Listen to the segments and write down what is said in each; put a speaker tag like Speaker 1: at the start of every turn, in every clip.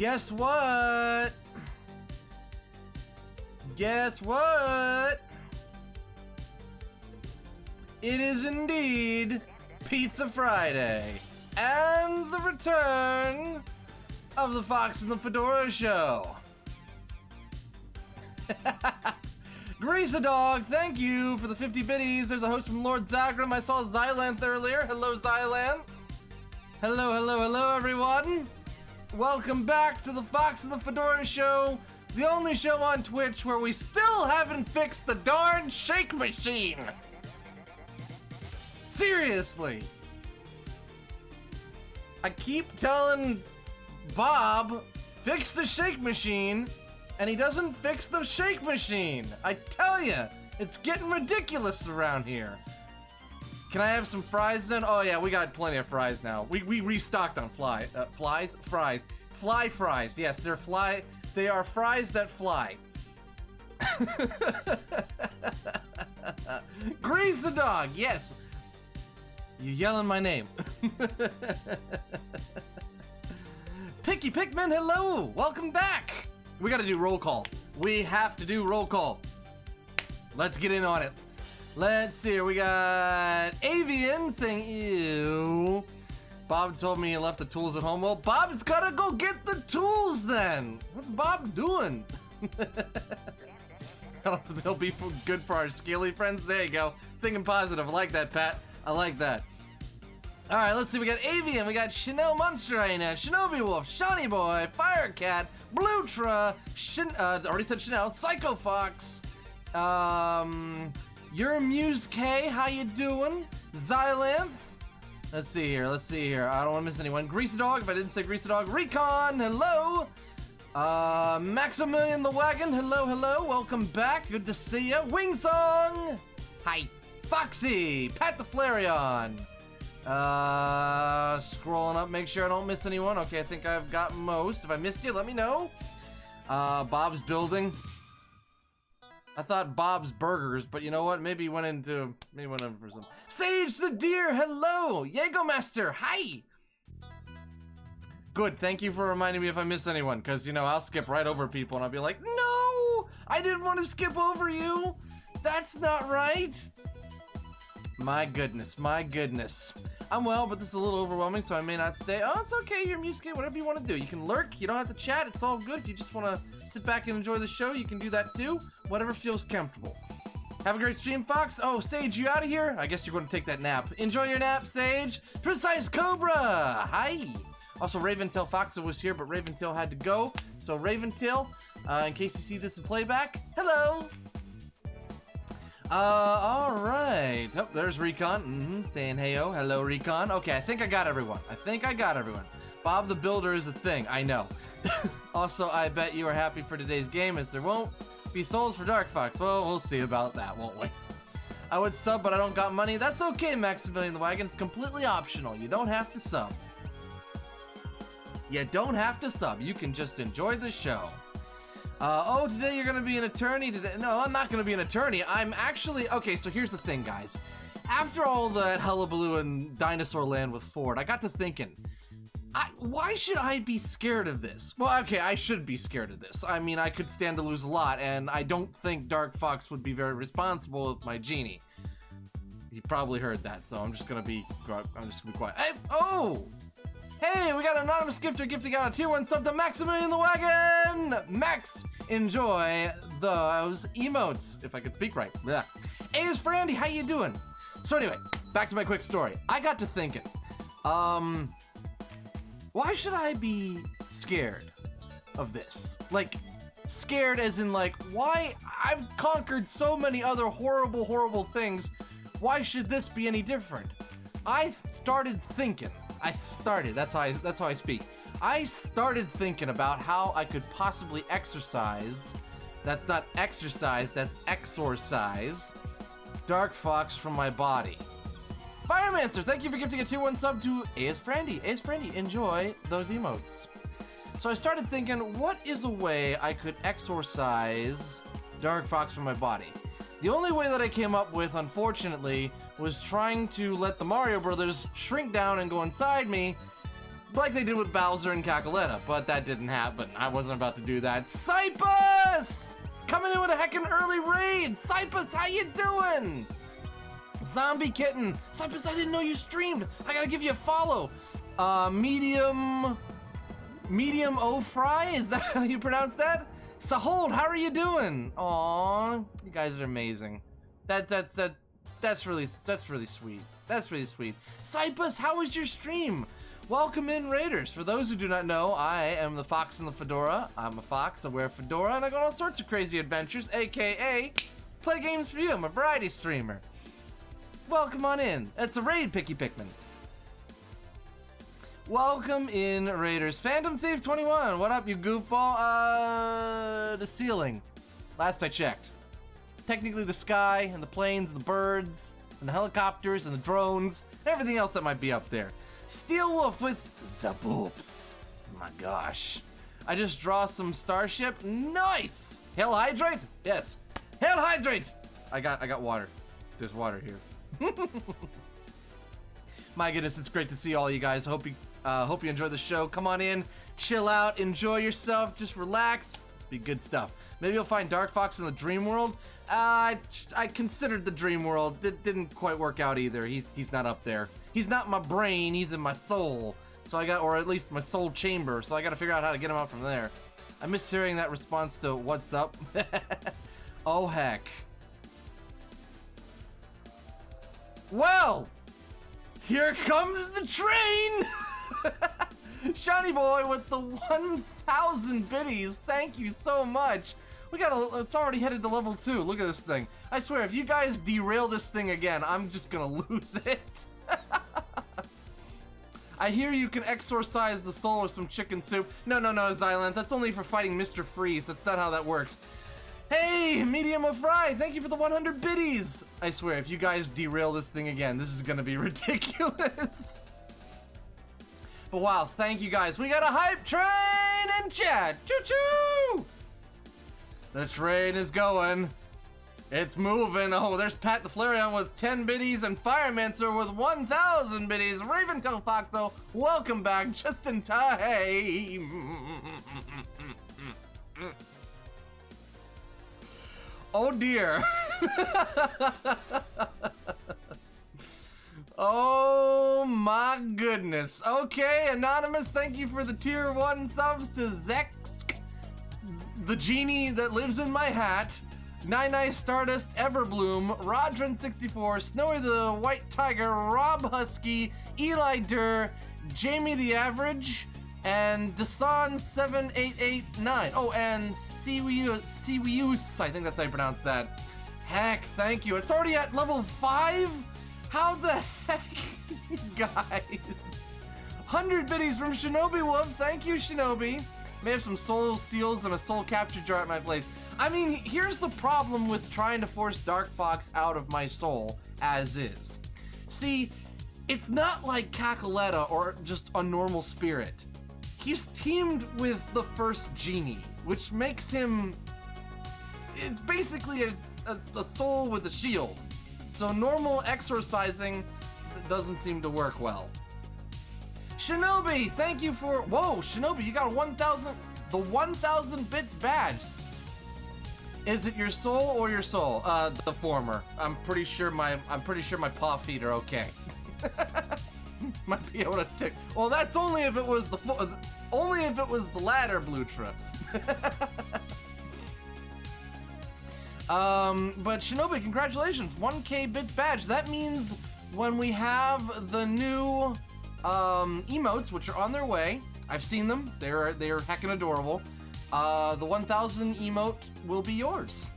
Speaker 1: Guess what? Guess what? It is indeed Pizza Friday and the return of the Fox and the Fedora show. Grease a Dog, thank you for the 50 biddies. There's a host from Lord Zagrim. I saw Xylanth earlier. Hello, Xylanth. Hello, hello, hello, everyone. Welcome back to the Fox and the Fedora show, the only show on Twitch where we still haven't fixed the darn shake machine. Seriously. I keep telling Bob, fix the shake machine, and he doesn't fix the shake machine. I tell ya, it's getting ridiculous around here. Can I have some fries then? Oh yeah, we got plenty of fries now. We restocked on fries. Fly fries. Yes, they are fries that fly. Grease the Dog, yes. You yelling my name. Picky Pikmin, hello, welcome back. We gotta do roll call. We have to do roll call. Let's get in on it. Let's see here, we got Avian saying ew. Bob told me he left the tools at home. Well, Bob's gotta go get the tools then. What's Bob doing? They'll be good for our scaly friends. There you go. Thinking positive. I like that, Pat. I like that. All right, let's see. We got Avian. We got Chanel Monster Hyena, Shinobi Wolf, Shawnee Boy, Firecat, Blutra, already said Chanel, Psycho Fox, Your Muse K, how you doing? Xylanth. Let's see here. I don't want to miss anyone. Grease Dog, if I didn't say Grease Dog. Recon, hello. Maximilian the Wagon, hello, hello. Welcome back. Good to see ya. Wing Song. Hi. Foxy. Pat the Flareon. Scrolling up, make sure I don't miss anyone. Okay, I think I've got most. If I missed you, let me know. Bob's Building. I thought Bob's Burgers, but you know what? Maybe went in for some. Sage the Deer, hello! Jaegermaster, hi! Good, thank you for reminding me if I missed anyone, because, you know, I'll skip right over people and I'll be like, no! I didn't want to skip over you! That's not right! My goodness, my goodness. I'm well, but this is a little overwhelming, so I may not stay. Oh, it's okay, you're music, whatever you want to do. You can lurk, you don't have to chat, it's all good. If you just want to sit back and enjoy the show, you can do that too. Whatever feels comfortable. Have a great stream, Fox. Oh, Sage, you out of here? I guess you're going to take that nap. Enjoy your nap, Sage. Precise Cobra, hi. Also, Raventail Fox was here, but Raventail had to go. So, Raventail, in case you see this in playback, hello. All right. Oh, there's Recon. Saying heyo. Hello, Recon. Okay, I think I got everyone. Bob the Builder is a thing. I know. Also, I bet you are happy for today's game, as there won't be souls for Dark Fox. Well, we'll see about that, won't we? I would sub, but I don't got money. That's okay, Maximilian the Wagon. It's completely optional. You don't have to sub. You don't have to sub. You can just enjoy the show. Oh, today you're gonna be an attorney today. No, I'm not gonna be an attorney. I'm actually, okay, so here's the thing, guys. After all that hullabaloo in Dinosaur Land with Ford, I got to thinking, why should I be scared of this? Well, okay, I should be scared of this. I mean, I could stand to lose a lot, and I don't think Dark Fox would be very responsible with my genie. He probably heard that, so I'm just gonna be quiet. Hey, oh! Hey, we got an anonymous gifter gifting out a tier 1 sub to Maximilian the Wagon! Max, enjoy those emotes, if I could speak right. Yeah. A is for Andy, how you doing? So anyway, back to my quick story. I got to thinking, why should I be scared of this? Like, scared as in like, why? I've conquered so many other horrible, horrible things. Why should this be any different? I started thinking. That's how I speak. I started thinking about how I could possibly exorcise. That's not exercise, that's exorcise Dark Fox from my body. Firemancer, thank you for gifting a tier 1 sub to A.S. Frandy. A.S. Frandy, enjoy those emotes. So I started thinking, what is a way I could exorcise Dark Fox from my body? The only way that I came up with, unfortunately, was trying to let the Mario Brothers shrink down and go inside me, Like they did with Bowser and Kakaletta, but that didn't happen. I wasn't about to do that. Cypus! Coming in with a heckin' early raid! Cypus, how you doing? Zombie Kitten. Cypus, I didn't know you streamed. I gotta give you a follow. Medium O Fry, is that how you pronounce that? Sahold, how are you doing? Aww, you guys are amazing. That's really sweet. That's really sweet. Cypus, how was your stream? Welcome in, Raiders. For those who do not know, I am the Fox in the Fedora. I'm a fox, I wear a fedora, and I go on all sorts of crazy adventures, aka play games for you. I'm a variety streamer. Welcome on in. It's a raid, Picky Pikmin. Welcome in, Raiders. Phantom Thief 21, what up, you goofball? The ceiling. Last I checked. Technically the sky, and the planes, and the birds, and the helicopters, and the drones, and everything else that might be up there. Steel Wolf with Zaboops. My gosh. I just draw some starship. Nice! Hell Hydrate? Yes. Hell Hydrate! I got water. There's water here. My goodness, it's great to see all you guys. Hope you enjoy the show. Come on in, chill out, enjoy yourself, just relax. It's be good stuff. Maybe you'll find Dark Fox in the Dream World. I considered the Dream World. It didn't quite work out either. He's not up there. He's not in my brain, he's in my soul. So or at least my soul chamber. So I gotta figure out how to get him out from there. I miss hearing that response to what's up. Oh heck. Well, here comes the train! Shiny Boy with the 1,000 biddies. Thank you so much. It's already headed to level 2. Look at this thing. I swear, if you guys derail this thing again, I'm just gonna lose it. I hear you can exorcise the soul with some chicken soup. No, Xylanth. That's only for fighting Mr. Freeze. That's not how that works. Hey, Medium of Fry, thank you for the 100 biddies. I swear, if you guys derail this thing again, this is gonna be ridiculous. But wow, thank you guys. We got a hype train in chat. Choo-choo! The train is going. It's moving. Oh, there's Pat the Flareon with 10 biddies and Firemancer with 1,000 biddies. Raventail Foxo, welcome back just in time. Oh dear. Oh my goodness. Okay, Anonymous, thank you for the tier 1 subs to Zex, the genie that lives in my hat. Nine Stardust, Everbloom, Rodrin64, Snowy the White Tiger, Rob Husky, Eli Durr, Jamie the Average, and Dasan7889. Oh, and Siwius, I think that's how you pronounce that. Heck, thank you. It's already at level 5? How the heck, guys? 100 biddies from Shinobi Wolf. Thank you, Shinobi. May have some soul seals and a soul capture jar at my place. I mean, here's the problem with trying to force Dark Fox out of my soul as is. See, it's not like Kakaletta or just a normal spirit. He's teamed with the first genie, which makes him... It's basically a soul with a shield. So normal exorcising doesn't seem to work well. Shinobi, thank you for... Whoa, Shinobi, you got 1,000... The 1,000 bits badge. Is it your soul or your soul? The former. I'm pretty sure my paw feet are okay. Might be able to tick. Well, that's only if it was the latter, Blutra. But Shinobi, congratulations, 1K bits badge. That means when we have the new emotes, which are on their way, I've seen them. They're heckin' adorable. The 1,000 emote will be yours.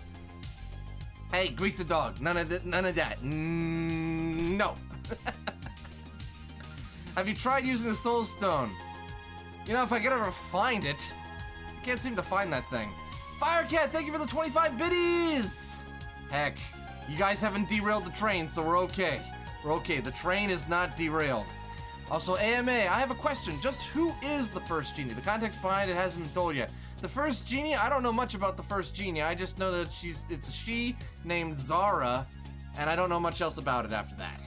Speaker 1: Hey, grease the dog. None of that. No. Have you tried using the soul stone? You know, if I could ever find it, I can't seem to find that thing. Firecat, thank you for the 25 biddies. Heck, you guys haven't derailed the train, so we're okay. We're okay. The train is not derailed. Also, AMA, I have a question. Just who is the first genie? The context behind it hasn't been told yet. The first genie? I don't know much about the first genie. I just know that it's a she named Zara, and I don't know much else about it after that.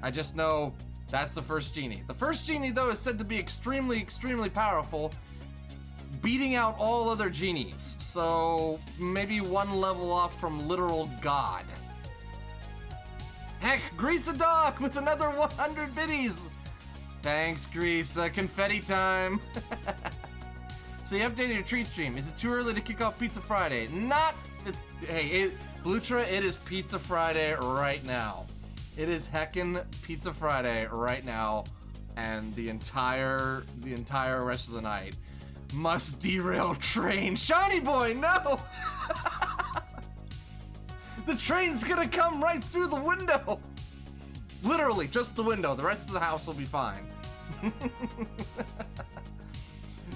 Speaker 1: I just know That's the first genie. The first genie, though, is said to be extremely, extremely powerful, beating out all other genies. So maybe one level off from literal god. Heck, Grease a Dog with another 100 biddies. Thanks, Grease. Confetti time. So you updated your treat stream. Is it too early to kick off Pizza Friday? Not. Blutra, it is Pizza Friday right now. It is heckin' Pizza Friday right now, and the entire rest of the night. Must derail train. Shawnee boy, no! The train's gonna come right through the window. Literally, just the window. The rest of the house will be fine.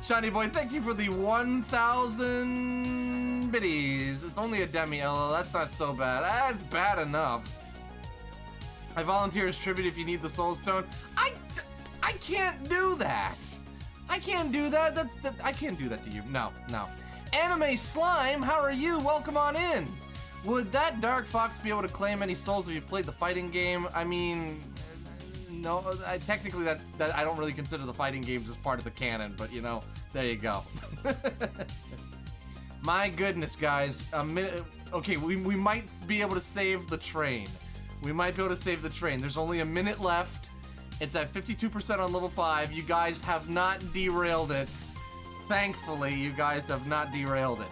Speaker 1: Shiny boy, thank you for the 1,000 biddies. It's only a demi, LL. That's not so bad. That's bad enough. I volunteer as tribute if you need the soul stone. I can't do that. I can't do that. I can't do that to you. No. Anime Slime, how are you? Welcome on in. Would that Dark Fox be able to claim any souls if you played the fighting game? I mean, no. Technically, that I don't really consider the fighting games as part of the canon, but you know, there you go. My goodness, guys. A minute. Okay, we might be able to save the train. We might be able to save the train. There's only a minute left. It's at 52% on level 5. You guys have not derailed it. Thankfully, you guys have not derailed it.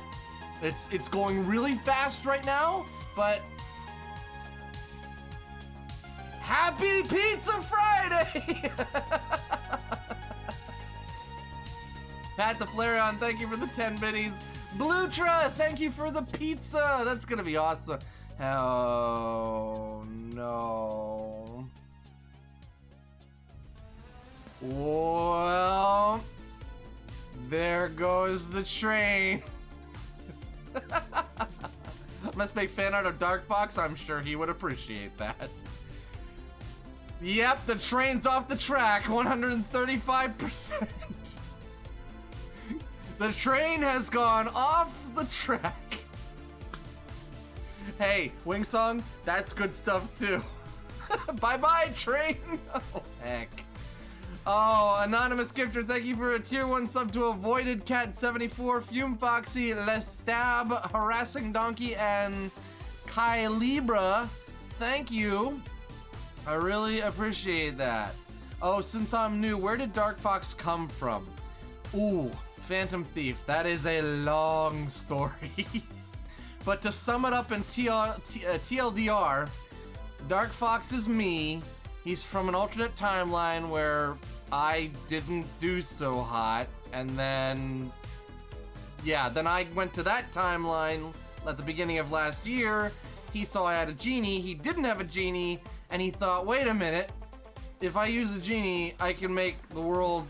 Speaker 1: It's going really fast right now, but happy Pizza Friday! Pat the Flareon, thank you for the 10 biddies. Blutra, thank you for the pizza. That's gonna be awesome. Oh no. Well, there goes the train. Let's make fan art of Dark Fox. I'm sure he would appreciate that. Yep, the train's off the track. 135%. The train has gone off the track. Hey, Wingsong, that's good stuff too. Bye-bye, train. Oh, heck. Oh, Anonymous Gifter, thank you for a tier 1 sub to Avoided Cat 74, Fume Foxy, Lestab, Harassing Donkey, and Kai Libra. Thank you. I really appreciate that. Oh, since I'm new, where did Dark Fox come from? Ooh, Phantom Thief. That is a long story. But to sum it up in TLDR, Dark Fox is me. He's from an alternate timeline where I didn't do so hot, and then, yeah, then I went to that timeline at the beginning of last year. He saw I had a genie, he didn't have a genie, and he thought, wait a minute, if I use a genie, I can make the world,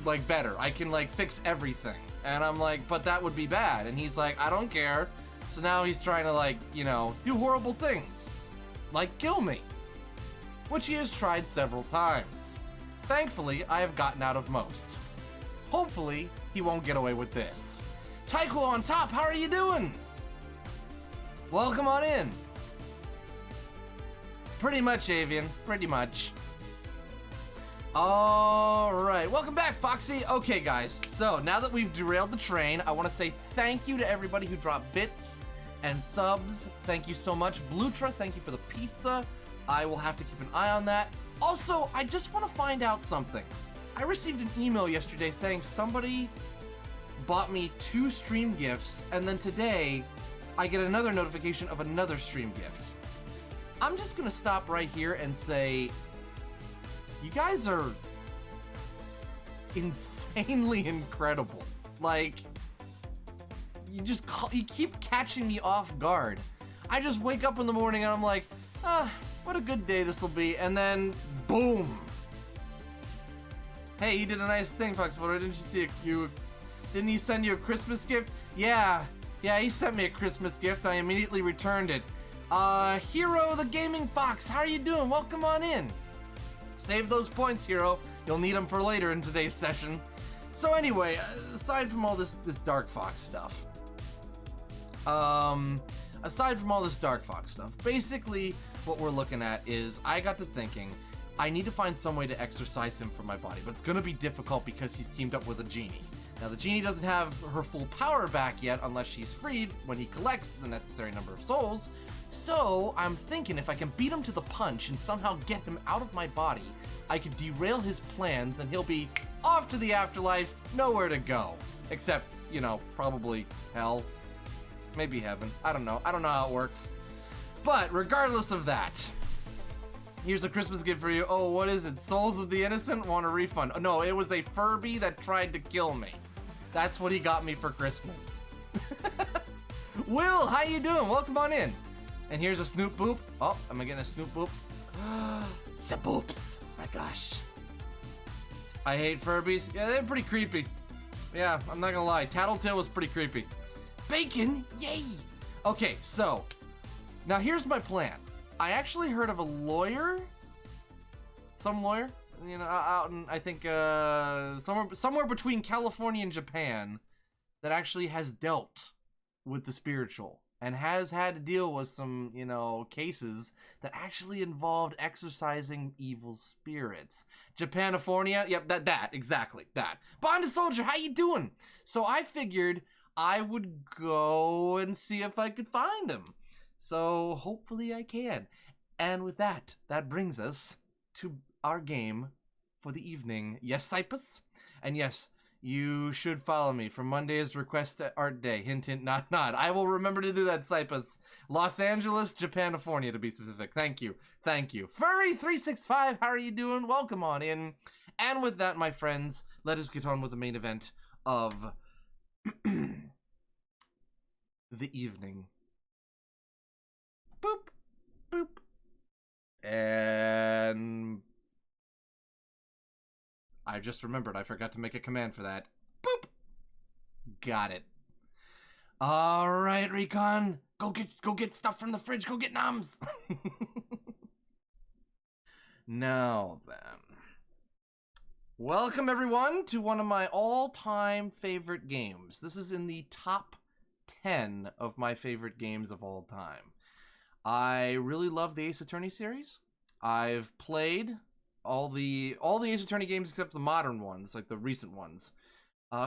Speaker 1: like, better. I can, like, fix everything. And I'm like, but that would be bad. And he's like, I don't care. So now he's trying to, like, you know, do horrible things. Like kill me. Which he has tried several times. Thankfully, I have gotten out of most. Hopefully, he won't get away with this. Taiko on top, how are you doing? Welcome on in. Pretty much, Avian. Pretty much. Alright, welcome back, Foxy. Okay, guys, so now that we've derailed the train, I want to say thank you to everybody who dropped bits and subs. Thank you so much. Blutra, thank you for the pizza. I will have to keep an eye on that. Also, I just want to find out something. I received an email yesterday saying somebody bought me 2 stream gifts, and then today I get another notification of another stream gift. I'm just gonna stop right here and say, you guys are insanely incredible. Like, you keep catching me off guard. I just wake up in the morning and I'm like, what a good day this will be, and then boom. Hey, he did a nice thing, Fox Photo. Didn't you see didn't he send you a Christmas gift? Yeah, he sent me a Christmas gift. I immediately returned it. Hero the Gaming Fox, how are you doing? Welcome on in. Save those points, Hero. You'll need them for later in today's session. So anyway, aside from all this Dark Fox stuff, basically what we're looking at is, I got to thinking, I need to find some way to exorcise him from my body, but it's gonna be difficult because he's teamed up with a genie. Now, the genie doesn't have her full power back yet unless she's freed when he collects the necessary number of souls. So, I'm thinking if I can beat him to the punch and somehow get him out of my body, I could derail his plans and he'll be off to the afterlife, nowhere to go. Except, you know, probably hell. Maybe heaven. I don't know. I don't know how it works. But regardless of that, here's a Christmas gift for you. Oh, what is it? Souls of the Innocent want a refund. Oh, no, it was a Furby that tried to kill me. That's what he got me for Christmas. Will, how you doing? Welcome on in. And here's a Snoop Boop. Oh, am I getting a Snoop Boop? Saboops. My gosh. I hate Furbies. Yeah, they're pretty creepy. Yeah, I'm not gonna lie. Tattletale was pretty creepy. Bacon, yay! Okay, so now here's my plan. I actually heard of a lawyer, some lawyer, you know, out in, I think, somewhere between California and Japan, that actually has dealt with the spiritual and has had to deal with some, you know, cases that actually involved exorcising evil spirits. Japanifornia, yep, exactly, that. Bond Soldier, how you doing? So I figured I would go and see if I could find him. So hopefully I can. And with that, that brings us to our game for the evening. Yes, Cypus? And yes, you should follow me for Monday's Request Art Day. Hint, hint, nod, nod. I will remember to do that, Cypus. Los Angeles, Japanifornia to be specific. Thank you. Thank you. Furry365, how are you doing? Welcome on in. And with that, my friends, let us get on with the main event of the evening. Boop, boop. And I just remembered I forgot to make a command for that. Boop. Got it. All right, Recon. Go get stuff from the fridge. Go get noms. Now then. Welcome everyone to one of my all-time favorite games. This is in the top 10 of my favorite games of all time. I really love the Ace Attorney series. I've played all the Ace Attorney games except the modern ones, like the recent ones.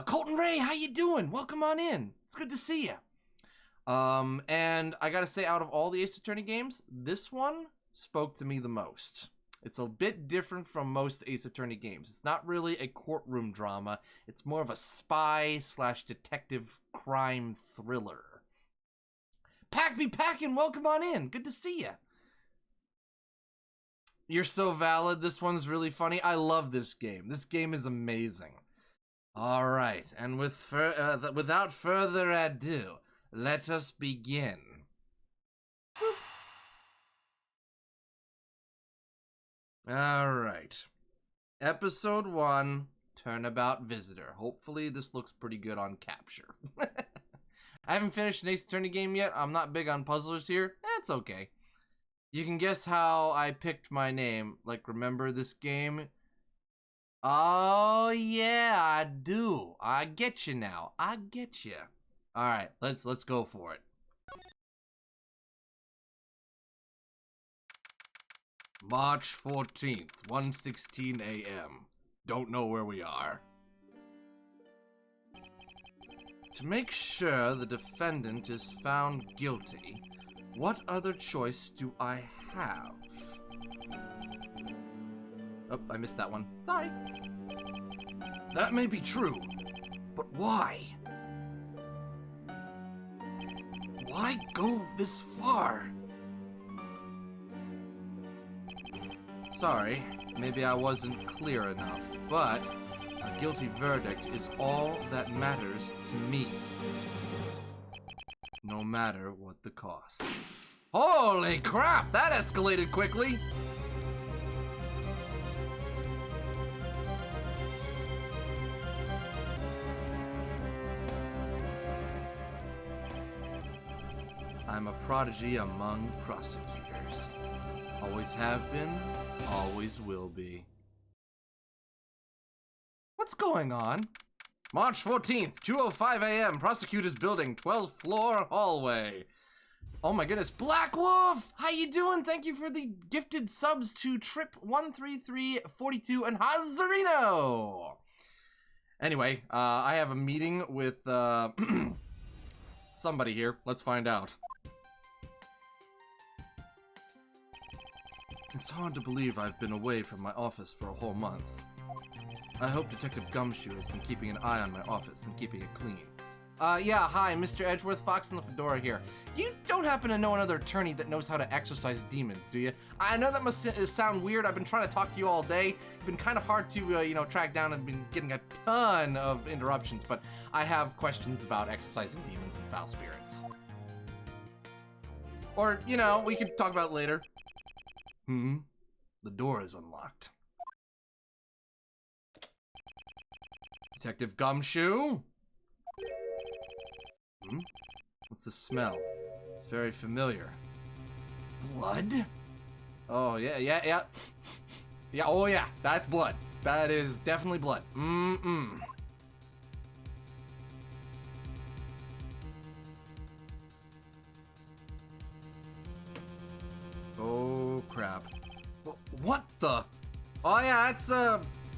Speaker 1: Colton Ray, how you doing? Welcome on in. It's good to see you. And I gotta say, out of all the Ace Attorney games, this one spoke to me the most. It's a bit different from most Ace Attorney games. It's not really a courtroom drama. It's more of a spy/detective crime thriller. Pack me packin', welcome on in. Good to see you. You're so valid. This one's really funny. I love this game. This game is amazing. All right, and without further ado, let us begin. All right. Episode 1, Turnabout Visitor. Hopefully this looks pretty good on capture. I haven't finished an Ace Attorney game yet. I'm not big on puzzlers here. That's okay. You can guess how I picked my name. Like, remember this game? Oh, yeah, I do. I get you now. I get you. All right, let's go for it. March 14th, 1:16 a.m. Don't know where we are. To make sure the defendant is found guilty, what other choice do I have? Oh, I missed that one. Sorry. That may be true, but why? Why go this far? Sorry, maybe I wasn't clear enough, but a guilty verdict is all that matters to me. No matter what the cost. Holy crap, that escalated quickly! I'm a prodigy among prosecutors. Always have been, always will be. What's going on? March 14th, 2:05 a.m., Prosecutor's Building, 12th floor hallway. Oh my goodness, Black Wolf! How you doing? Thank you for the gifted subs to Trip13342 and Hazarino! Anyway, I have a meeting with, somebody here. Let's find out. It's hard to believe I've been away from my office for a whole month. I hope Detective Gumshoe has been keeping an eye on my office and keeping it clean. Yeah, hi, Mr. Edgeworth, Fox in the Fedora here. You don't happen to know another attorney that knows how to exorcise demons, do you? I know that must sound weird. I've been trying to talk to you all day. It's been kind of hard to, track down and been getting a ton of interruptions, but I have questions about exorcising demons and foul spirits. Or, we could talk about it later. The door is unlocked. Detective Gumshoe? What's the smell? It's very familiar. Blood? Oh, yeah. Yeah, oh yeah, that's blood. That is definitely blood. Oh, crap. What the? Oh yeah,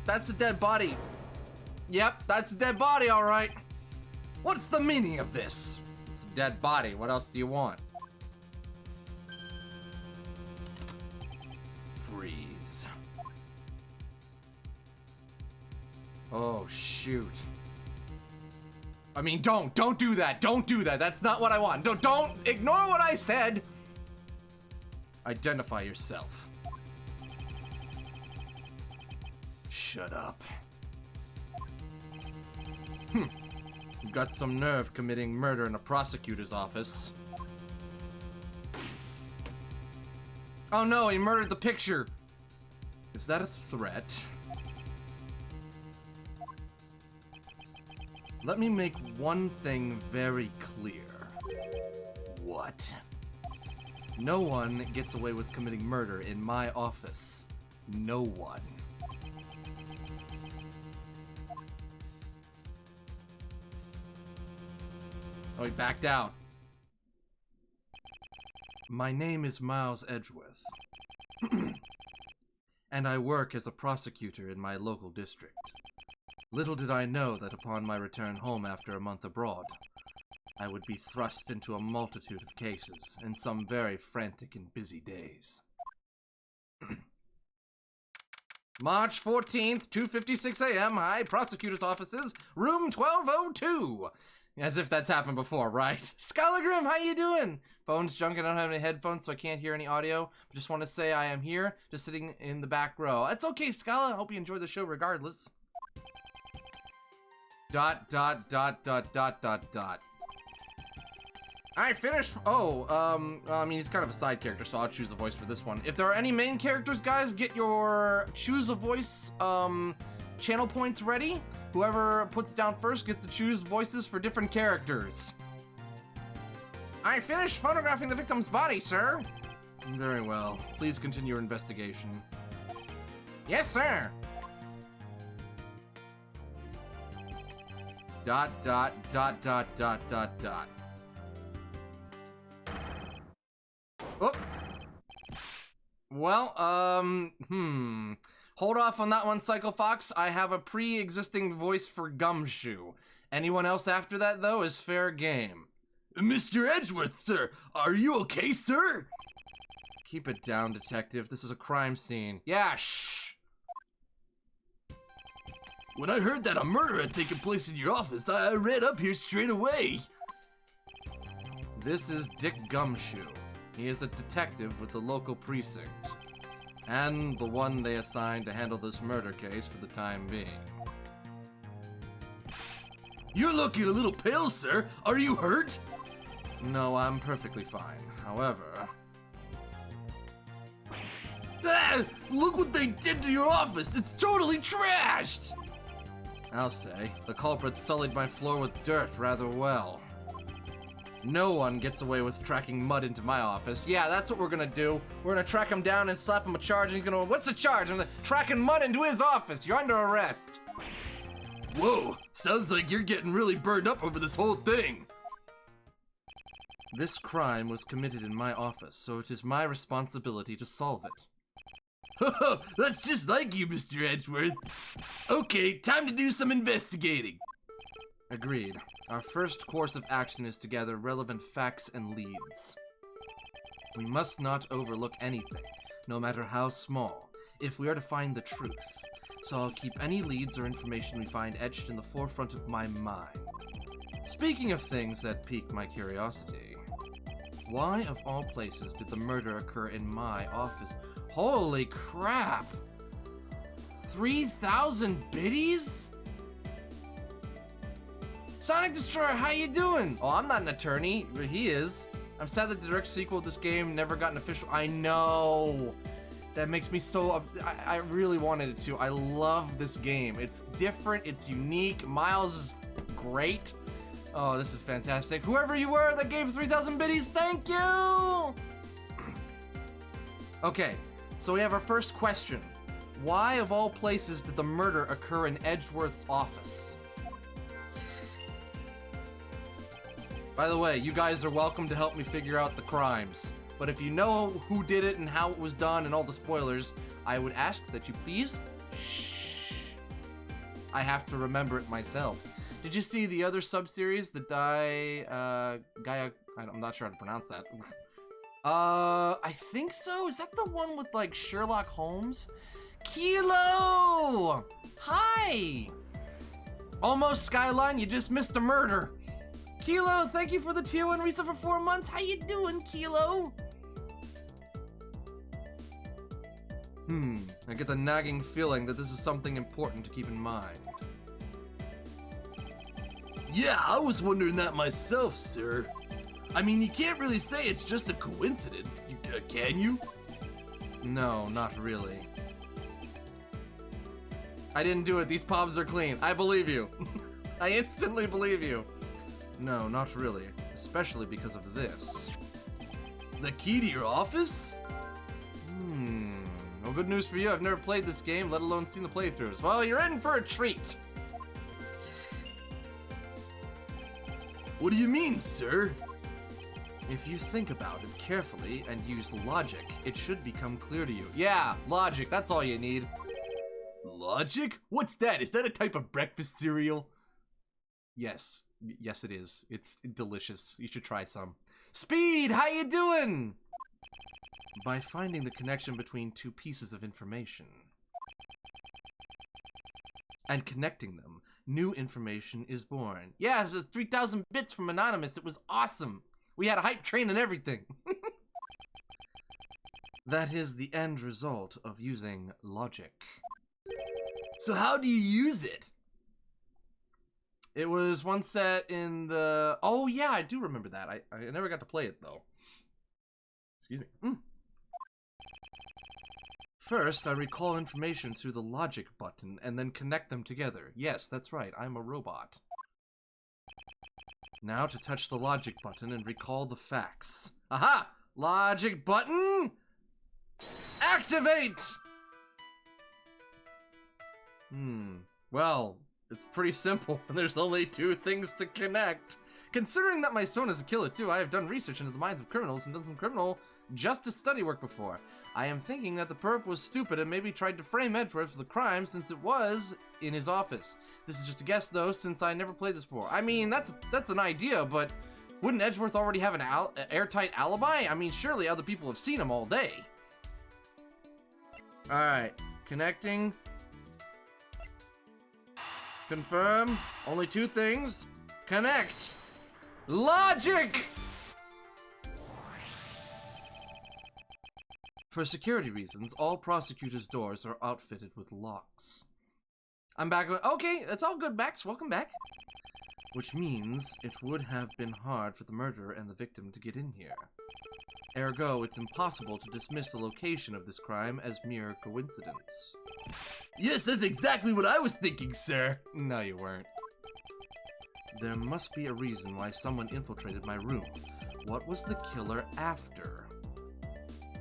Speaker 1: that's a dead body. Yep, that's a dead body, all right. What's the meaning of this? It's a dead body. What else do you want? Freeze. Oh, shoot. I mean, don't do that. Don't do that. That's not what I want. Don't ignore what I said. Identify yourself. Shut up. You've got some nerve committing murder in a prosecutor's office. Oh no, he murdered the picture. Is that a threat? Let me make one thing very clear. What? No one gets away with committing murder in my office. No one. Oh, he backed out. My name is Miles Edgeworth. And I work as a prosecutor in my local district. Little did I know that upon my return home after a month abroad, I would be thrust into a multitude of cases in some very frantic and busy days. March 14th, 2:56 a.m. Hi, prosecutor's offices, room 1202. As if that's happened before, right? Skylagrim, how you doing? Phone's junk, I don't have any headphones, so I can't hear any audio. But just want to say I am here, just sitting in the back row. That's okay, Skyla. I hope you enjoy the show regardless. ... I finished. Oh, I mean, he's kind of a side character, so I'll choose a voice for this one. If there are any main characters, guys, get your choose a voice channel points ready. Whoever puts it down first gets to choose voices for different characters. I finished photographing the victim's body, sir. Very well. Please continue your investigation. Yes, sir. ... Oh. Well, hold off on that one, Psycho Fox. I have a pre-existing voice for Gumshoe. Anyone else after that, though, is fair game. Mr. Edgeworth, sir, are you okay, sir? Keep it down, detective. This is a crime scene. Yeah, shh. When I heard that a murder had taken place in your office, I ran up here straight away. This is Dick Gumshoe. He is a detective with the local precinct, and the one they assigned to handle this murder case for the time being. You're looking a little pale, sir. Are you hurt? No, I'm perfectly fine. However... Ah! Look what they did to your office! It's totally trashed! I'll say, the culprit sullied my floor with dirt rather well. No one gets away with tracking mud into my office. Yeah, that's what we're gonna do. We're gonna track him down and slap him a charge, and he's gonna, what's the charge? I'm tracking mud into his office. You're under arrest. Whoa, sounds like you're getting really burned up over this whole thing. This crime was committed in my office, so it is my responsibility to solve it. That's just like you, Mr. Edgeworth. Okay, time to do some investigating. Agreed. Our first course of action is to gather relevant facts and leads. We must not overlook anything, no matter how small, if we are to find the truth. So I'll keep any leads or information we find etched in the forefront of my mind. Speaking of things that pique my curiosity, why of all places did the murder occur in my office? Holy crap! 3,000 biddies? Sonic Destroyer, how you doing? Oh, I'm not an attorney, but he is. I'm sad that the direct sequel of this game never got an official. I know. That makes me so. I really wanted it to. I love this game. It's different. It's unique. Miles is great. Oh, this is fantastic. Whoever you were that gave 3,000 biddies, thank you. Okay, so we have our first question. Why, of all places, did the murder occur in Edgeworth's office? By the way, you guys are welcome to help me figure out the crimes. But if you know who did it and how it was done and all the spoilers, I would ask that you please shh. I have to remember it myself. Did you see the other sub-series, the Gaia? I'm not sure how to pronounce that. I think so. Is that the one with like Sherlock Holmes? Kilo! Hi! Almost Skyline, you just missed a murder. Kilo, thank you for the tier 1 resub for 4 months. How you doing, Kilo? I get the nagging feeling that this is something important to keep in mind. Yeah, I was wondering that myself, sir. I mean, you can't really say it's just a coincidence, can you? No, not really. I didn't do it. These pobs are clean. I believe you. I instantly believe you. No, not really. Especially because of this. The key to your office? Well, good news for you. I've never played this game, let alone seen the playthroughs. Well, you're in for a treat. What do you mean, sir? If you think about it carefully and use logic, it should become clear to you. Yeah, logic. That's all you need. Logic? What's that? Is that a type of breakfast cereal? Yes. Yes, it is. It's delicious. You should try some. Speed, how you doing? By finding the connection between two pieces of information and connecting them, new information is born. Yeah, it's 3,000 bits from Anonymous. It was awesome. We had a hype train and everything. That is the end result of using logic. So how do you use it? It was one set in the... Oh, yeah, I do remember that. I never got to play it, though. Excuse me. First, I recall information through the logic button and then connect them together. Yes, that's right. I'm a robot. Now to touch the logic button and recall the facts. Aha! Logic button! Activate! Well... It's pretty simple, and there's only 2 things to connect. Considering that my son is a killer too, I have done research into the minds of criminals and done some criminal justice study work before. I am thinking that the perp was stupid and maybe tried to frame Edgeworth for the crime since it was in his office. This is just a guess though, since I never played this before. I mean, that's an idea, but wouldn't Edgeworth already have an airtight alibi? I mean, surely other people have seen him all day. Alright, connecting. Confirm. Only 2 things. Connect. Logic! For security reasons, all prosecutors' doors are outfitted with locks. I'm back. Okay, that's all good, Max. Welcome back. Which means it would have been hard for the murderer and the victim to get in here. Ergo, it's impossible to dismiss the location of this crime as mere coincidence. Yes, that's exactly what I was thinking, sir. No, you weren't. There must be a reason why someone infiltrated my room. What was the killer after?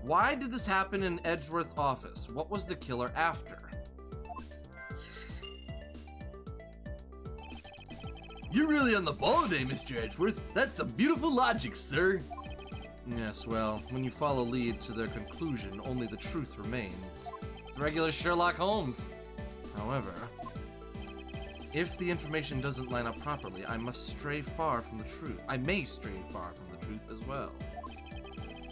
Speaker 1: Why did this happen in Edgeworth's office? What was the killer after?
Speaker 2: You're really on the ball today, Mr. Edgeworth. That's some beautiful logic, sir.
Speaker 1: Yes, well, when you follow leads to their conclusion, only the truth remains. It's regular Sherlock Holmes. However, if the information doesn't line up properly, I must stray far from the truth. I may stray far from the truth as well.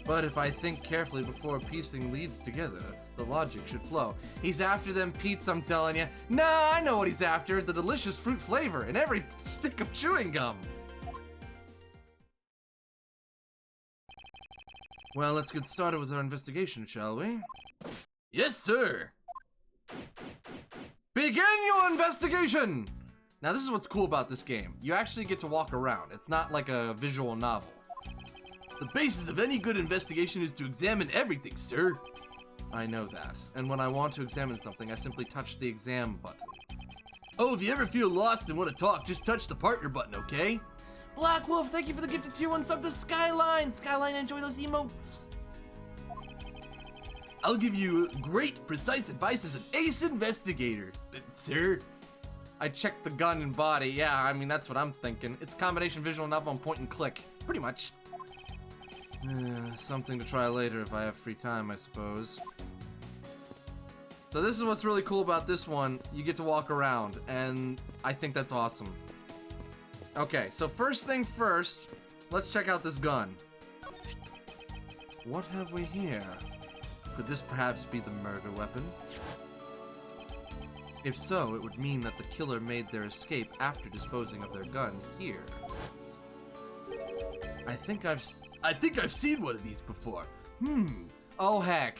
Speaker 1: But if I think carefully before piecing leads together, the logic should flow. He's after them Pete's, I'm telling you. Nah, I know what he's after. The delicious fruit flavor in every stick of chewing gum. Well, let's get started with our investigation, shall we?
Speaker 2: Yes, sir.
Speaker 1: Begin your investigation! Now, this is what's cool about this game. You actually get to walk around. It's not like a visual novel.
Speaker 2: The basis of any good investigation is to examine everything, sir.
Speaker 1: I know that. And when I want to examine something, I simply touch the exam button.
Speaker 2: Oh, if you ever feel lost and want to talk, just touch the partner button, okay?
Speaker 1: Black Wolf, thank you for the gifted tier 1 sub to Skyline. Skyline, enjoy those emotes.
Speaker 2: I'll give you great, precise advice as an ace investigator, sir.
Speaker 1: I checked the gun and body. Yeah, I mean, that's what I'm thinking. It's a combination visual novel and point and click. Pretty much. Something to try later if I have free time, I suppose. So this is what's really cool about this one. You get to walk around, and I think that's awesome. Okay, so first thing first, let's check out this gun. What have we here? Could this perhaps be the murder weapon? If so, it would mean that the killer made their escape after disposing of their gun here. I think I've seen one of these before. Oh heck.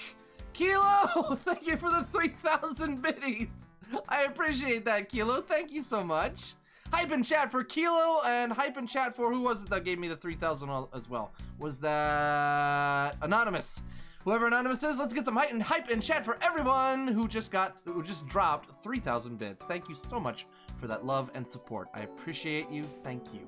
Speaker 1: Kilo! Thank you for the 3,000 biddies! I appreciate that, Kilo. Thank you so much. Hype in chat for Kilo, and hype in chat for who was it that gave me the 3,000 as well? Was that Anonymous? Whoever Anonymous is, let's get some hype in chat for everyone who just dropped 3,000 bits. Thank you so much for that love and support. I appreciate you. Thank you.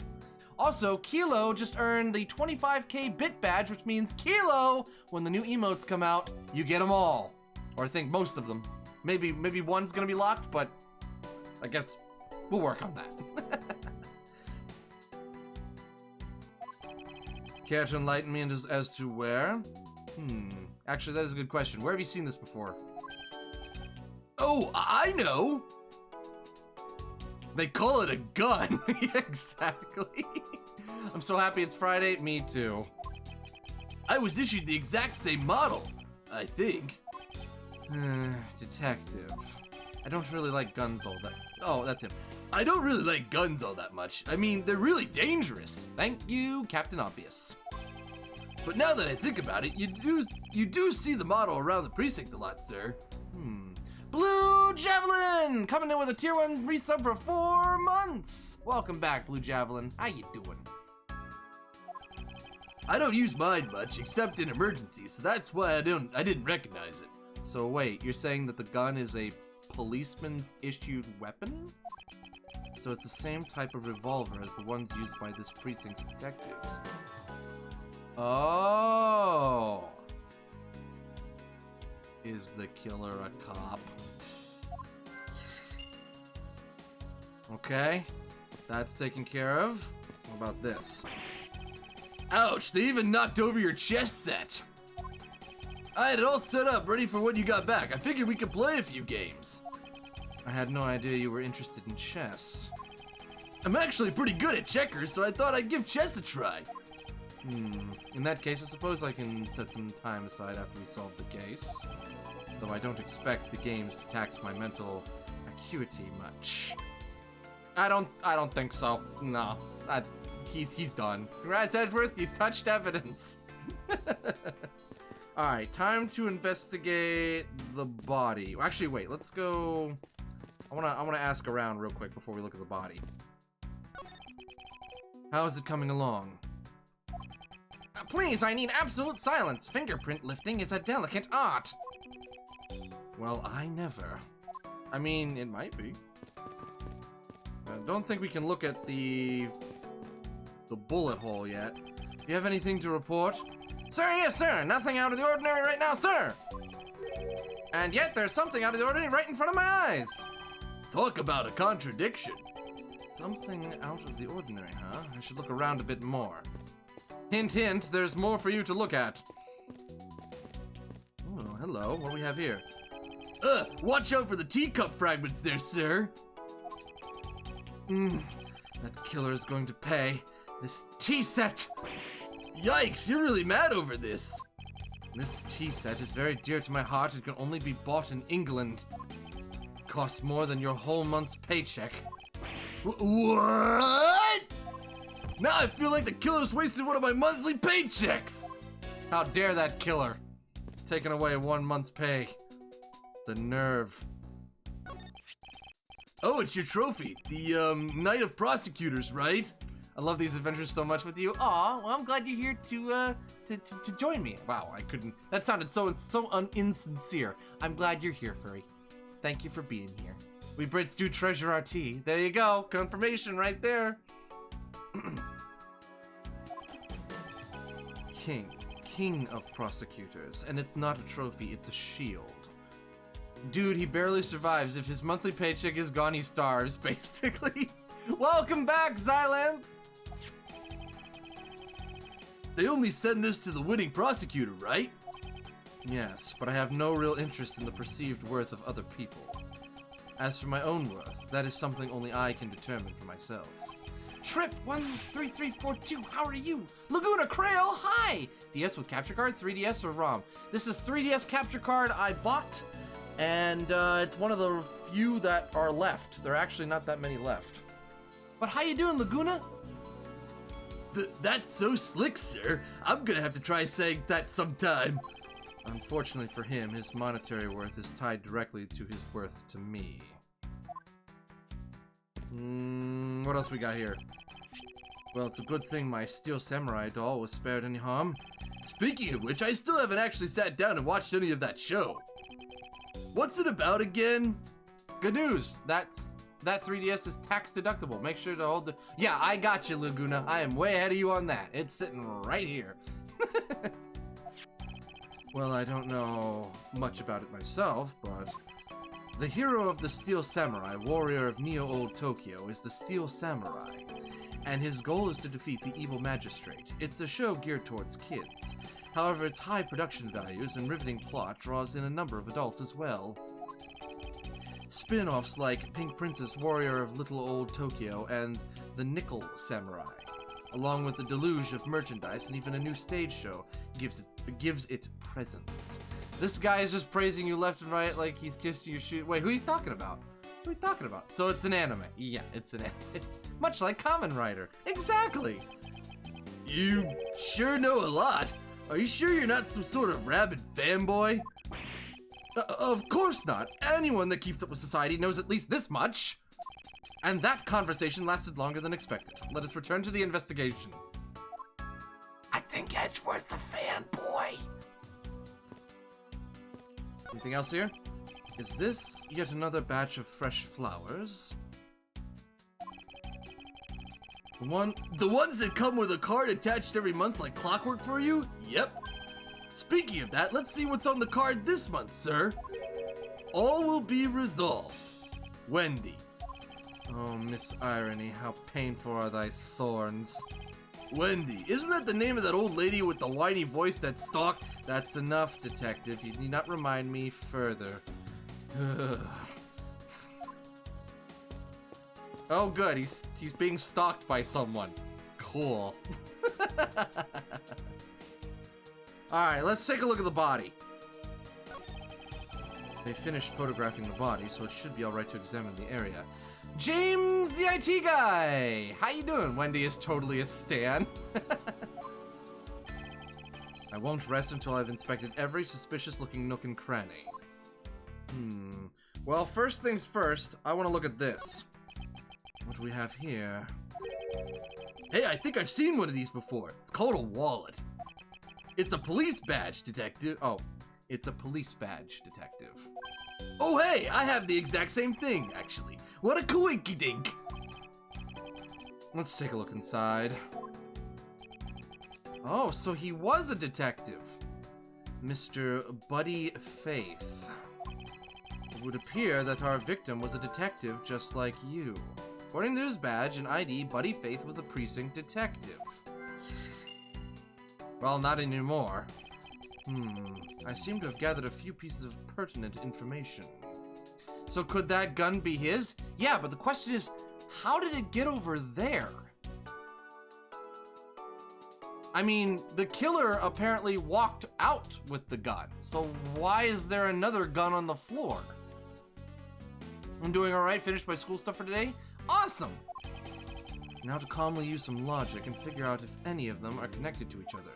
Speaker 1: Also, Kilo just earned the 25k bit badge, which means Kilo, when the new emotes come out, you get them all. Or I think most of them. Maybe one's gonna be locked, but I guess we'll work on that. Care to enlighten me as to where? Actually, that is a good question. Where have you seen this before?
Speaker 2: Oh, I know! They call it a gun.
Speaker 1: Exactly. I'm so happy it's Friday. Me too.
Speaker 2: I was issued the exact same model, I think.
Speaker 1: Detective. I don't really like guns all that. Oh, that's him.
Speaker 2: I don't really like guns all that much. I mean, they're really dangerous.
Speaker 1: Thank you, Captain Obvious.
Speaker 2: But now that I think about it, you do see the model around the precinct a lot, sir.
Speaker 1: Blue Javelin coming in with a tier 1 resub for 4 months. Welcome back, Blue Javelin. How you doing?
Speaker 2: I don't use mine much, except in emergencies, so that's why I didn't recognize it.
Speaker 1: So wait, you're saying that the gun is a policeman's issued weapon? So it's the same type of revolver as the ones used by this precinct's detectives. Oh. Is the killer a cop? Okay, that's taken care of. What about this?
Speaker 2: Ouch, they even knocked over your chess set. I had it all set up, ready for when you got back. I figured we could play a few games.
Speaker 1: I had no idea you were interested in chess.
Speaker 2: I'm actually pretty good at checkers, so I thought I'd give chess a try.
Speaker 1: In that case, I suppose I can set some time aside after we solve the case. Though I don't expect the games to tax my mental acuity much. I don't think so. No. He's done. Congrats, Edgeworth, you touched evidence. Alright, time to investigate the body. Actually, wait, let's go. I wanna ask around real quick before we look at the body. How is it coming along? Please, I need absolute silence. Fingerprint lifting is a delicate art. Well, I never. I mean, it might be. I don't think we can look at the bullet hole yet. Do you have anything to report? Sir, yes, sir. Nothing out of the ordinary right now, sir. And yet, there's something out of the ordinary right in front of my eyes.
Speaker 2: Talk about a contradiction.
Speaker 1: Something out of the ordinary, huh? I should look around a bit more. Hint, hint, there's more for you to look at. Oh, hello. What do we have here?
Speaker 2: Watch out for the teacup fragments there, sir.
Speaker 1: That killer is going to pay. This tea set!
Speaker 2: Yikes, you're really mad over this.
Speaker 1: This tea set is very dear to my heart and can only be bought in England. It costs more than your whole month's paycheck.
Speaker 2: What? Now I feel like the killer's wasted one of my monthly paychecks.
Speaker 1: How dare that killer? Taking away 1 month's pay. The nerve.
Speaker 2: Oh, it's your trophy. The, Knight of Prosecutors, right?
Speaker 1: I love these adventures so much with you. Aw, well, I'm glad you're here to join me. Wow, I couldn't. That sounded so insincere. I'm glad you're here, Furry. Thank you for being here. We Brits do treasure our tea. There you go. Confirmation right there. King of Prosecutors. And it's not a trophy, it's a shield. Dude, he barely survives. If his monthly paycheck is gone, he starves, basically. Welcome back, Xylan!
Speaker 2: They only send this to the winning prosecutor, right?
Speaker 1: Yes, but I have no real interest in the perceived worth of other people. As for my own worth, that is something only I can determine for myself. Trip 13342, how are you? Laguna Crail, hi! DS with capture card, 3DS or ROM? This is 3DS capture card I bought, and it's one of the few that are left. There are actually not that many left. But how you doing, Laguna?
Speaker 2: That's so slick, sir. I'm gonna have to try saying that sometime.
Speaker 1: Unfortunately for him, his monetary worth is tied directly to his worth to me. What else we got here? Well, it's a good thing my Steel Samurai doll was spared any harm.
Speaker 2: Speaking of which, I still haven't actually sat down and watched any of that show. What's it about again?
Speaker 1: Good news, that 3DS is tax deductible. Make sure to hold the... Yeah, I got you, Laguna. I am way ahead of you on that. It's sitting right here. Well, I don't know much about it myself, but... The hero of the Steel Samurai, warrior of Neo-Old Tokyo, is the Steel Samurai, and his goal is to defeat the evil magistrate. It's a show geared towards kids. However, its high production values and riveting plot draws in a number of adults as well. Spin-offs like Pink Princess, Warrior of Little Old Tokyo, and The Nickel Samurai, along with a deluge of merchandise and even a new stage show, gives it presence. This guy is just praising you left and right like he's kissing your shoe. Wait, who are you talking about? Who are you talking about? So it's an anime. Yeah, it's an anime. Much like Kamen Rider. Exactly.
Speaker 2: You sure know a lot. Are you sure you're not some sort of rabid fanboy?
Speaker 1: Of course not. Anyone that keeps up with society knows at least this much. And that conversation lasted longer than expected. Let us return to the investigation. I think Edgeworth's a fanboy. Anything else here? Is this yet another batch of fresh flowers?
Speaker 2: The ones that come with a card attached every month like clockwork for you? Yep. Speaking of that, let's see what's on the card this month, sir. All will be resolved. Wendy.
Speaker 1: Oh, Miss Irony, how painful are thy thorns.
Speaker 2: Wendy, isn't that the name of that old lady with the whiny voice that stalked?
Speaker 1: That's enough, detective. You need not remind me further. Oh, good. He's being stalked by someone. Cool. Alright, let's take a look at the body. They finished photographing the body, so it should be alright to examine the area. James, the IT guy! How you doing? Wendy is totally a stan. I won't rest until I've inspected every suspicious-looking nook and cranny. Well, first things first, I want to look at this. What do we have here?
Speaker 2: Hey, I think I've seen one of these before. It's called a wallet. It's a police badge, detective.
Speaker 1: Oh, it's a police badge, detective.
Speaker 2: Oh, hey, I have the exact same thing, actually. What a coinky-dink.
Speaker 1: Let's take a look inside. Oh, so he was a detective. Mr. Buddy Faith. It would appear that our victim was a detective just like you. According to his badge and ID, Buddy Faith was a precinct detective. Well, not anymore. I seem to have gathered a few pieces of pertinent information. So could that gun be his? Yeah, but the question is, how did it get over there? I mean, the killer apparently walked out with the gun, so why is there another gun on the floor? I'm doing alright, finished my school stuff for today? Awesome! Now to calmly use some logic and figure out if any of them are connected to each other.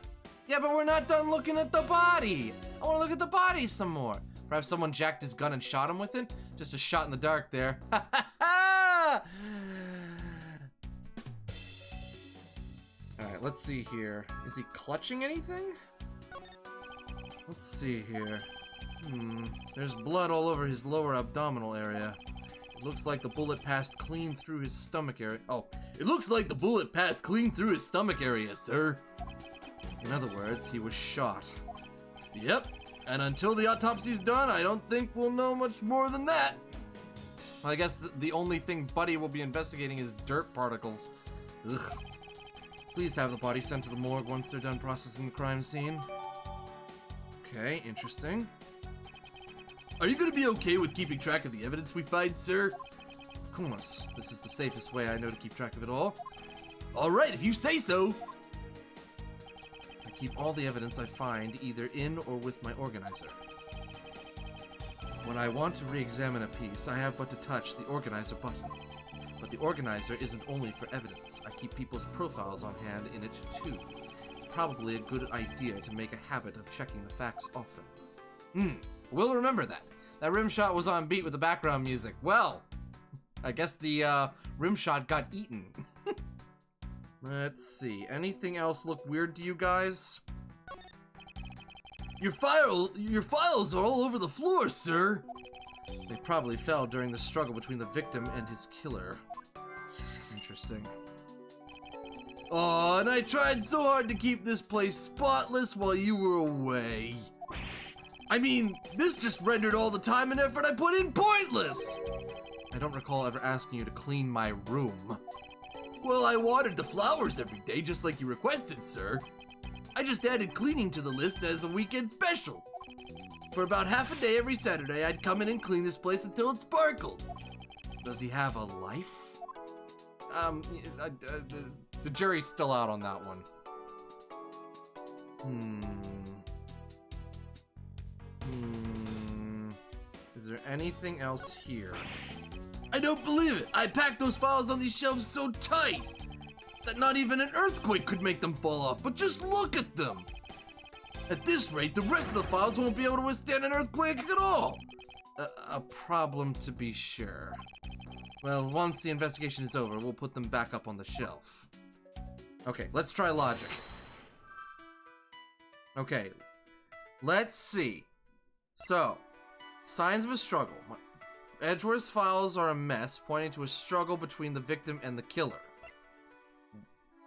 Speaker 1: Yeah, but we're not done looking at the body! I want to look at the body some more. Perhaps someone jacked his gun and shot him with it? Just a shot in the dark there. Ha ha ha! Alright, let's see here. Is he clutching anything? Let's see here. There's blood all over his lower abdominal area. It looks like the bullet passed clean through his stomach area. Oh,
Speaker 2: It looks like the bullet passed clean through his stomach area, sir.
Speaker 1: in other words, he was shot.
Speaker 2: Yep, and until the autopsy's done, I don't think we'll know much more than that.
Speaker 1: Well, I guess the only thing Buddy will be investigating is dirt particles. Ugh. Please have the body sent to the morgue once they're done processing the crime scene. Okay, interesting.
Speaker 2: Are you gonna be okay with keeping track of the evidence we find, sir?
Speaker 1: Of course, this is the safest way I know to keep track of it all.
Speaker 2: Alright, if you say so.
Speaker 1: I keep all the evidence I find either in or with my organizer. When I want to re-examine a piece, I have but to touch the organizer button. But the organizer isn't only for evidence. I keep people's profiles on hand in it too. It's probably a good idea to make a habit of checking the facts often. We'll remember that. That rim shot was on beat with the background music. Well, I guess the rim shot got eaten. Let's see. Anything else look weird to you guys?
Speaker 2: Your files are all over the floor, sir.
Speaker 1: They probably fell during the struggle between the victim and his killer. Interesting.
Speaker 2: Oh, and I tried so hard to keep this place spotless while you were away. I mean, this just rendered all the time and effort I put in pointless!
Speaker 1: I don't recall ever asking you to clean my room.
Speaker 2: Well, I watered the flowers every day just like you requested, sir. I just added cleaning to the list as a weekend special. For about half a day every Saturday, I'd come in and clean this place until it sparkled.
Speaker 1: Does he have a life? The jury's still out on that one. Is there anything else here?
Speaker 2: I don't believe it! I packed those files on these shelves so tight that not even an earthquake could make them fall off, but just look at them! At this rate, the rest of the files won't be able to withstand an earthquake at all!
Speaker 1: A problem to be sure. Well, once the investigation is over, we'll put them back up on the shelf. Okay, let's try logic. Okay, let's see. So, signs of a struggle. Edgeworth's files are a mess, pointing to a struggle between the victim and the killer.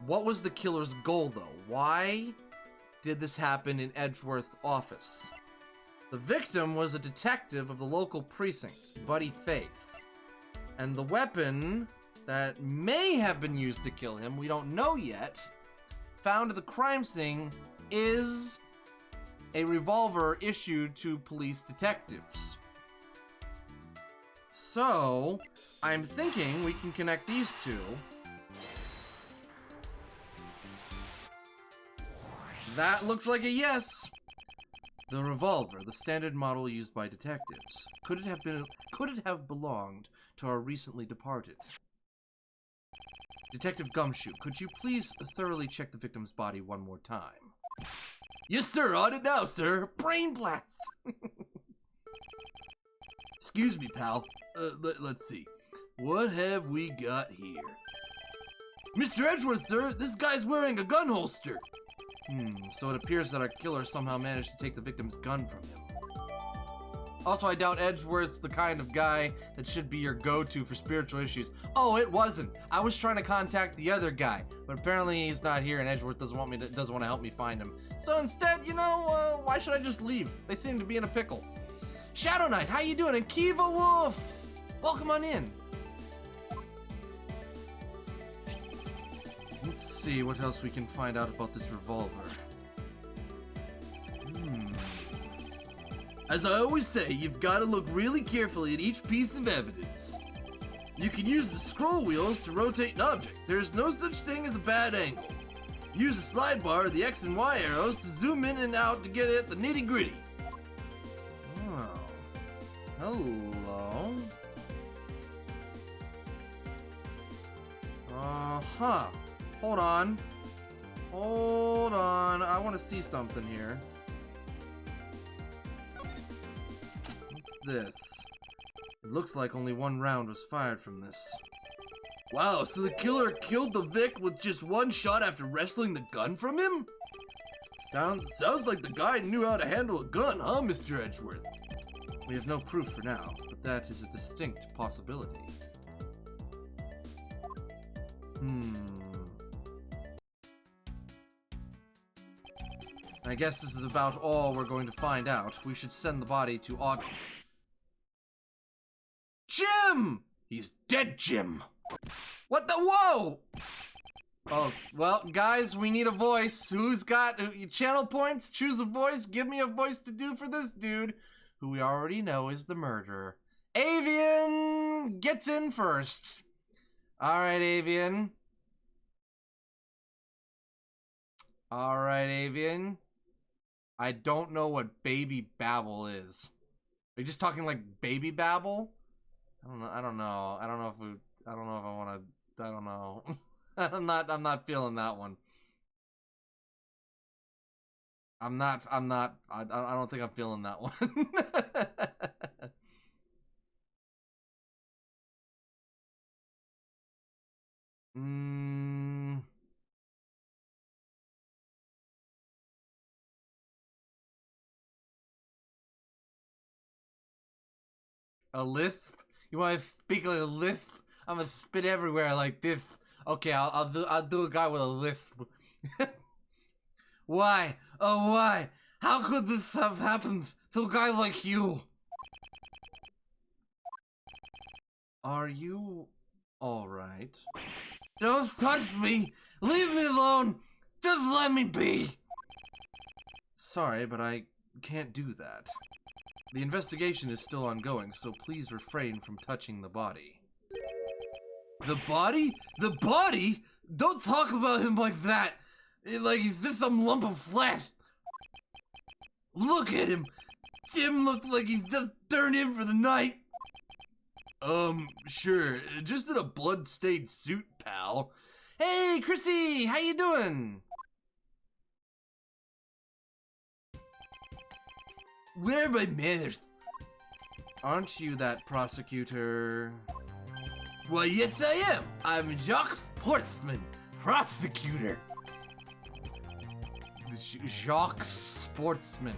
Speaker 1: What was the killer's goal, though? Why did this happen in Edgeworth's office? The victim was a detective of the local precinct, Buddy Faith. And the weapon that may have been used to kill him, we don't know yet, found at the crime scene is a revolver issued to police detectives. So, I'm thinking we can connect these two. That looks like a yes. The revolver, the standard model used by detectives. Could it have belonged to our recently departed? Detective Gumshoe, could you please thoroughly check the victim's body one more time?
Speaker 2: Yes, sir, on it now, sir.
Speaker 1: Brain blast!
Speaker 2: Excuse me, pal. Let's see. What have we got here? Mr. Edgeworth, sir, this guy's wearing a gun holster.
Speaker 1: So it appears that our killer somehow managed to take the victim's gun from him. Also, I doubt Edgeworth's the kind of guy that should be your go-to for spiritual issues. Oh, it wasn't. I was trying to contact the other guy, but apparently he's not here and Edgeworth doesn't want to help me find him. So instead, why should I just leave? They seem to be in a pickle. Shadow Knight, how you doing? And Kiva Wolf! Welcome on in. Let's see what else we can find out about this revolver.
Speaker 2: As I always say, you've got to look really carefully at each piece of evidence. You can use the scroll wheels to rotate an object. There's no such thing as a bad angle. Use the slide bar or the X and Y arrows to zoom in and out to get at the nitty gritty.
Speaker 1: Oh. Hello. Uh-huh. Hold on. Hold on. I want to see something here. What's this? It looks like only one round was fired from this.
Speaker 2: Wow, so the killer killed the Vic with just one shot after wrestling the gun from him? Sounds like the guy knew how to handle a gun, huh, Mr. Edgeworth?
Speaker 1: We have no proof for now, but that is a distinct possibility. I guess this is about all we're going to find out. We should send the body to Jim!
Speaker 2: He's dead, Jim.
Speaker 1: What the? Whoa! Oh, well, guys, we need a voice. Who's got channel points? Choose a voice. Give me a voice to do for this dude, who we already know is the murderer. Avian gets in first. All right, Avian. All right, Avian. I don't know what baby babble is. Are you just talking like baby babble? I don't know. I don't know if I want to. I don't know. I'm not feeling that one. I don't think I'm feeling that one. A lisp? You want to speak like a lisp? I'm gonna spit everywhere like this. Okay, I'll do a guy with a lisp. Why? Oh, why? How could this have happened to a guy like you? Are you alright? Don't touch me! Leave me alone! Just let me be! Sorry, but I can't do that. The investigation is still ongoing, so please refrain from touching the body.
Speaker 2: The body? The body? Don't talk about him like that! Like he's just some lump of flesh! Look at him! Jim looks like he's just turned in for the night! Sure, just in a blood-stained suit, pal.
Speaker 1: Hey, Chrissy! How you doing?
Speaker 2: Where are my manners?
Speaker 1: Aren't you that prosecutor?
Speaker 2: Why, yes I am! I'm Jacques Sportsman, prosecutor.
Speaker 1: Jacques Sportsman.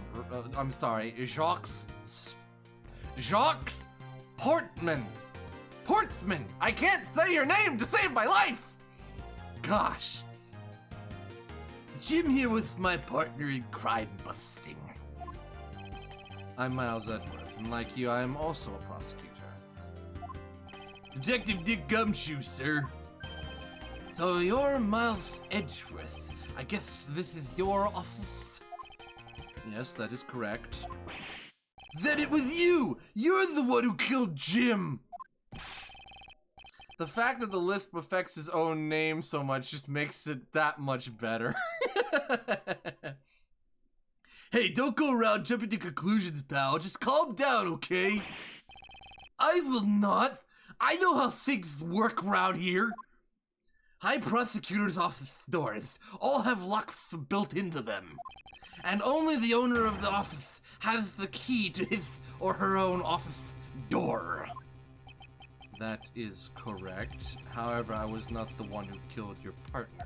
Speaker 1: I'm sorry, Jacques Portman. Portsman! I can't say your name to save my life! Gosh.
Speaker 2: Jim here with my partner in crime busting.
Speaker 1: I'm Miles Edgeworth, and like you, I am also a prosecutor.
Speaker 2: Detective Dick Gumshoe, sir.
Speaker 1: So you're Miles Edgeworth. I guess this is your office? Yes, that is correct.
Speaker 2: Then it was you! You're the one who killed Jim!
Speaker 1: The fact that the lisp affects his own name so much just makes it that much better.
Speaker 2: Hey, don't go around jumping to conclusions, pal. Just calm down, okay? I will not. I know how things work around here. High prosecutor's office doors all have locks built into them. And only the owner of the office has the key to his or her own office door.
Speaker 1: That is correct. However, I was not the one who killed your partner.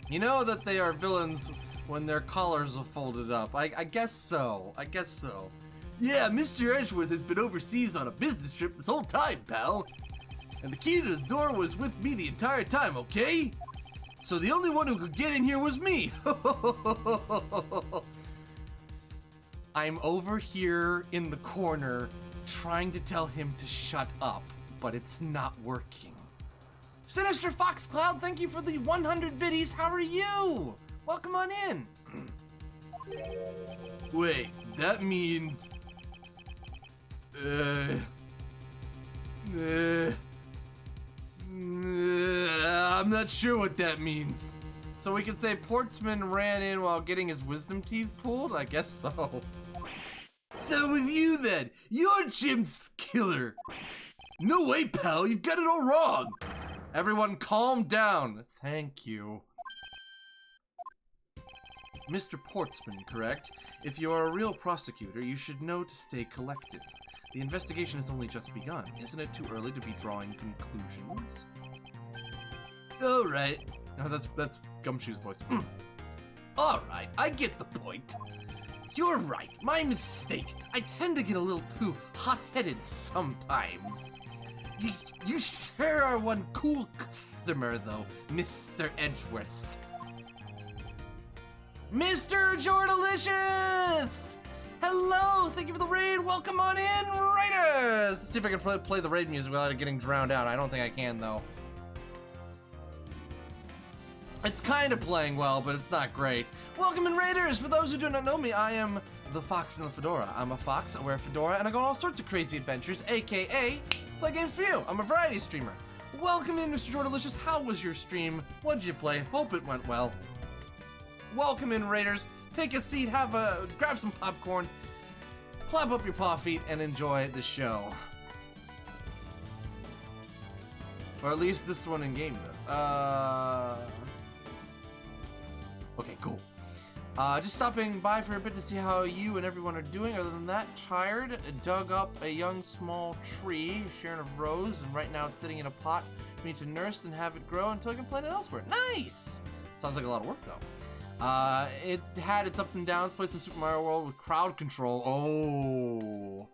Speaker 1: You know that they are villains when their collars are folded up. I guess so. I guess so.
Speaker 2: Yeah, Mr. Edgeworth has been overseas on a business trip this whole time, pal. And the key to the door was with me the entire time, okay? So the only one who could get in here was me.
Speaker 1: I'm over here in the corner trying to tell him to shut up, but it's not working. Sinister Foxcloud, thank you for the 100 biddies. How are you? Welcome on in.
Speaker 2: Wait, that means... I'm not sure what that means.
Speaker 1: So we could say Portsman ran in while getting his wisdom teeth pulled? I guess so.
Speaker 2: So with you then, you're Jim's killer. No way, pal, you've got it all wrong.
Speaker 1: Everyone calm down. Thank you. Mr. Portsman, correct? If you are a real prosecutor, you should know to stay collected. The investigation has only just begun. Isn't it too early to be drawing conclusions?
Speaker 2: All right.
Speaker 1: Oh, that's Gumshoe's voice.
Speaker 2: Alright, I get the point. You're right, my mistake. I tend to get a little too hot-headed sometimes. You sure are one cool customer, though, Mr. Edgeworth.
Speaker 1: Mr. Jordalicious! Hello, thank you for the raid. Welcome on in, Raiders! Let's see if I can play the raid music without it getting drowned out. I don't think I can, though. It's kind of playing well, but it's not great. Welcome in, Raiders! For those who do not know me, I am the Fox in the Fedora. I'm a fox, I wear a fedora, and I go on all sorts of crazy adventures, aka play games for you. I'm a variety streamer. Welcome in, Mr. Jordalicious. How was your stream? What did you play? Hope it went well. Welcome in, Raiders. Take a seat, grab some popcorn, plop up your paw feet, and enjoy the show. Or at least this one in game does. Okay, cool. Just stopping by for a bit to see how you and everyone are doing. Other than that, tired, dug up a young small tree, sharing a rose, and right now it's sitting in a pot for me to nurse and have it grow until I can plant it elsewhere. Nice! Sounds like a lot of work, though. It had its ups and downs, played some Super Mario World with crowd control.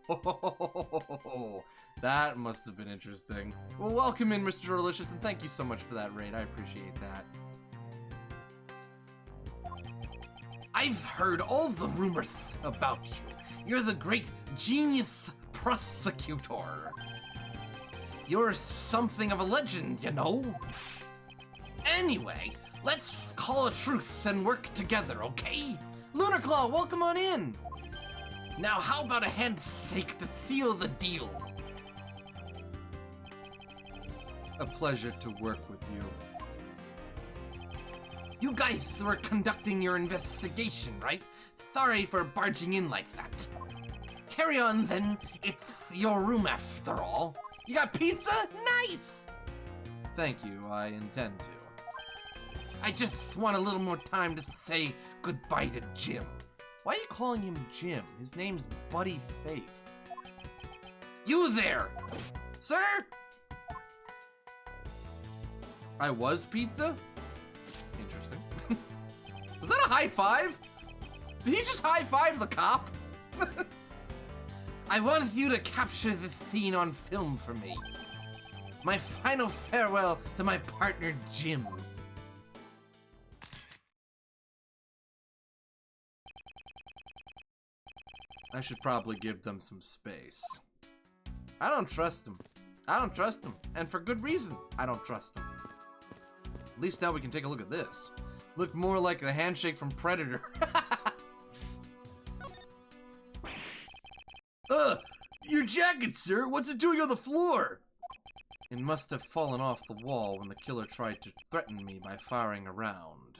Speaker 1: Oh, that must have been interesting. Well, welcome in, Mr. Delicious, and thank you so much for that raid. I appreciate that.
Speaker 2: I've heard all the rumors about you. You're the great genius prosecutor. You're something of a legend, you know. Anyway, let's call a truce and work together, okay?
Speaker 1: Lunar Claw, welcome on in.
Speaker 2: Now, how about a handshake to seal the deal?
Speaker 1: A pleasure to work with you.
Speaker 2: You guys were conducting your investigation, right? Sorry for barging in like that. Carry on then. It's your room after all. You got pizza? Nice!
Speaker 1: Thank you, I intend to.
Speaker 2: I just want a little more time to say goodbye to Jim.
Speaker 1: Why are you calling him Jim? His name's Buddy Faith.
Speaker 2: You there!
Speaker 1: Sir? I was pizza? Interesting. Was that a high five? Did he just high five the cop?
Speaker 2: I want you to capture this scene on film for me. My final farewell to my partner, Jim.
Speaker 1: I should probably give them some space. I don't trust them. I don't trust them. And for good reason, I don't trust them. At least now we can take a look at this. Looked more like the handshake from Predator.
Speaker 2: Your jacket, sir. What's it doing on the floor?
Speaker 1: It must have fallen off the wall when the killer tried to threaten me by firing a round.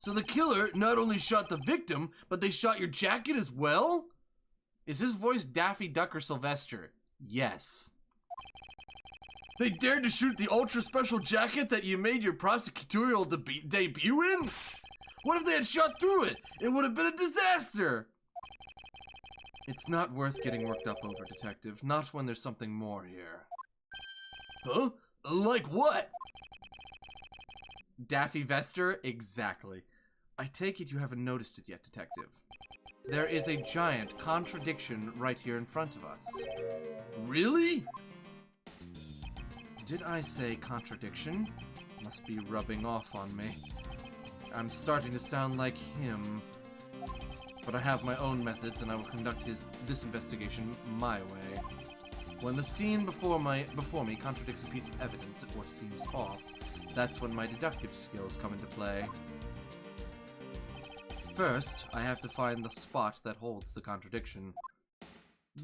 Speaker 2: So the killer not only shot the victim, but they shot your jacket as well?
Speaker 1: Is his voice Daffy Duck or Sylvester? Yes.
Speaker 2: They dared to shoot the ultra special jacket that you made your prosecutorial debut in? What if they had shot through it? It would have been a disaster!
Speaker 1: It's not worth getting worked up over, Detective. Not when there's something more here.
Speaker 2: Huh? Like what?
Speaker 1: Daffy Vester? Exactly. I take it you haven't noticed it yet, Detective. There is a giant contradiction right here in front of us.
Speaker 2: Really?
Speaker 1: Did I say contradiction? Must be rubbing off on me. I'm starting to sound like him. But I have my own methods, and I will conduct this investigation my way. When the scene before me contradicts a piece of evidence or seems off, that's when my deductive skills come into play. First, I have to find the spot that holds the contradiction.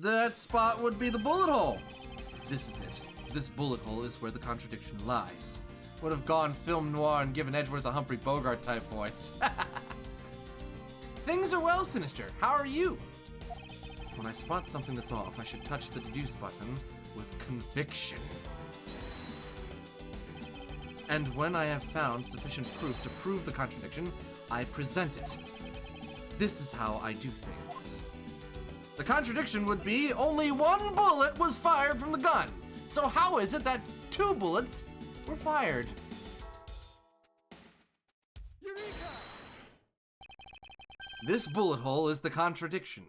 Speaker 1: That spot would be the bullet hole! This is it. This bullet hole is where the contradiction lies. Would have gone film noir and given Edgeworth a Humphrey Bogart type voice. Things are well, Sinister. How are you? When I spot something that's off, I should touch the deduce button with conviction. And when I have found sufficient proof to prove the contradiction, I present it. This is how I do things. The contradiction would be only one bullet was fired from the gun. So how is it that 2 bullets were fired? Eureka! This bullet hole is the contradiction.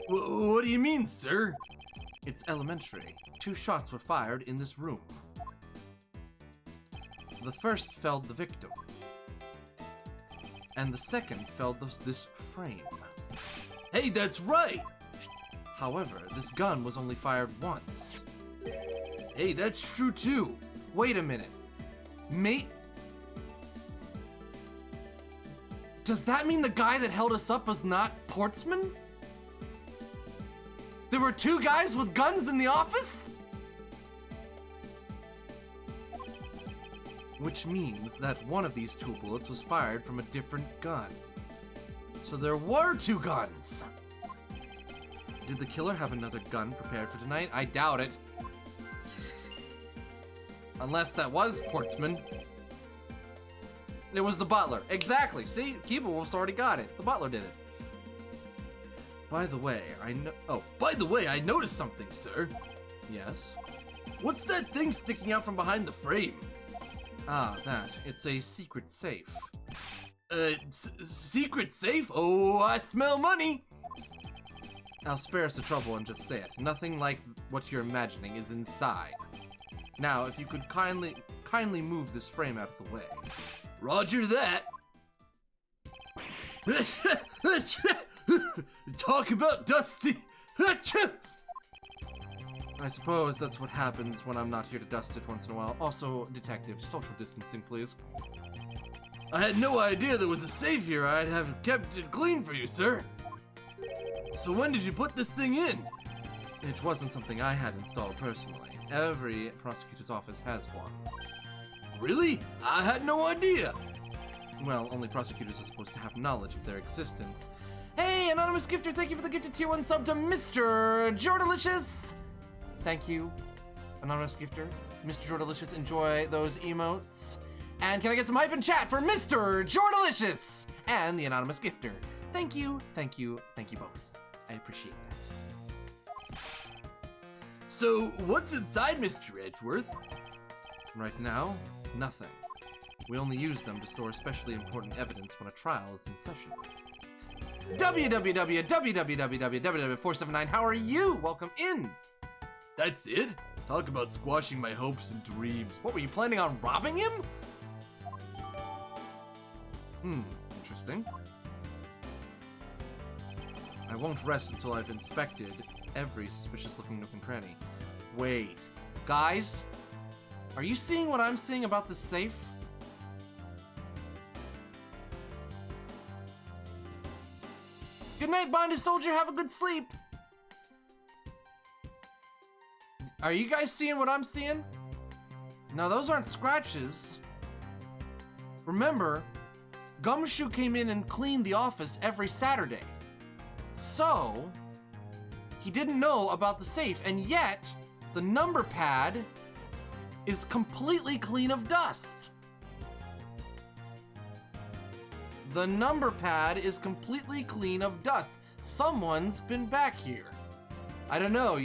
Speaker 2: What do you mean, sir?
Speaker 1: It's elementary. 2 shots were fired in this room. The first felled the victim, and the second felled this frame.
Speaker 2: Hey, that's right!
Speaker 1: However, this gun was only fired once.
Speaker 2: Hey, that's true too.
Speaker 1: Wait a minute. Mate? Does that mean the guy that held us up was not Portsman? There were 2 guys with guns in the office? Which means that one of these 2 bullets was fired from a different gun. So there were 2 guns. Did the killer have another gun prepared for tonight? I doubt it. Unless that was Portsman. It was the butler. Exactly. See? Keeblewolf's already got it. The butler did it. By the way,
Speaker 2: I noticed something, sir.
Speaker 1: Yes?
Speaker 2: What's that thing sticking out from behind the frame?
Speaker 1: Ah, that. It's a secret safe.
Speaker 2: Secret safe? Oh, I smell money!
Speaker 1: I'll spare us the trouble and just say it. Nothing like what you're imagining is inside. Now, if you could kindly move this frame out of the way.
Speaker 2: Roger that. Talk about dusty.
Speaker 1: I suppose that's what happens when I'm not here to dust it once in a while. Also, detective, social distancing, please.
Speaker 2: I had no idea there was a safe here. I'd have kept it clean for you, sir. So when did you put this thing in?
Speaker 1: It wasn't something I had installed personally. Every prosecutor's office has one.
Speaker 2: Really? I had no idea.
Speaker 1: Well, only prosecutors are supposed to have knowledge of their existence. Hey, anonymous gifter, thank you for the gifted tier 1 sub to Mr. Jordalicious. Thank you, anonymous gifter. Mr. Jordalicious, enjoy those emotes. And can I get some hype in chat for Mr. Jordalicious and the anonymous gifter? Thank you, thank you, thank you both. I appreciate that.
Speaker 2: So, what's inside, Mr. Edgeworth?
Speaker 1: Right now, nothing. We only use them to store especially important evidence when a trial is in session. www.479, how are you? Welcome in.
Speaker 2: That's it? Talk about squashing my hopes and dreams.
Speaker 1: What, were you planning on robbing him? Interesting. I won't rest until I've inspected every suspicious-looking nook and cranny. Wait, guys? Are you seeing what I'm seeing about the safe? Good night, bonded soldier. Have a good sleep. Are you guys seeing what I'm seeing? No, those aren't scratches. Remember, Gumshoe came in and cleaned the office every Saturday. So, he didn't know about the safe, and yet, the number pad is completely clean of dust. The number pad is completely clean of dust. Someone's been back here. I don't know,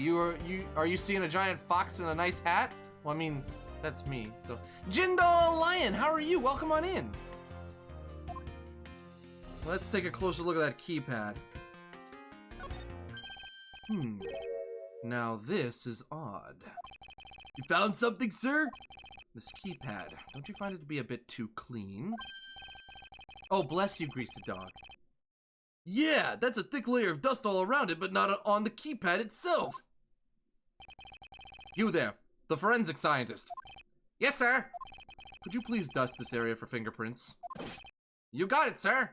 Speaker 1: are you seeing a giant fox in a nice hat? Well, I mean, that's me, so. Jindal Lion, how are you? Welcome on in. Let's take a closer look at that keypad. Now this is odd.
Speaker 2: You found something, sir?
Speaker 1: This keypad, don't you find it to be a bit too clean? Oh, bless you, greasy dog.
Speaker 2: Yeah, that's a thick layer of dust all around it, but not on the keypad itself.
Speaker 1: You there, the forensic scientist. Yes, sir. Could you please dust this area for fingerprints? You got it, sir.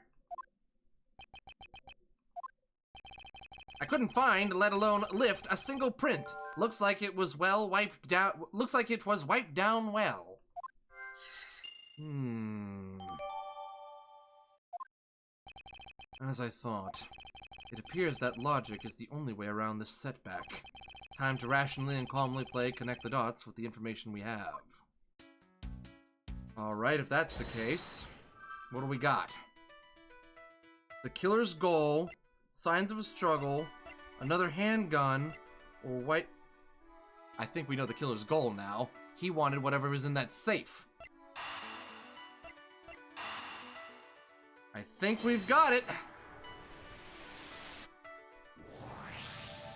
Speaker 1: I couldn't find, let alone lift, a single print. Looks like it was wiped down well. As I thought. It appears that logic is the only way around this setback. Time to rationally and calmly connect the dots with the information we have. Alright, if that's the case, what do we got? The killer's goal, signs of a struggle, another handgun, or white... I think we know the killer's goal now. He wanted whatever was in that safe. I think we've got it.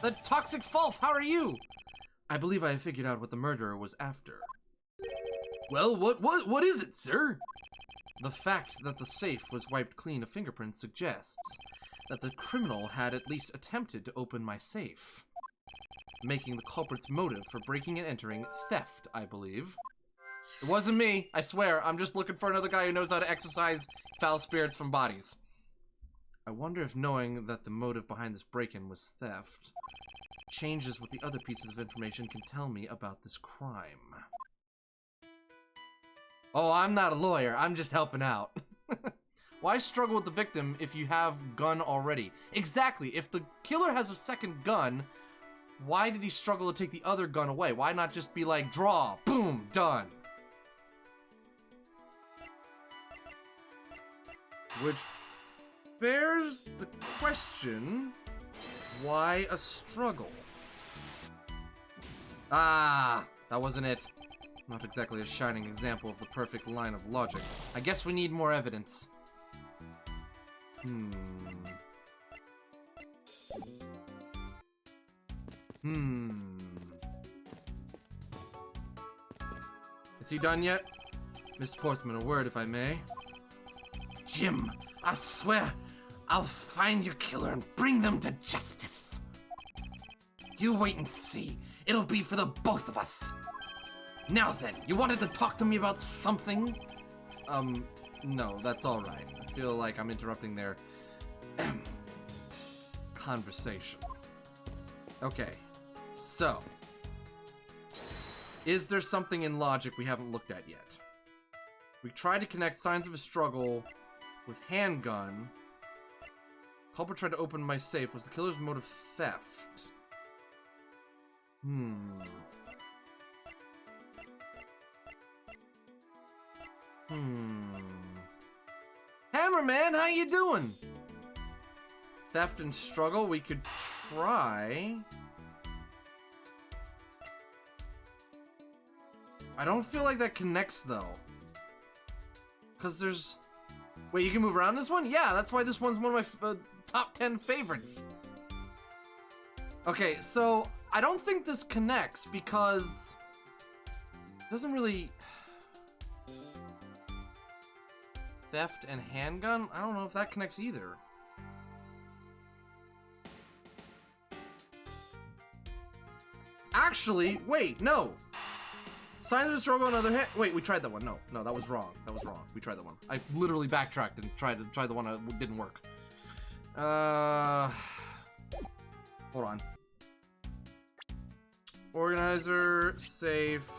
Speaker 1: The Toxic Fulf, how are you? I believe I have figured out what the murderer was after.
Speaker 2: Well, what is it, sir?
Speaker 1: The fact that the safe was wiped clean of fingerprints suggests that the criminal had at least attempted to open my safe, making the culprit's motive for breaking and entering theft, I believe. It wasn't me, I swear. I'm just looking for another guy who knows how to exorcise foul spirits from bodies. I wonder if knowing that the motive behind this break-in was theft changes what the other pieces of information can tell me about this crime. Oh, I'm not a lawyer. I'm just helping out. Why struggle with the victim if you have gun already? Exactly. If the killer has a second gun, why did he struggle to take the other gun away? Why not just be like, draw, boom, done? Which bears the question, why a struggle? Ah, that wasn't it. Not exactly a shining example of the perfect line of logic. I guess we need more evidence. Is he done yet? Mr. Portsman, a word if I may.
Speaker 2: Jim, I swear, I'll find your killer and bring them to justice. You wait and see. It'll be for the both of us. Now then, you wanted to talk to me about something?
Speaker 1: No, that's all right. I feel like I'm interrupting their conversation. Okay, so is there something in logic we haven't looked at yet? We tried to connect signs of a struggle with handgun. Culprit tried to open my safe. Was the killer's motive theft? Hammerman, how you doing? Theft and struggle, we could try. I don't feel like that connects though. Cause there's... Wait, you can move around this one? Yeah, that's why this one's one of my top 10 favorites. Okay, so I don't think this connects because it doesn't really... Theft and handgun? I don't know if that connects either. Actually, wait, no. Signs of a struggle on the other hand. Wait, we tried that one. No, that was wrong. That was wrong. We tried that one. I literally backtracked and tried the one that didn't work. Hold on. Organizer, safe.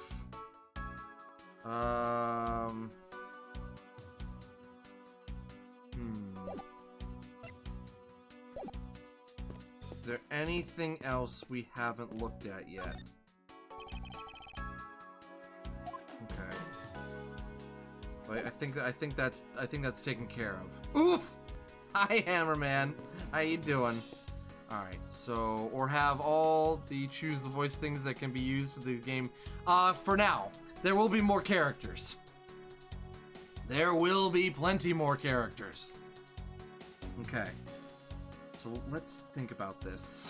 Speaker 1: Is there anything else we haven't looked at yet? Okay. But I think that's taken care of. Oof! Hi, Hammerman. How you doing? All right. So, or have all the choose the voice things that can be used for the game. For now, there will be more characters. There will be plenty more characters. Okay. So let's think about this.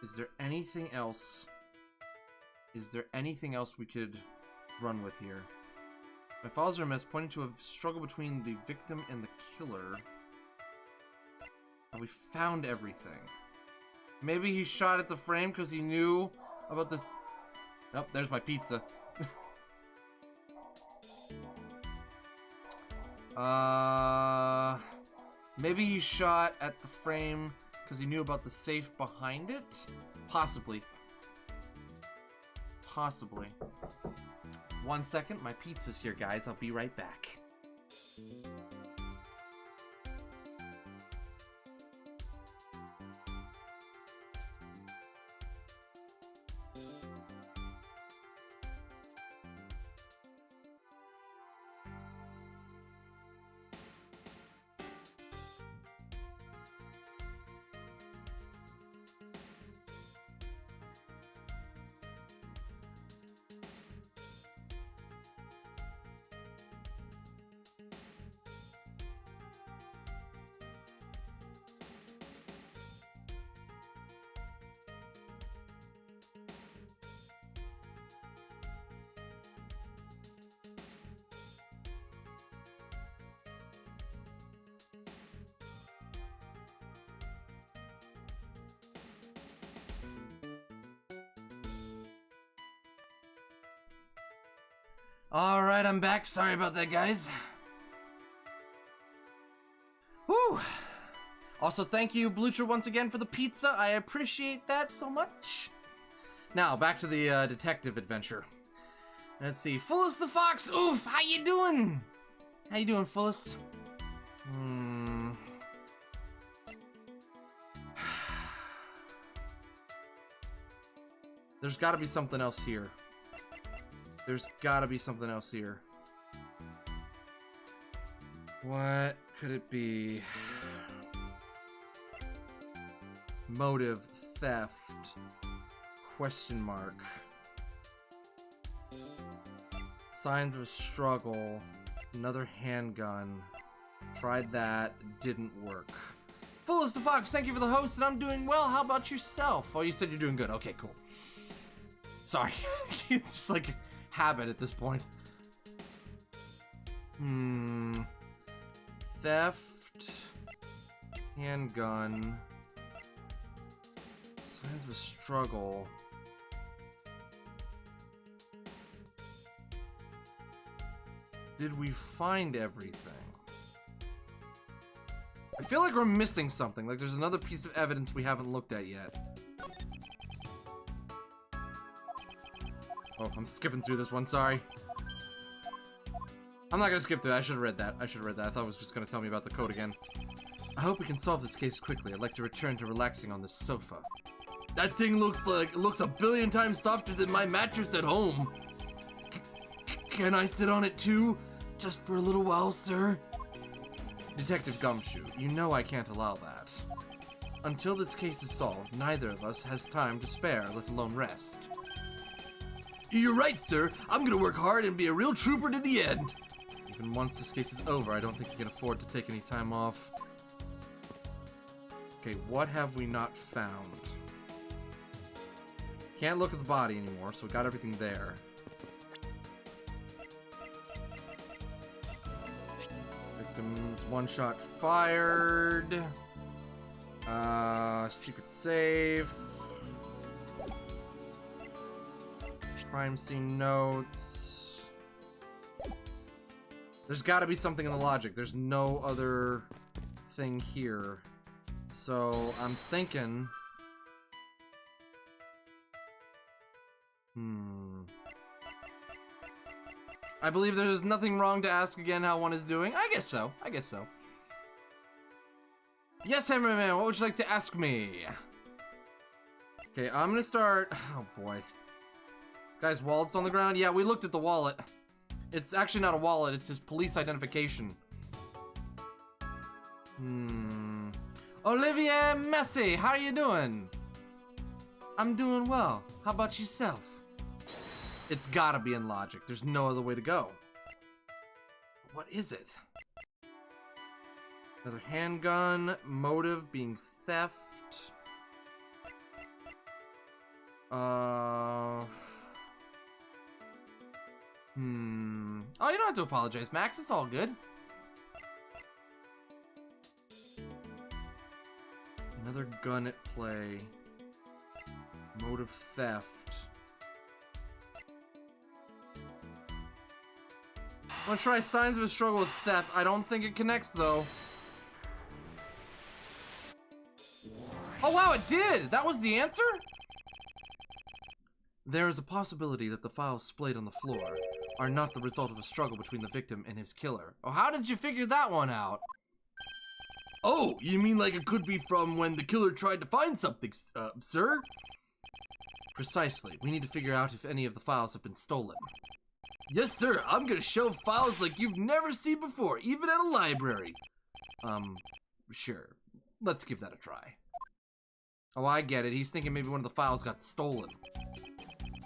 Speaker 1: Is there anything else? Is there anything else we could run with here? My files are a mess, pointing to a struggle between the victim and the killer. And we found everything. Maybe he shot at the frame because he knew How about this? Oh, there's my pizza. Maybe he shot at the frame because he knew about the safe behind it? Possibly. Possibly. 1 second, my pizza's here, guys. I'll be right back. Alright, I'm back. Sorry about that, guys. Whew. Also, thank you, Blucher, once again for the pizza. I appreciate that so much. Now, back to the detective adventure. Let's see. Fullest the Fox! Oof! How you doing? How you doing, Fullest? There's gotta be something else here. There's gotta be something else here. What could it be? Motive, theft, question mark. Signs of a struggle, another handgun. Tried that, didn't work. Fullest of Fox, thank you for the host, and I'm doing well. How about yourself? Oh, you said you're doing good. Okay, cool. Sorry. It's just like habit at this point. Theft, handgun, signs of a struggle. Did we find everything? I feel like we're missing something, like there's another piece of evidence we haven't looked at yet. Oh, I'm skipping through this one, sorry. I'm not gonna skip through it. I should have read that. I thought it was just gonna tell me about the code again. I hope we can solve this case quickly. I'd like to return to relaxing on this sofa. That thing looks a billion times softer than my mattress at home. Can I sit on it too? Just for a little while, sir? Detective Gumshoe, you know I can't allow that. Until this case is solved, neither of us has time to spare, let alone rest. You're right, sir. I'm gonna work hard and be a real trooper to the end. Even once this case is over, I don't think you can afford to take any time off. Okay, what have we not found? Can't look at the body anymore, so we got everything there. Victims, one shot fired. Secret safe. Crime scene notes. There's gotta be something in the logic. There's no other thing here. So, I'm thinking... I believe there's nothing wrong to ask again how one is doing. I guess so. I guess so. Yes, Hammerman, what would you like to ask me? Okay, I'm gonna start... Oh, boy. Guy's wallet's on the ground? Yeah, we looked at the wallet. It's actually not a wallet, it's his police identification. Olivier Messi, how are you doing? I'm doing well. How about yourself? It's gotta be in logic. There's no other way to go. What is it? Another handgun, motive being theft. Oh, you don't have to apologize, Max. It's all good. Another gun at play. Motive theft. I'm gonna try signs of a struggle with theft. I don't think it connects, though. Oh, wow, it did! That was the answer? There is a possibility that the files splayed on the floor are not the result of a struggle between the victim and his killer. Oh, how did you figure that one out?
Speaker 2: Oh, you mean like it could be from when the killer tried to find something, sir?
Speaker 1: Precisely. We need to figure out if any of the files have been stolen.
Speaker 2: Yes, sir. I'm gonna shelve files like you've never seen before, even at a library.
Speaker 1: Sure. Let's give that a try. Oh, I get it. He's thinking maybe one of the files got stolen.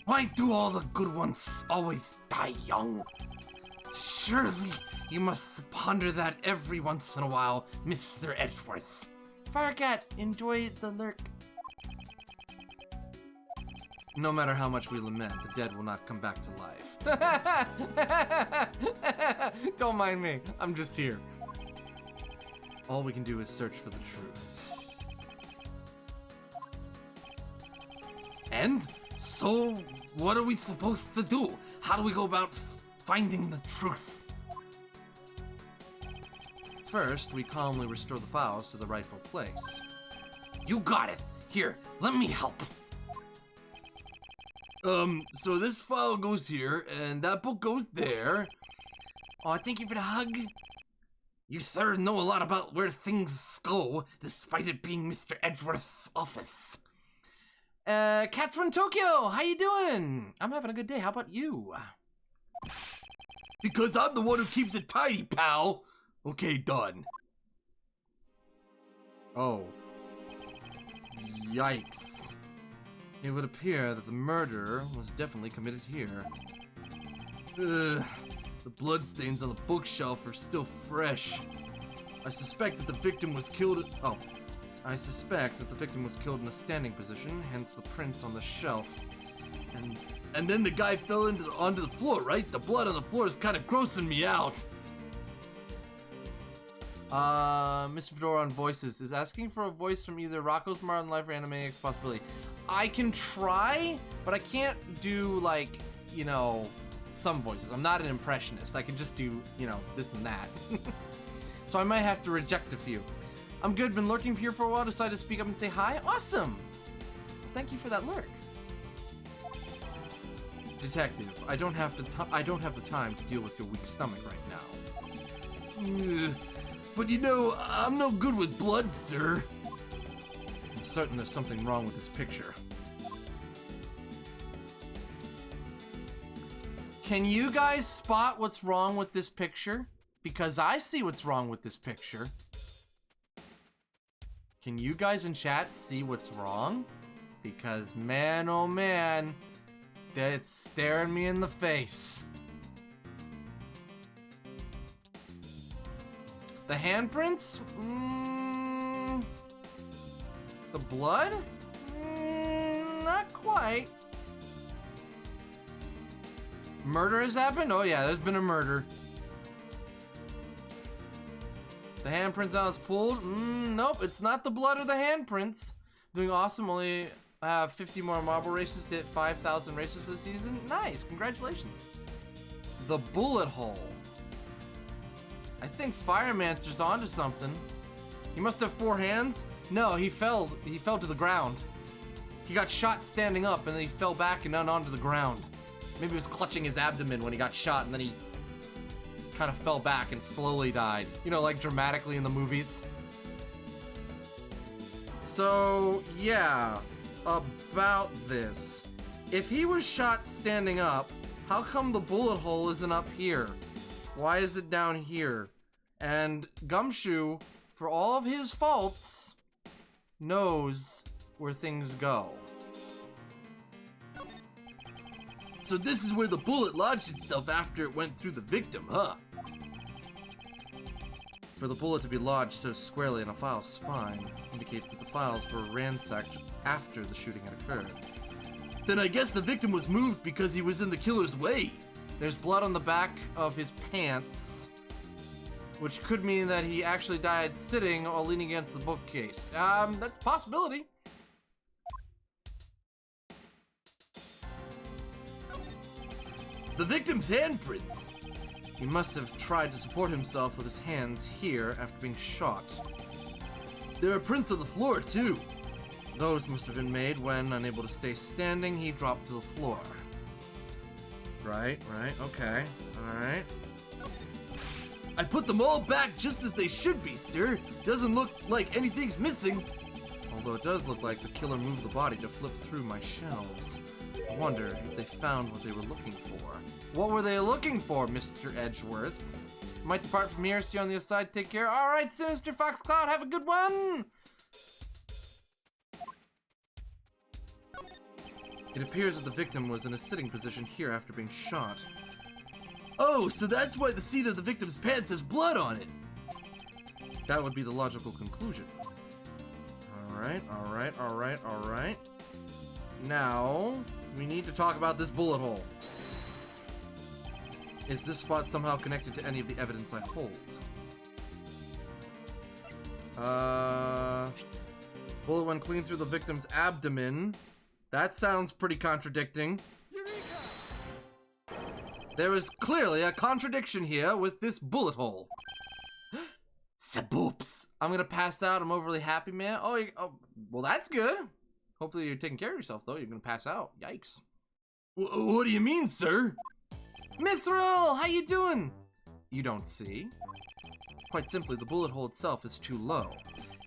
Speaker 2: Why do all the good ones always die young?
Speaker 1: Surely you must ponder that every once in a while, Mr. Edgeworth. Firecat, enjoy the lurk. No matter how much we lament, the dead will not come back to life. Don't mind me. I'm just here. All we can do is search for the truth.
Speaker 2: And so, what are we supposed to do? How do we go about finding the truth?
Speaker 1: First, we calmly restore the files to the rightful place.
Speaker 2: You got it. Here, let me help. So this file goes here, and that book goes there.
Speaker 1: Oh, thank you for the hug.
Speaker 2: You, sir, know a lot about where things go, despite it being Mr. Edgeworth's office.
Speaker 1: Cats from Tokyo, how you doing? I'm having a good day, how about you?
Speaker 2: Because I'm the one who keeps it tidy, pal. Okay, done.
Speaker 1: Oh. Yikes. It would appear that the murder was definitely committed here.
Speaker 2: The bloodstains on the bookshelf are still fresh.
Speaker 1: I suspect that the victim was killed in a standing position, hence the prints on the shelf.
Speaker 2: And then the guy fell onto the floor, right? The blood on the floor is kind of grossing me out.
Speaker 1: Mr. Fedora on Voices is asking for a voice from either Rocco's Modern Life or Animaniacs Possibility. I can try, but I can't do, like, you know, some voices. I'm not an impressionist. I can just do, you know, this and that. So I might have to reject a few. I'm good, been lurking here for a while, decided to speak up and say hi. Awesome! Thank you for that lurk. Detective, I don't have the time to deal with your weak stomach right now.
Speaker 2: But you know, I'm no good with blood, sir.
Speaker 1: I'm certain there's something wrong with this picture. Can you guys spot what's wrong with this picture? Because I see what's wrong with this picture. Can you guys in chat see what's wrong? Because man, oh man, that's staring me in the face. The handprints? The blood? Not quite. Murder has happened? Oh yeah, there's been a murder. The handprints on it's pulled? Nope, it's not the blood or the handprints. Doing awesome, only have 50 more marble races to hit 5,000 races for the season. Nice, congratulations. The bullet hole. I think Firemancer's onto something. He must have 4 hands? No, he fell to the ground. He got shot standing up and then he fell back and then onto the ground. Maybe he was clutching his abdomen when he got shot and then he kind of fell back and slowly died. You know, like dramatically in the movies. So, yeah, about this. If he was shot standing up, how come the bullet hole isn't up here? Why is it down here? And Gumshoe, for all of his faults, knows where things go.
Speaker 2: So this is where the bullet lodged itself after it went through the victim, huh?
Speaker 1: For the bullet to be lodged so squarely in a file's spine indicates that the files were ransacked after the shooting had occurred.
Speaker 2: Then I guess the victim was moved because he was in the killer's way.
Speaker 1: There's blood on the back of his pants, which could mean that he actually died sitting while leaning against the bookcase. That's a possibility.
Speaker 2: The victim's handprints.
Speaker 1: He must have tried to support himself with his hands here after being shot.
Speaker 2: There are prints on the floor, too.
Speaker 1: Those must have been made when, unable to stay standing, he dropped to the floor. Right, okay, alright.
Speaker 2: I put them all back just as they should be, sir. Doesn't look like anything's missing.
Speaker 1: Although it does look like the killer moved the body to flip through my shelves. I wonder if they found what they were looking for. What were they looking for, Mr. Edgeworth? Might depart from here, see you on the other side, take care. Alright, Sinister Foxcloud, have a good one! It appears that the victim was in a sitting position here after being shot.
Speaker 2: Oh, so that's why the seat of the victim's pants has blood on it.
Speaker 1: That would be the logical conclusion. Alright. Now, we need to talk about this bullet hole. Is this spot somehow connected to any of the evidence I hold? Bullet went clean through the victim's abdomen. That sounds pretty contradicting. There is clearly a contradiction here with this bullet hole. Saboops. I'm gonna pass out. I'm overly happy, man. Oh, well, that's good. Hopefully you're taking care of yourself, though. You're gonna pass out. Yikes.
Speaker 2: What do you mean, sir?
Speaker 1: Mithril, how you doing? You don't see. Quite simply, the bullet hole itself is too low.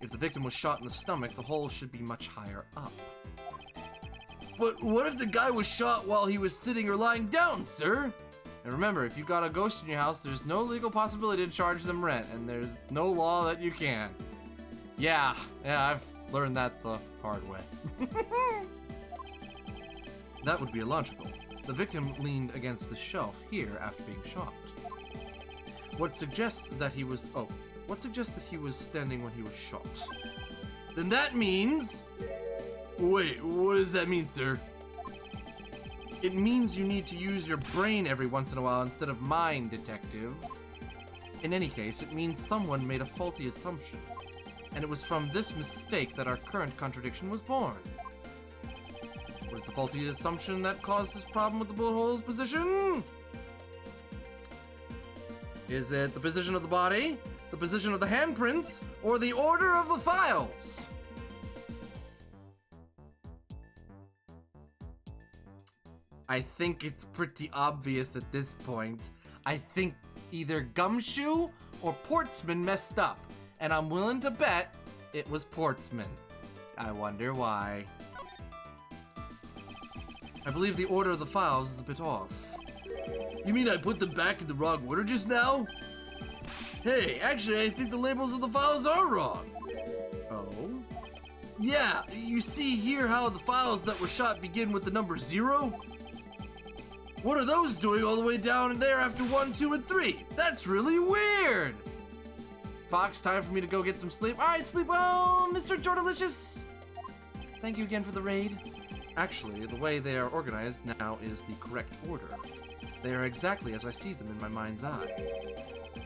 Speaker 1: If the victim was shot in the stomach, the hole should be much higher up.
Speaker 2: But what if the guy was shot while he was sitting or lying down, sir?
Speaker 1: And remember, if you've got a ghost in your house, there's no legal possibility to charge them rent, and there's no law that you can. Yeah, I've learned that the hard way. That would be illogical. The victim leaned against the shelf here after being shot. What suggests that he was standing when he was shot?
Speaker 2: Then that means... Wait, what does that mean, sir?
Speaker 1: It means you need to use your brain every once in a while instead of mine, detective. In any case, it means someone made a faulty assumption. And it was from this mistake that our current contradiction was born. What is the faulty assumption that caused this problem with the bullet hole's position? Is it the position of the body, the position of the handprints, or the order of the files? I think it's pretty obvious at this point. I think either Gumshoe or Portsman messed up, and I'm willing to bet it was Portsman. I wonder why. I believe the order of the files is a bit off.
Speaker 2: You mean I put them back in the wrong order just now? Hey, actually, I think the labels of the files are wrong.
Speaker 1: Oh?
Speaker 2: Yeah, you see here how the files that were shot begin with the number 0? What are those doing all the way down in there after 1, 2, and 3? That's really weird!
Speaker 1: Fox, time for me to go get some sleep. Alright, sleep well, Mr. Jordalicious! Thank you again for the raid. Actually, the way they are organized now is the correct order. They are exactly as I see them in my mind's eye.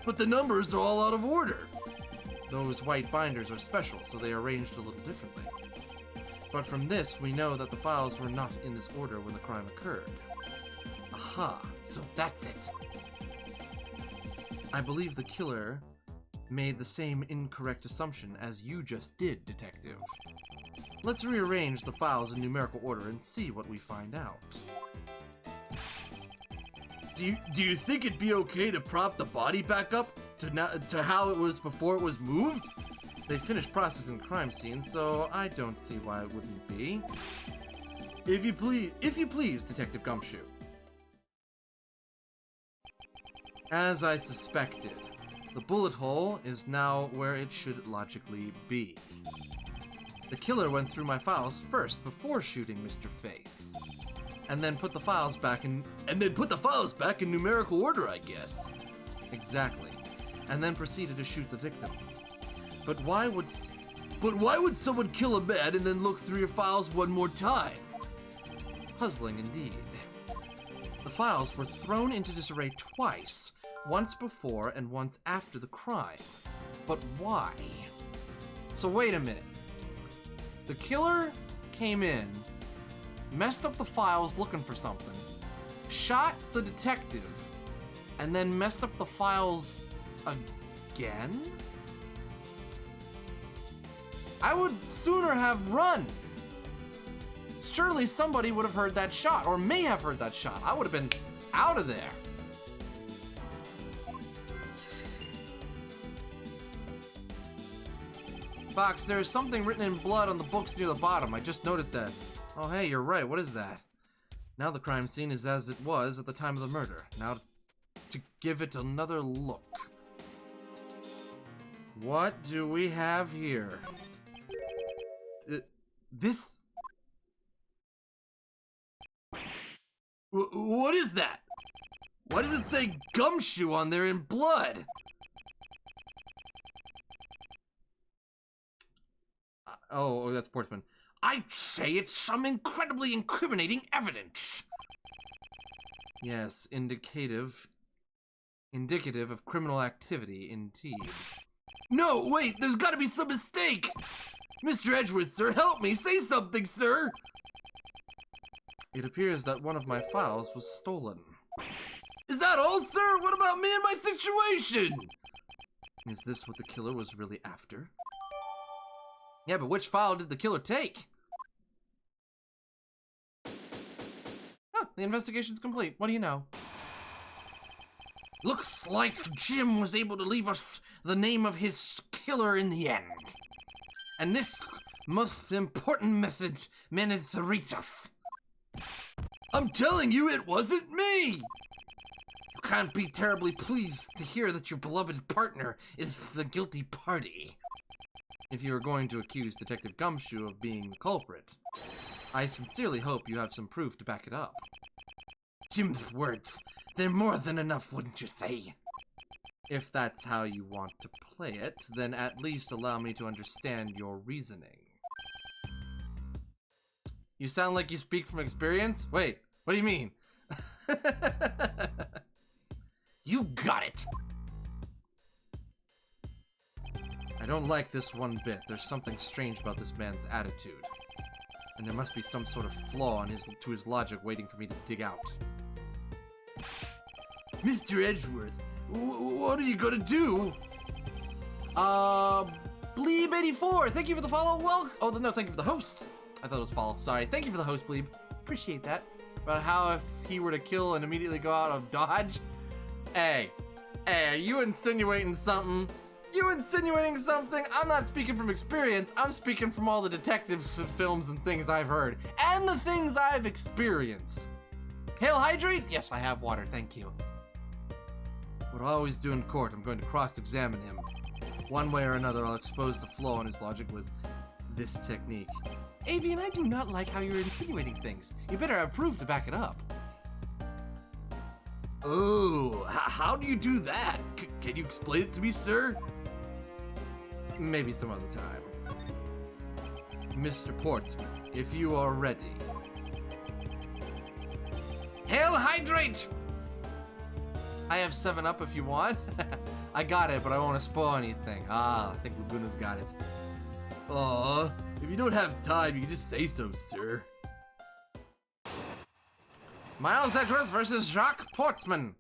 Speaker 2: But the numbers are all out of order.
Speaker 1: Those white binders are special, so they are arranged a little differently. But from this, we know that the files were not in this order when the crime occurred. Aha, so that's it. I believe the killer made the same incorrect assumption as you just did, Detective. Let's rearrange the files in numerical order and see what we find out.
Speaker 2: Do you think it'd be okay to prop the body back up to how it was before it was moved?
Speaker 1: They finished processing the crime scene, so I don't see why it wouldn't be.
Speaker 2: If you please,
Speaker 1: Detective Gumshoe. As I suspected, the bullet hole is now where it should logically be. The killer went through my files first before shooting Mr. Faith, and then put the files back in
Speaker 2: numerical order, I guess.
Speaker 1: Exactly, and then proceeded to shoot the victim. But why would
Speaker 2: someone kill a man and then look through your files one more time?
Speaker 1: Puzzling indeed. The files were thrown into disarray twice, once before and once after the crime. But why? So wait a minute. The killer came in, messed up the files looking for something, shot the detective, and then messed up the files again? I would sooner have run. Surely somebody would have heard that shot, or may have heard that shot. I would have been out of there. Fox, there is something written in blood on the books near the bottom. I just noticed that. Oh, hey, you're right. What is that? Now the crime scene is as it was at the time of the murder. Now to give it another look. What do we have here? This...
Speaker 2: What is that? Why does it say gumshoe on there in blood?
Speaker 1: Oh, that's Portsman.
Speaker 2: I'd say it's some incredibly incriminating evidence.
Speaker 1: Yes, indicative of criminal activity, indeed.
Speaker 2: No, wait, there's gotta be some mistake! Mr. Edgeworth, sir, help me! Say something, sir!
Speaker 1: It appears that one of my files was stolen.
Speaker 2: Is that all, sir? What about me and my situation?
Speaker 1: Is this what the killer was really after? Yeah, but which file did the killer take? Huh, the investigation's complete. What do you know?
Speaker 2: Looks like Jim was able to leave us the name of his killer in the end. And this most important method managed to reach us. I'm telling you, it wasn't me! You can't be terribly pleased to hear that your beloved partner is the guilty party.
Speaker 1: If you are going to accuse Detective Gumshoe of being the culprit, I sincerely hope you have some proof to back it up.
Speaker 2: Jim's words, they're more than enough, wouldn't you say?
Speaker 1: If that's how you want to play it, then at least allow me to understand your reasoning. You sound like you speak from experience? Wait, what do you mean?
Speaker 2: You got it!
Speaker 1: I don't like this one bit. There's something strange about this man's attitude. And there must be some sort of flaw in his logic waiting for me to dig out.
Speaker 2: Mr. Edgeworth, what are you gonna do?
Speaker 1: Bleeb84, thank you for the follow. Oh, no, thank you for the host. I thought it was follow. Sorry. Thank you for the host, Bleeb. Appreciate that. About how if he were to kill and immediately go out of dodge? Hey, are you insinuating something? You insinuating something? I'm not speaking from experience. I'm speaking from all the detective films and things I've heard. And the things I've experienced. Hail Hydrate? Yes, I have water. Thank you. What I always do in court, I'm going to cross-examine him. One way or another, I'll expose the flaw in his logic with this technique. Avian, I do not like how you're insinuating things. You better have proof to back it up.
Speaker 2: Oh, how do you do that? Can you explain it to me, sir?
Speaker 1: Maybe some other time. Mr. Portsman, if you are ready.
Speaker 2: Hail Hydrate!
Speaker 1: I have 7-Up if you want. I got it, but I won't spoil anything. I think Laguna's got it.
Speaker 2: Aw, if you don't have time, you can just say so, sir.
Speaker 1: Miles Edgeworth versus Jacques Portsman.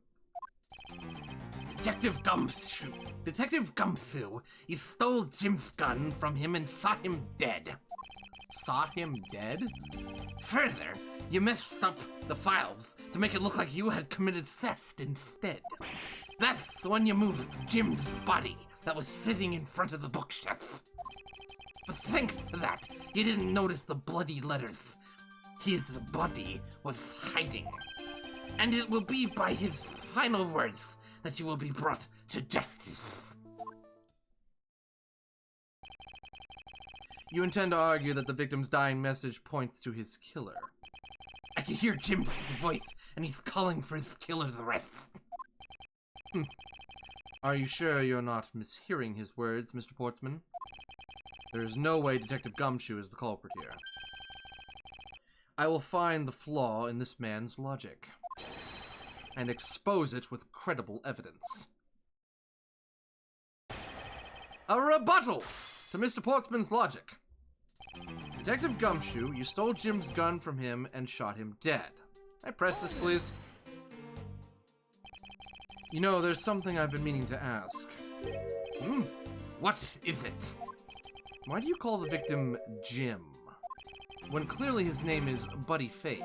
Speaker 2: Detective Gumshoe, you stole Jim's gun from him and thought him dead.
Speaker 1: Saw him dead?
Speaker 2: Further, you messed up the files to make it look like you had committed theft instead. That's when you moved Jim's body that was sitting in front of the bookshelf. But thanks to that, you didn't notice the bloody letters his body was hiding. And it will be by his final words that you will be brought to justice.
Speaker 1: You intend to argue that the victim's dying message points to his killer.
Speaker 2: I can hear Jim's voice, and he's calling for his killer's arrest.
Speaker 1: Are you sure you're not mishearing his words, Mr. Portsman? There is no way Detective Gumshoe is the culprit here. I will find the flaw in this man's logic and expose it with credible evidence. A rebuttal to Mr. Portsman's logic. Detective Gumshoe, you stole Jim's gun from him and shot him dead. Can I press this, please? You know, there's something I've been meaning to ask.
Speaker 2: What is it?
Speaker 1: Why do you call the victim Jim, when clearly his name is Buddy Faith?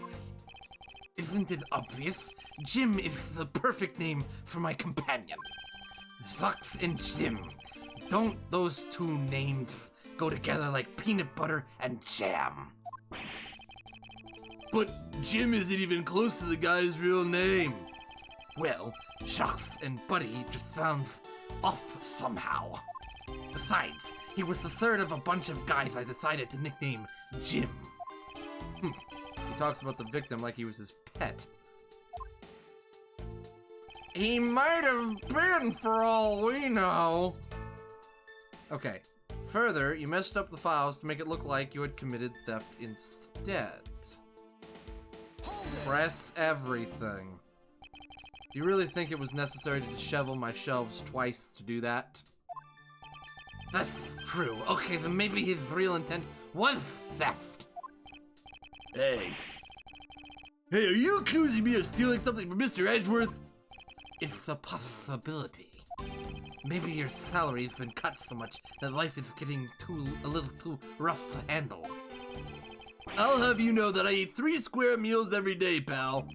Speaker 2: Isn't it obvious? Jim is the perfect name for my companion. Fox and Jim. Don't those two names go together like peanut butter and jam?
Speaker 1: But Jim isn't even close to the guy's real name.
Speaker 2: Well, Fox and Buddy just sounds off somehow. Besides, he was the third of a bunch of guys I decided to nickname Jim.
Speaker 1: He talks about the victim like he was his pet.
Speaker 2: He might have been, for all we know.
Speaker 1: Okay. Further, you messed up the files to make it look like you had committed theft instead. Press everything. Do you really think it was necessary to dishevel my shelves twice to do that?
Speaker 2: That's true. Okay, then maybe his real intent was theft.
Speaker 1: Hey, are you accusing me of stealing something from Mr. Edgeworth?
Speaker 2: It's a possibility. Maybe your salary's been cut so much that life is getting a little too rough to handle.
Speaker 1: I'll have you know that I eat 3 square meals every day, pal.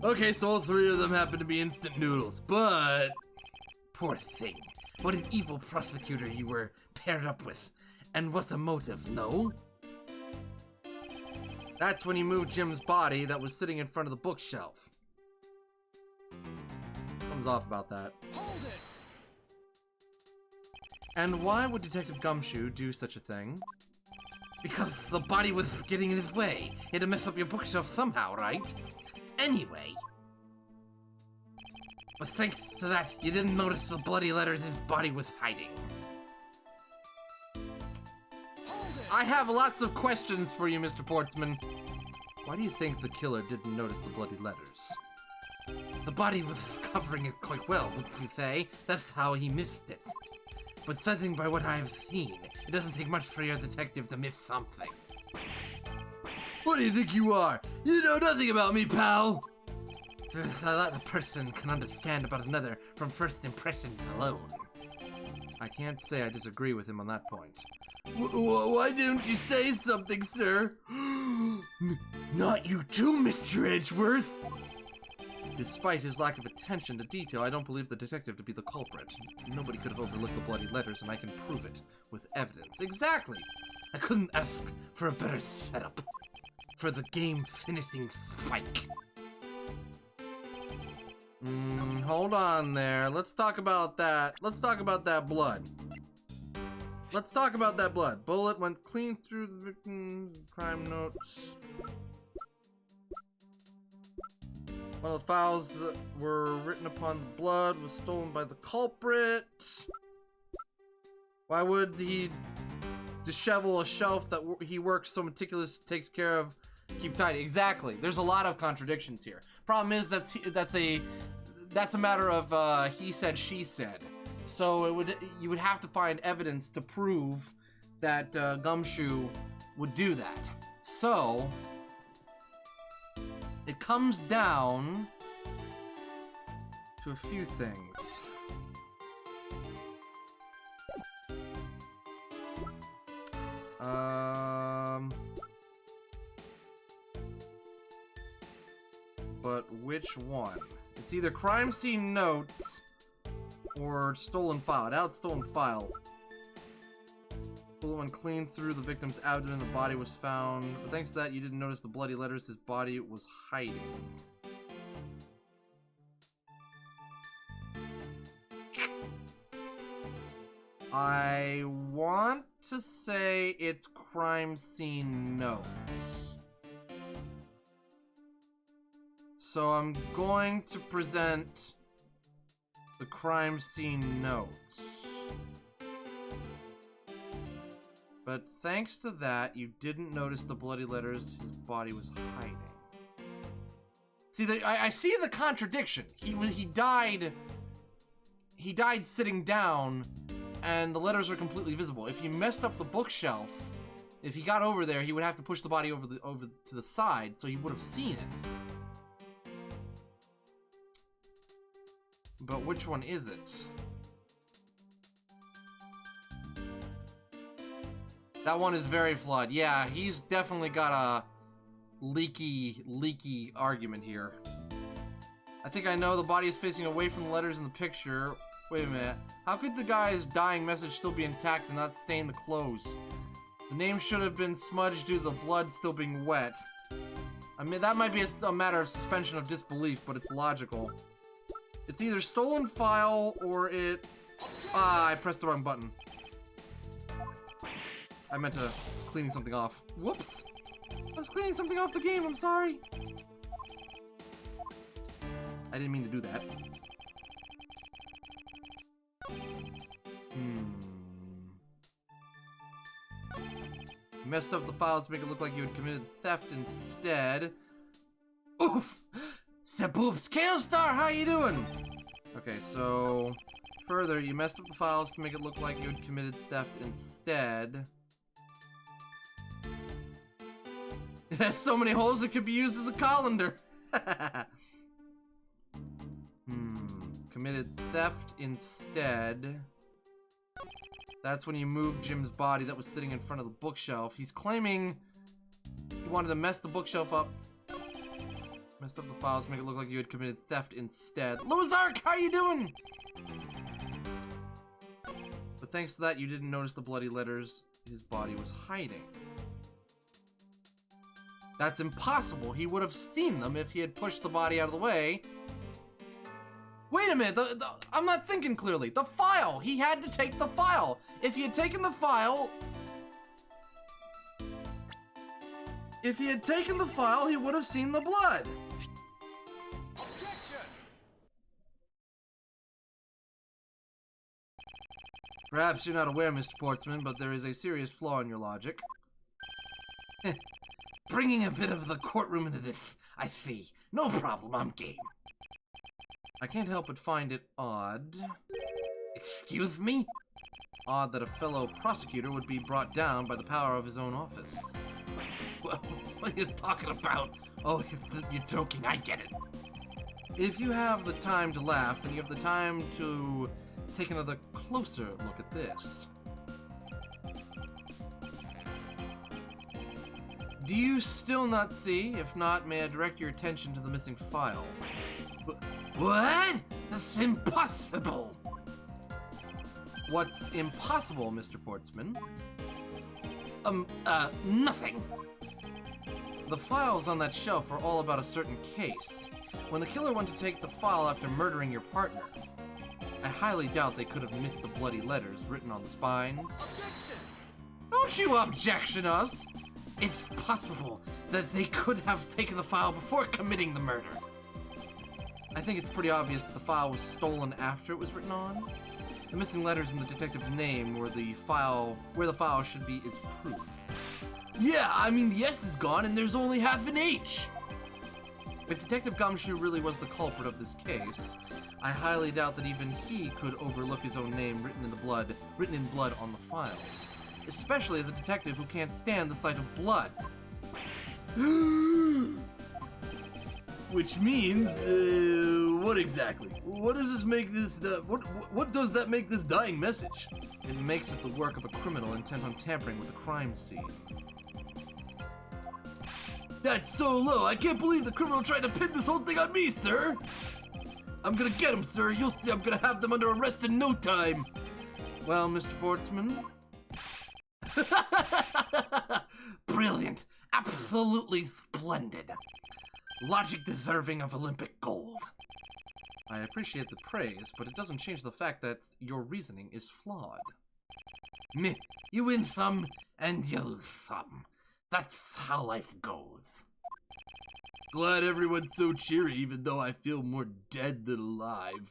Speaker 1: Okay, so all 3 of them happen to be instant noodles, but...
Speaker 2: Poor thing. What an evil prosecutor you were paired up with. And what a motive, no?
Speaker 1: That's when you moved Jim's body that was sitting in front of the bookshelf. Something's off about that.
Speaker 3: Hold it!
Speaker 1: And why would Detective Gumshoe do such a thing?
Speaker 2: Because the body was getting in his way. He had to mess up your bookshelf somehow, right? Anyway. But thanks to that, you didn't notice the bloody letters his body was hiding.
Speaker 1: I have lots of questions for you, Mr. Portsman. Why do you think the killer didn't notice the bloody letters?
Speaker 2: The body was covering it quite well, would you say? That's how he missed it. But judging by what I've seen, it doesn't take much for your detective to miss something.
Speaker 1: What do you think you are? You know nothing about me, pal!
Speaker 2: There's a lot a person can understand about another from first impressions alone.
Speaker 1: I can't say I disagree with him on that point.
Speaker 2: Why didn't you say something, sir? Not you too, Mr. Edgeworth!
Speaker 1: Despite his lack of attention to detail, I don't believe the detective to be the culprit. Nobody could have overlooked the bloody letters, and I can prove it with evidence.
Speaker 2: Exactly! I couldn't ask for a better setup for the game-finishing spike.
Speaker 1: Hold on there. Let's talk about that. Let's talk about that blood. Let's talk about that blood. Bullet went clean through the victim's crime notes. One of the files that were written upon the blood was stolen by the culprit. Why would he dishevel a shelf that he works so meticulous, takes care of, keep tidy? Exactly. There's a lot of contradictions here. Problem is that's a matter of he said, she said. So you would have to find evidence to prove that Gumshoe would do that. So it comes down to a few things. But which one? It's either crime scene notes or stolen file. I doubt it's stolen file. Bullet went clean through the victim's abdomen. The body was found. But thanks to that, you didn't notice the bloody letters his body was hiding. I want to say it's crime scene notes. So I'm going to present the crime scene notes. But thanks to that, you didn't notice the bloody letters his body was hiding. See, I see the contradiction. He died sitting down, and the letters are completely visible. If he messed up the bookshelf, if he got over there, he would have to push the body over to the side, so he would have seen it. But which one is it? That one is very flawed. Yeah, he's definitely got a leaky argument here. I think I know the body is facing away from the letters in the picture. Wait a minute. How could the guy's dying message still be intact and not stain the clothes? The name should have been smudged due to the blood still being wet. I mean, that might be a matter of suspension of disbelief, but it's logical. It's either stolen file or it's... Ah, I pressed the wrong button. I meant to... I was cleaning something off. Whoops! I was cleaning something off the game, I'm sorry. I didn't mean to do that. You messed up the files to make it look like you had committed theft instead. Oof! Saboops Kalerstar, how you doing? Okay, so... Further, you messed up the files to make it look like you had committed theft instead. It has so many holes it could be used as a colander. Committed theft instead. That's when you moved Jim's body that was sitting in front of the bookshelf. He's claiming he wanted to mess the bookshelf up. Messed up the files to make it look like you had committed theft instead. Lozark, how you doing? But thanks to that, you didn't notice the bloody letters his body was hiding. That's impossible. He would have seen them if he had pushed the body out of the way. Wait a minute, I'm not thinking clearly. The file, he had to take the file. If he had taken the file... If he had taken the file, he would have seen the blood. Objection! Perhaps you're not aware, Mr. Portsman, but there is a serious flaw in your logic. Bringing a bit of the courtroom into this, I see. No problem, I'm game. I can't help but find it odd. Excuse me? Odd that a fellow prosecutor would be brought down by the power of his own office. Well, what are you talking about? Oh, you're joking, I get it. If you have the time to laugh, then you have the time to take another closer look at this. Do you still not see? If not, may I direct your attention to the missing file? What? That's impossible! What's impossible, Mr. Portsman? Nothing. The files on that shelf are all about a certain case. When the killer went to take the file after murdering your partner, I highly doubt they could have missed the bloody letters written on the spines. Objection! Don't you objection us! It's possible that they could have taken the file before committing the murder. I think it's pretty obvious that the file was stolen after it was written on. The missing letters in the detective's name where the file should be is proof. Yeah, I mean the S is gone and there's only half an H. If Detective Gumshoe really was the culprit of this case, I highly doubt that even he could overlook his own name written in blood on the files. Especially as a detective who can't stand the sight of blood. Which means, what exactly? What does this make this, what does that make this dying message? It makes it the work of a criminal intent on tampering with a crime scene. That's so low, I can't believe the criminal tried to pin this whole thing on me, sir! I'm gonna get him, sir, you'll see I'm gonna have them under arrest in no time! Well, Mr. Portsman... Brilliant! Absolutely splendid! Logic deserving of Olympic gold. I appreciate the praise, but it doesn't change the fact that your reasoning is flawed. Meh, you win some, and you lose some. That's how life goes. Glad everyone's so cheery, even though I feel more dead than alive.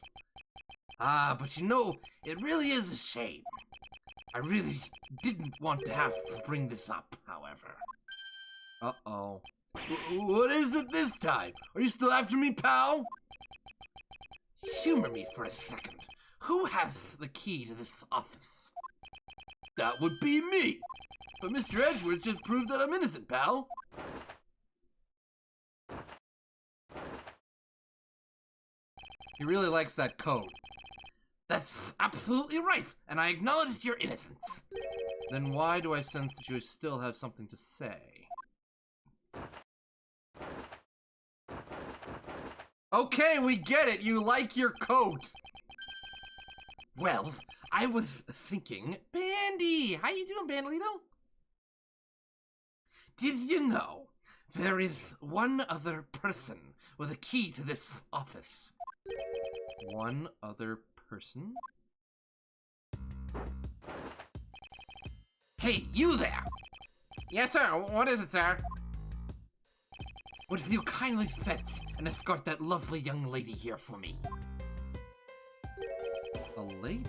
Speaker 1: Ah, but you know, it really is a shame. I really didn't want to have to bring this up, however. Uh-oh. What is it this time? Are you still after me, pal? Humor me for a second. Who has the key to this office? That would be me. But Mr. Edgeworth just proved that I'm innocent, pal. He really likes that coat.
Speaker 2: That's absolutely right, and I acknowledge your innocence.
Speaker 1: Then why do I sense that you still have something to say? Okay, we get it. You like your coat.
Speaker 2: Well, I was thinking...
Speaker 1: Bandy! How you doing, Bandolito?
Speaker 2: Did you know there is one other person with a key to this office?
Speaker 1: One other person?
Speaker 2: Hey, you there!
Speaker 1: Yes, sir. What is it, sir?
Speaker 2: Would you kindly fetch and escort that lovely young lady here for me?
Speaker 1: A lady?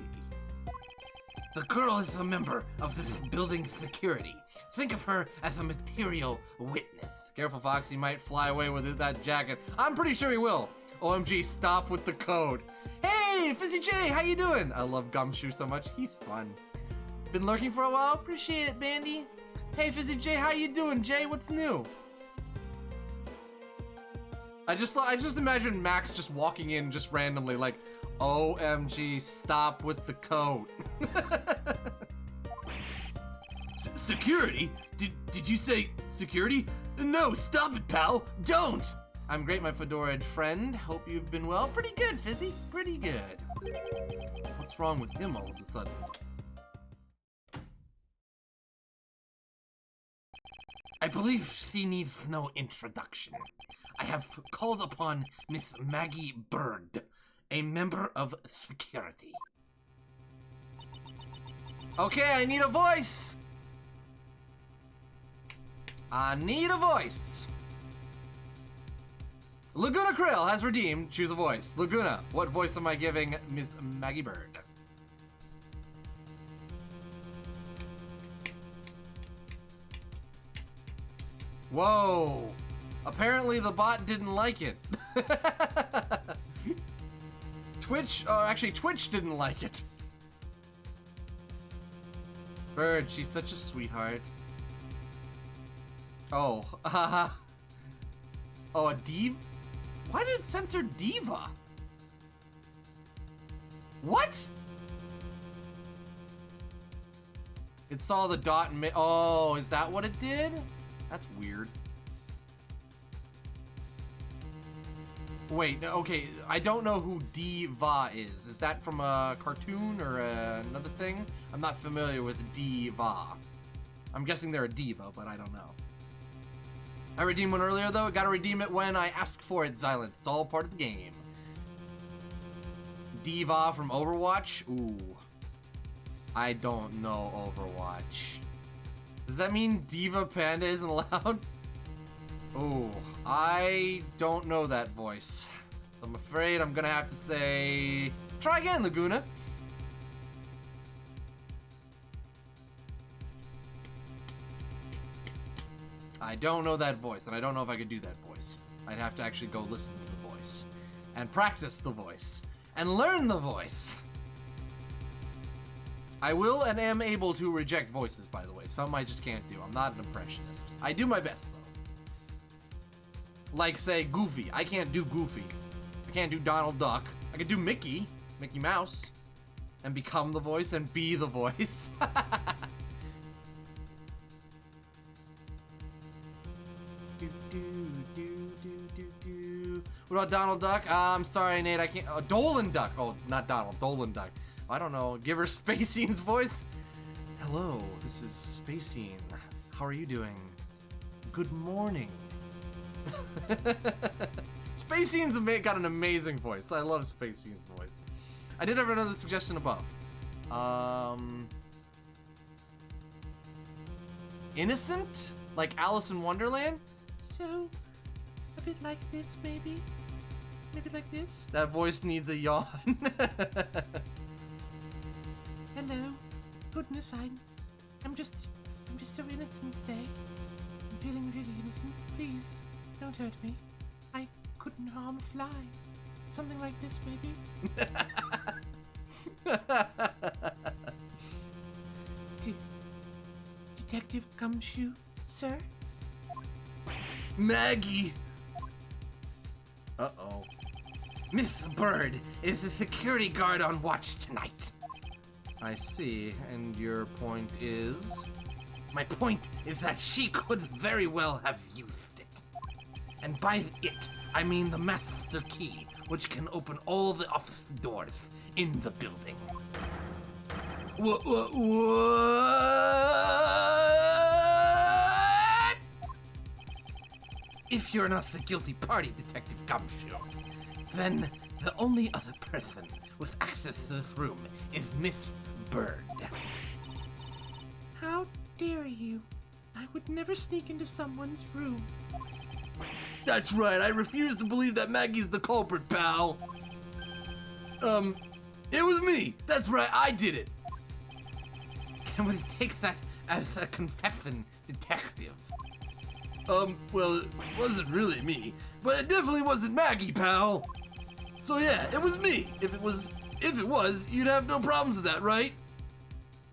Speaker 2: The girl is a member of this building's security. Think of her as a material witness.
Speaker 1: Careful, Fox. He might fly away with that jacket. I'm pretty sure he will. OMG, stop with the code. Hey, Fizzy J, how you doing? I love Gumshoe so much. He's fun. Been lurking for a while? Appreciate it, Bandy. Hey, Fizzy J, how you doing, Jay? What's new? I just imagine Max just walking in just randomly like, OMG, stop with the code.
Speaker 2: Security? Did you say security? No, stop it, pal. Don't.
Speaker 1: I'm great, my fedoraed friend. Hope you've been well. Pretty good, Fizzy. Pretty good. What's wrong with him all of a sudden?
Speaker 2: I believe she needs no introduction. I have called upon Miss Maggie Bird, a member of security.
Speaker 1: Okay, I need a voice. I need a voice. Laguna Krill has redeemed. Choose a voice. Laguna, what voice am I giving Miss Maggie Bird? Whoa. Apparently the bot didn't like it. Twitch didn't like it. Bird, she's such a sweetheart. Oh, oh, a diva? Why did it censor diva? What? It saw the dot and oh, is that what it did? That's weird. Wait, no, okay, I don't know who Diva is. Is that from a cartoon or another thing? I'm not familiar with Diva. I'm guessing they're a diva, but I don't know. I redeemed one earlier, though. Gotta redeem it when I ask for it, Xylent. It's all part of the game. Diva from Overwatch? Ooh. I don't know Overwatch. Does that mean Diva Panda isn't allowed? Ooh, I don't know that voice. I'm afraid I'm gonna have to say... Try again, Laguna. I don't know that voice, and I don't know if I could do that voice. I'd have to actually go listen to the voice, and practice the voice, and learn the voice. I will and am able to reject voices, by the way. Some I just can't do. I'm not an impressionist. I do my best, though. Like, say, Goofy. I can't do Goofy. I can't do Donald Duck. I can do Mickey Mouse, and become the voice and be the voice. What about Donald Duck? I'm sorry, Nate, I can't. Dolan Duck. Oh, not Donald. Dolan Duck. I don't know. Give her Spacine's voice. Hello, this is Spacine. How are you doing? Good morning. Spacine's got an amazing voice. I love Spacine's voice. I did have another suggestion above. Innocent? Like Alice in Wonderland? So, a bit like this, maybe? Maybe like this? That voice needs a yawn.
Speaker 3: Hello. Goodness, I'm just so innocent today. I'm feeling really innocent. Please, don't hurt me. I couldn't harm a fly. Something like this, maybe? Detective Gumshoe, sir?
Speaker 2: Maggie!
Speaker 1: Uh-oh.
Speaker 2: Miss Bird is the security guard on watch tonight.
Speaker 1: I see. And your point is?
Speaker 2: My point is that she could very well have used it. And by it, I mean the master key, which can open all the office doors in the building. What? If you're not the guilty party, Detective Gumshoe, then the only other person with access to this room is Miss Bird.
Speaker 3: How dare you? I would never sneak into someone's room.
Speaker 2: That's right, I refuse to believe that Maggie's the culprit, pal. It was me. That's right, I did it.
Speaker 1: Can we take that as a confession, Detective?
Speaker 2: Well, it wasn't really me, but it definitely wasn't Maggie, pal. So yeah, it was me. If it was, you'd have no problems with that, right?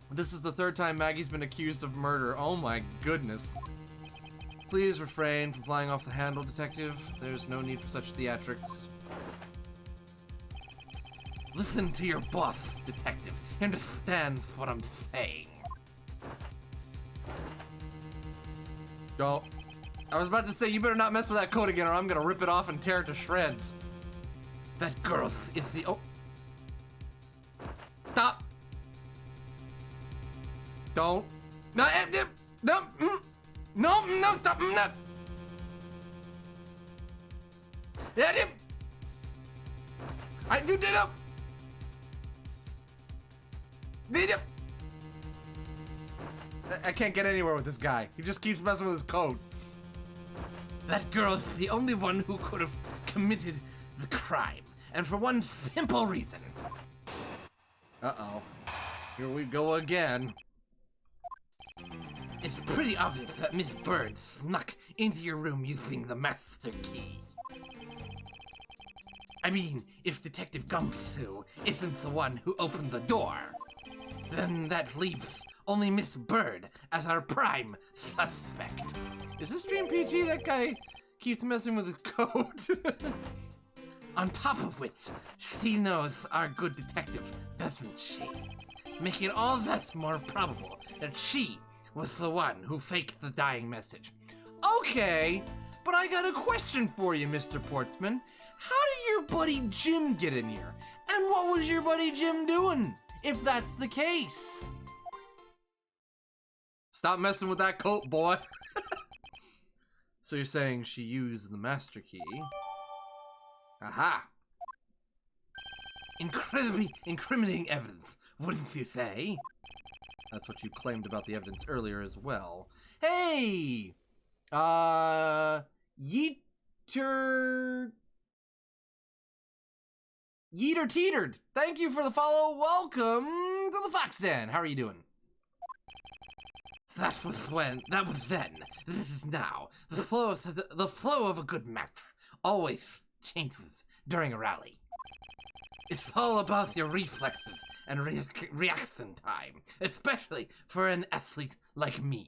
Speaker 1: This is the third time Maggie's been accused of murder. Oh my goodness. Please refrain from flying off the handle, Detective. There's no need for such theatrics.
Speaker 2: Listen to your boss, Detective. He understands what I'm saying.
Speaker 1: Don't. I was about to say, you better not mess with that coat again or I'm gonna rip it off and tear it to shreds.
Speaker 2: That girl is the... Oh.
Speaker 1: Stop. Don't.
Speaker 2: No, no, stop. No. I do it up.
Speaker 1: I can't get anywhere with this guy. He just keeps messing with his code.
Speaker 2: That girl's the only one who could have committed the crime, and for one simple reason.
Speaker 1: Uh-oh. Here we go again.
Speaker 2: It's pretty obvious that Miss Bird snuck into your room using the master key. I mean, if Detective Gumshoe isn't the one who opened the door, then that leaves only Miss Bird as our prime suspect.
Speaker 1: Is this stream PG? That guy keeps messing with his code.
Speaker 2: On top of which, she knows our good detective, doesn't she? Making it all thus more probable that she was the one who faked the dying message.
Speaker 1: Okay, but I got a question for you, Mr. Portsman. How did your buddy Jim get in here? And what was your buddy Jim doing, if that's the case? Stop messing with that coat, boy. So you're saying she used the master key? Aha!
Speaker 2: Incredibly incriminating evidence, wouldn't you say?
Speaker 1: That's what you claimed about the evidence earlier as well. Hey! Yeeter Teetered! Thank you for the follow. Welcome to the Fox Den. How are you doing?
Speaker 2: That was then. This is now. The flow of a good match always changes during a rally. It's all about your reflexes and reaction time, especially for an athlete like me.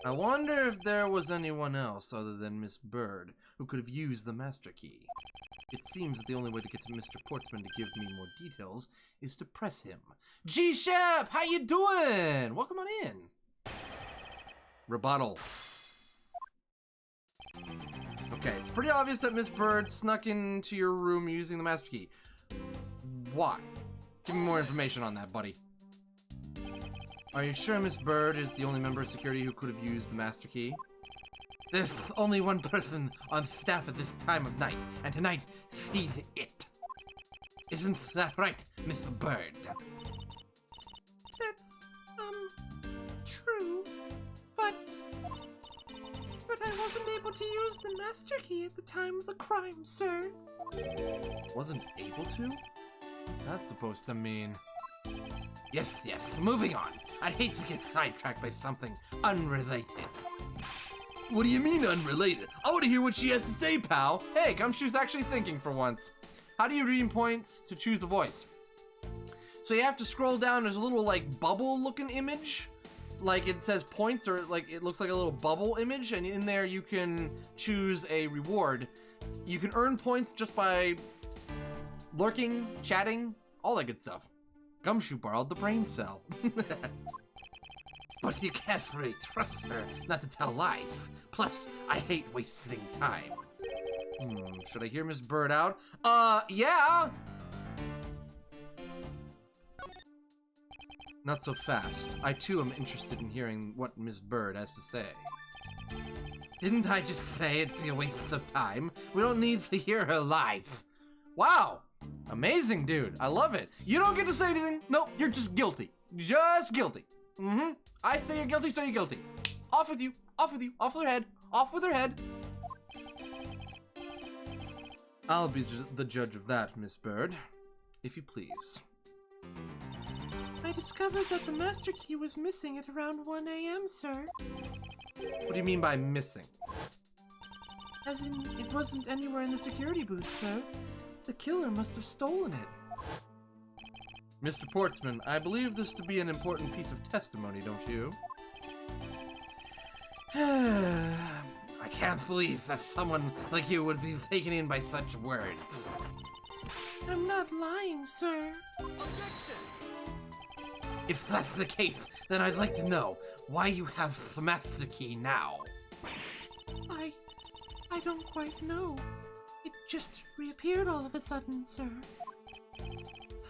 Speaker 1: I wonder if there was anyone else other than Miss Bird who could have used the master key. It seems that the only way to get to Mr. Portsman to give me more details is to press him. G-Shep, how you doing? Welcome on in. Rebuttal. Okay, it's pretty obvious that Miss Bird snuck into your room using the master key. Why? Give me more information on that, buddy. Are you sure Miss Bird is the only member of security who could have used the master key?
Speaker 2: There's only one person on staff at this time of night, and tonight sees it. Isn't that right, Miss Bird?
Speaker 3: That's, true. But I wasn't able to use the master key at the time of the crime, sir.
Speaker 1: Wasn't able to? What's that supposed to mean?
Speaker 2: Yes, moving on. I'd hate to get sidetracked by something unrelated.
Speaker 1: What do you mean unrelated? I want to hear what she has to say, pal. Hey, Gumshoe's actually thinking for once. How do you redeem points to choose a voice? So you have to scroll down. There's a little like bubble looking image. Like it says points, or like it looks like a little bubble image, and in there you can choose a reward. You can earn points just by lurking, chatting, all that good stuff. Gumshoe borrowed the brain cell.
Speaker 2: But you can't really trust her not to tell lies. Plus, I hate wasting time.
Speaker 1: Should I hear Miss Bird out? Yeah! Not so fast. I too am interested in hearing what Miss Bird has to say.
Speaker 2: Didn't I just say it'd be a waste of time? We don't need to hear her live.
Speaker 1: Wow! Amazing, dude. I love it. You don't get to say anything. Nope, you're just guilty. Just guilty. I say you're guilty, so you're guilty. Off with you. Off with you. Off with her head. Off with her head. I'll be the judge of that, Miss Bird. If you please.
Speaker 3: I discovered that the master key was missing at around 1 a.m., sir.
Speaker 1: What do you mean by missing?
Speaker 3: As in, it wasn't anywhere in the security booth, sir. The killer must have stolen it.
Speaker 1: Mr. Portsman, I believe this to be an important piece of testimony, don't you?
Speaker 2: I can't believe that someone like you would be taken in by such words.
Speaker 3: I'm not lying, sir.
Speaker 2: If that's the case, then I'd like to know why you have the master key now.
Speaker 3: I don't quite know. It just reappeared all of a sudden, sir.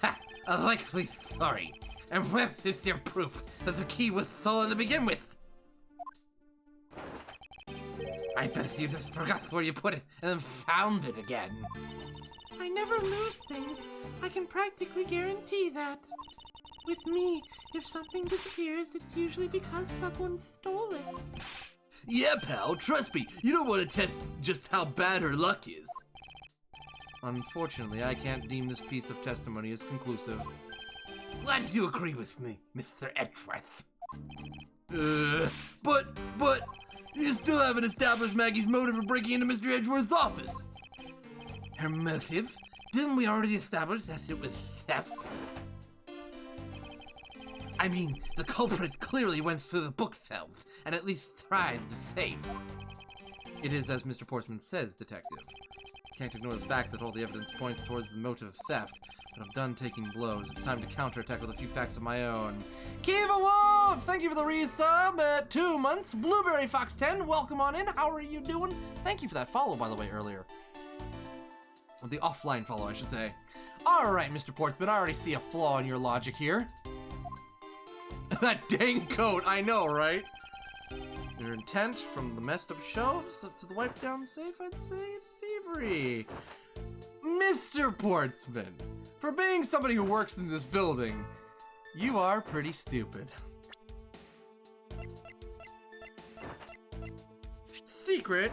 Speaker 2: Ha! A likely story. And where is your proof that the key was stolen to begin with? I bet you just forgot where you put it and then found it again.
Speaker 3: I never lose things. I can practically guarantee that. With me, if something disappears, it's usually because someone stole it.
Speaker 2: Yeah, pal, trust me, you don't want to test just how bad her luck is.
Speaker 1: Unfortunately, I can't deem this piece of testimony as conclusive.
Speaker 2: Glad you agree with me, Mr. Edgeworth. But, you still haven't established Maggie's motive for breaking into Mr. Edgeworth's office. Her motive? Didn't we already establish that it was theft? I mean, the culprit clearly went through the bookshelves and at least tried the safe.
Speaker 1: It is as Mr. Portsman says, Detective. Can't ignore the fact that all the evidence points towards the motive of theft, but I'm done taking blows. It's time to counterattack with a few facts of my own. Kiva Wolf, thank you for the resub at 2 months. Blueberry Fox 10, welcome on in. How are you doing? Thank you for that follow, by the way, earlier. The offline follow, I should say. All right, Mr. Portsman, I already see a flaw in your logic here. That dang coat, I know, right? Your intent from the messed up shelves to the wiped down safe, I'd say thievery. Mr. Portsman, for being somebody who works in this building, you are pretty stupid. Secret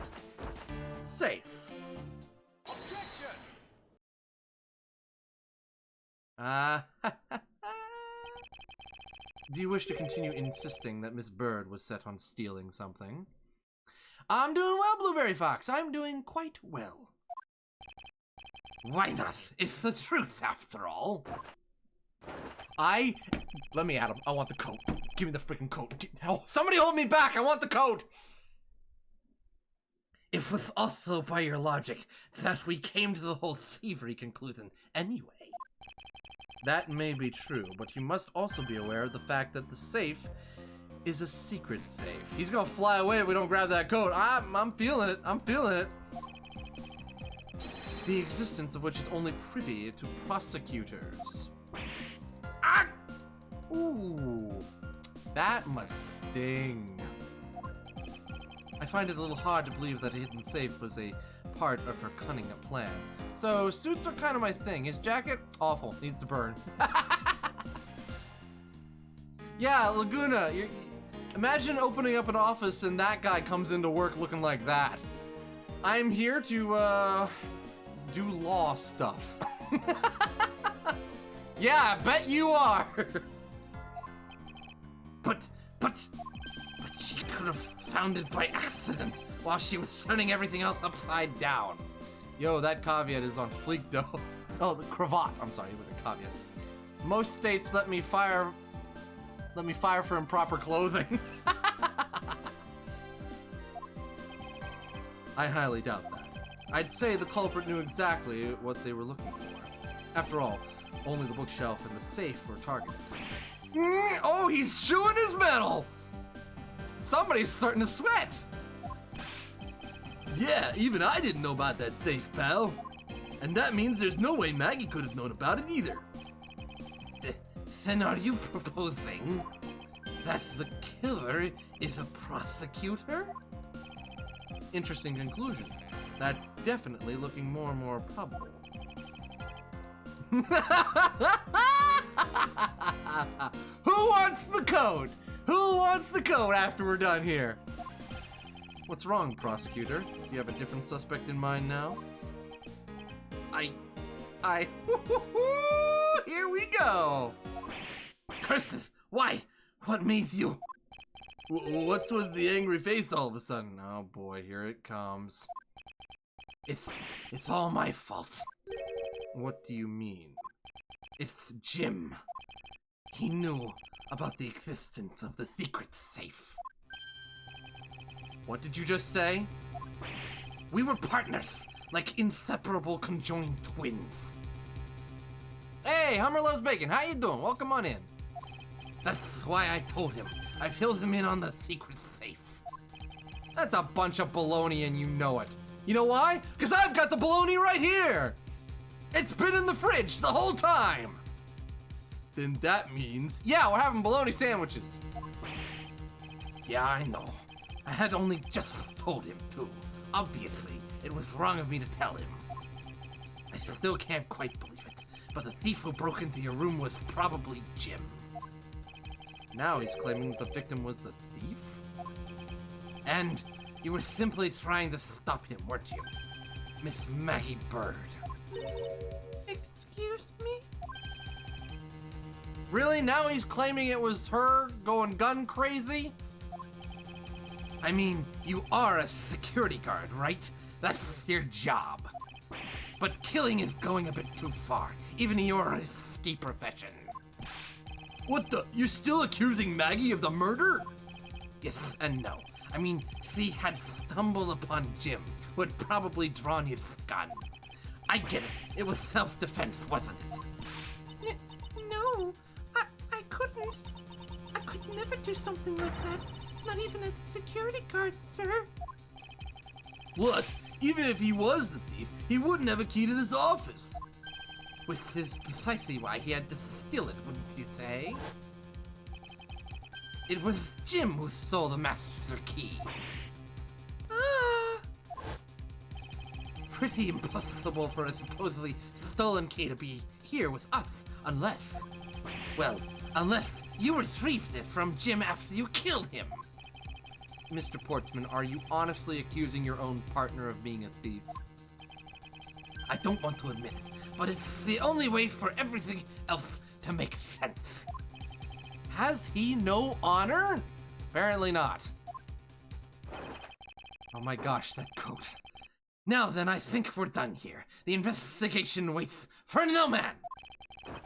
Speaker 1: safe. Objection! Do you wish to continue insisting that Miss Bird was set on stealing something? I'm doing well, Blueberry Fox. I'm doing quite well.
Speaker 2: Why not? It's the truth, after all.
Speaker 1: Let me at him. I want the coat. Give me the freaking coat. Somebody hold me back. I want the coat.
Speaker 2: It was also by your logic that we came to the whole thievery conclusion anyway.
Speaker 1: That may be true, but you must also be aware of the fact that the safe is a secret safe. He's gonna fly away if we don't grab that coat. I'm feeling it. I'm feeling it. The existence of which is only privy to prosecutors. Ah! Ooh, that must sting. I find it a little hard to believe that a hidden safe was a part of her cunning plan. So, suits are kind of my thing. His jacket? Awful. Needs to burn. Yeah, Laguna, imagine opening up an office and that guy comes into work looking like that. I'm here to, do law stuff. Yeah, I bet you are.
Speaker 2: But she could have found it by accident while she was turning everything else upside down.
Speaker 1: Yo, that caveat is on fleek, though. Oh, the cravat. I'm sorry, with a caveat. Most states let me fire for improper clothing. I highly doubt that. I'd say the culprit knew exactly what they were looking for. After all, only the bookshelf and the safe were targeted. Oh, he's chewing his metal! Somebody's starting to sweat!
Speaker 2: Yeah, even I didn't know about that safe, pal. And that means there's no way Maggie could have known about it either.
Speaker 1: Then are you proposing that the killer is a prosecutor? Interesting conclusion. That's definitely looking more and more probable. Who wants the code? Who wants the code after we're done here? What's wrong, prosecutor? Do you have a different suspect in mind now? Here we go! Curses! Why? What made you?
Speaker 2: What's with the angry face all of a sudden?
Speaker 1: Oh boy, here it comes. It's all my fault. What do you mean? It's Jim. He knew about the existence of the secret safe. What did you just say? We were partners, like inseparable conjoined twins. Hey, Hummer Loves Bacon, how you doing? Welcome on in. That's why I told him. I filled him in on the secret safe. That's a bunch of baloney and you know it. You know why? Because I've got the baloney right here! It's been in the fridge the whole time!
Speaker 2: Then that means...
Speaker 1: Yeah, we're having bologna sandwiches. Yeah, I know. I had only just told him to. Obviously, it was wrong of me to tell him. I still can't quite believe it, but the thief who broke into your room was probably Jim. Now he's claiming the victim was the thief? And you were simply trying to stop him, weren't you? Miss Maggie Bird.
Speaker 3: Excuse me?
Speaker 1: Really? Now he's claiming it was her going gun crazy? I mean, you are a security guard, right? That's your job. But killing is going a bit too far, even in your risky profession.
Speaker 2: What the? You're still accusing Maggie of the murder?
Speaker 1: Yes and no. I mean, she had stumbled upon Jim, who had probably drawn his gun. I get it. It was self-defense, wasn't it?
Speaker 3: No, I couldn't. I could never do something like that. Not even as a security guard, sir.
Speaker 2: Plus, even if he was the thief, he wouldn't have a key to this office.
Speaker 1: Which is precisely why he had to steal it, wouldn't you say? It was Jim who stole the master key.
Speaker 3: Ah!
Speaker 1: Pretty impossible for a supposedly stolen key to be here with us, unless you retrieved it from Jim after you killed him. Mr. Portsman, are you honestly accusing your own partner of being a thief? I don't want to admit it, but it's the only way for everything else to make sense. Has he no honor? Apparently not. Oh my gosh, that coat. Now then, I think we're done here. The investigation waits for no man.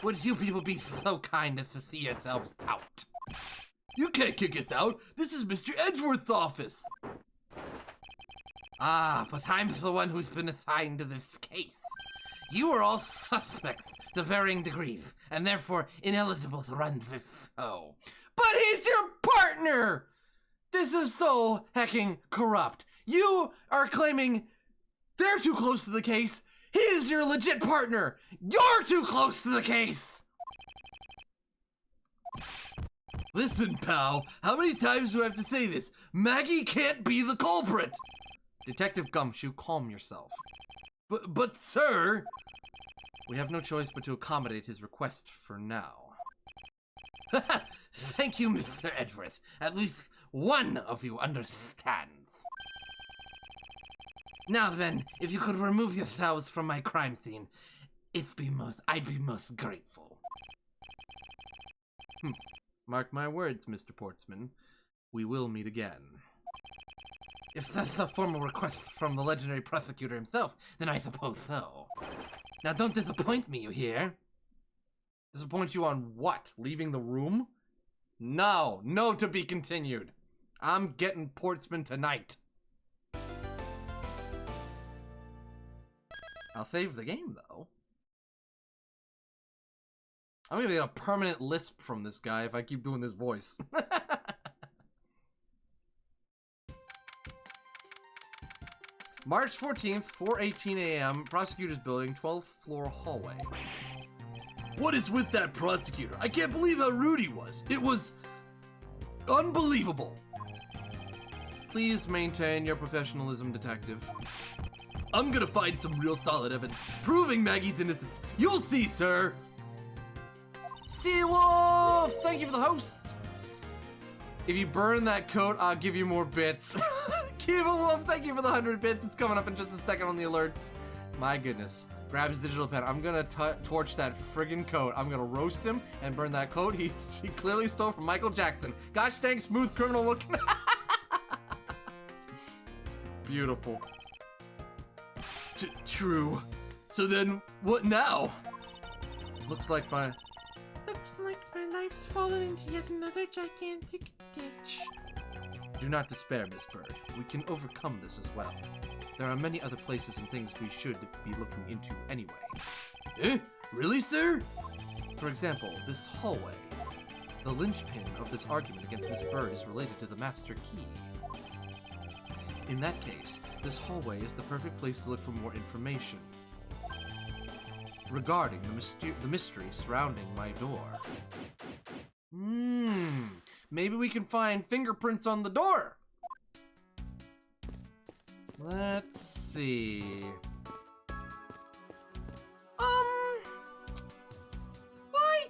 Speaker 1: Would you people be so kind as to see yourselves out?
Speaker 2: You can't kick us out. This is Mr. Edgeworth's office.
Speaker 1: Ah, but I'm the one who's been assigned to this case. You are all suspects to varying degrees, and therefore ineligible to run this show. But he's your partner! This is so hecking corrupt. You are claiming they're too close to the case. He's your legit partner. You're too close to the case.
Speaker 2: Listen, pal, how many times do I have to say this? Maggie can't be the culprit!
Speaker 1: Detective Gumshoe, calm yourself.
Speaker 2: But sir...
Speaker 1: We have no choice but to accommodate his request for now. Thank you, Mr. Edgeworth. At least one of you understands. Now then, if you could remove yourselves from my crime scene, I'd be most grateful. Mark my words, Mr. Portsman. We will meet again. If that's a formal request from the legendary prosecutor himself, then I suppose so. Now don't disappoint me, you hear? Disappoint you on what? Leaving the room? No, no to be continued. I'm getting Portsman tonight. I'll save the game, though. I'm gonna get a permanent lisp from this guy if I keep doing this voice. March 14th, 4:18 a.m., Prosecutor's Building, 12th floor hallway.
Speaker 2: What is with that prosecutor? I can't believe how rude he was. It was unbelievable.
Speaker 1: Please maintain your professionalism, detective.
Speaker 2: I'm gonna find some real solid evidence proving Maggie's innocence. You'll see, sir.
Speaker 1: Seawolf! Thank you for the host. If you burn that coat, I'll give you more bits. Kiva Wolf, thank you for the 100 bits. It's coming up in just a second on the alerts. My goodness. Grab his digital pen. I'm gonna torch that friggin' coat. I'm gonna roast him and burn that coat he clearly stole from Michael Jackson. Gosh dang smooth criminal looking. Beautiful.
Speaker 2: True. So then, what now?
Speaker 1: Looks like my
Speaker 3: life's fallen into yet another gigantic ditch.
Speaker 1: Do not despair, Miss Bird. We can overcome this as well. There are many other places and things we should be looking into anyway.
Speaker 2: Eh? Really, sir?
Speaker 1: For example, this hallway. The linchpin of this argument against Miss Bird is related to the master key. In that case, this hallway is the perfect place to look for more information regarding the mystery surrounding my door. Maybe we can find fingerprints on the door. Let's see. Why?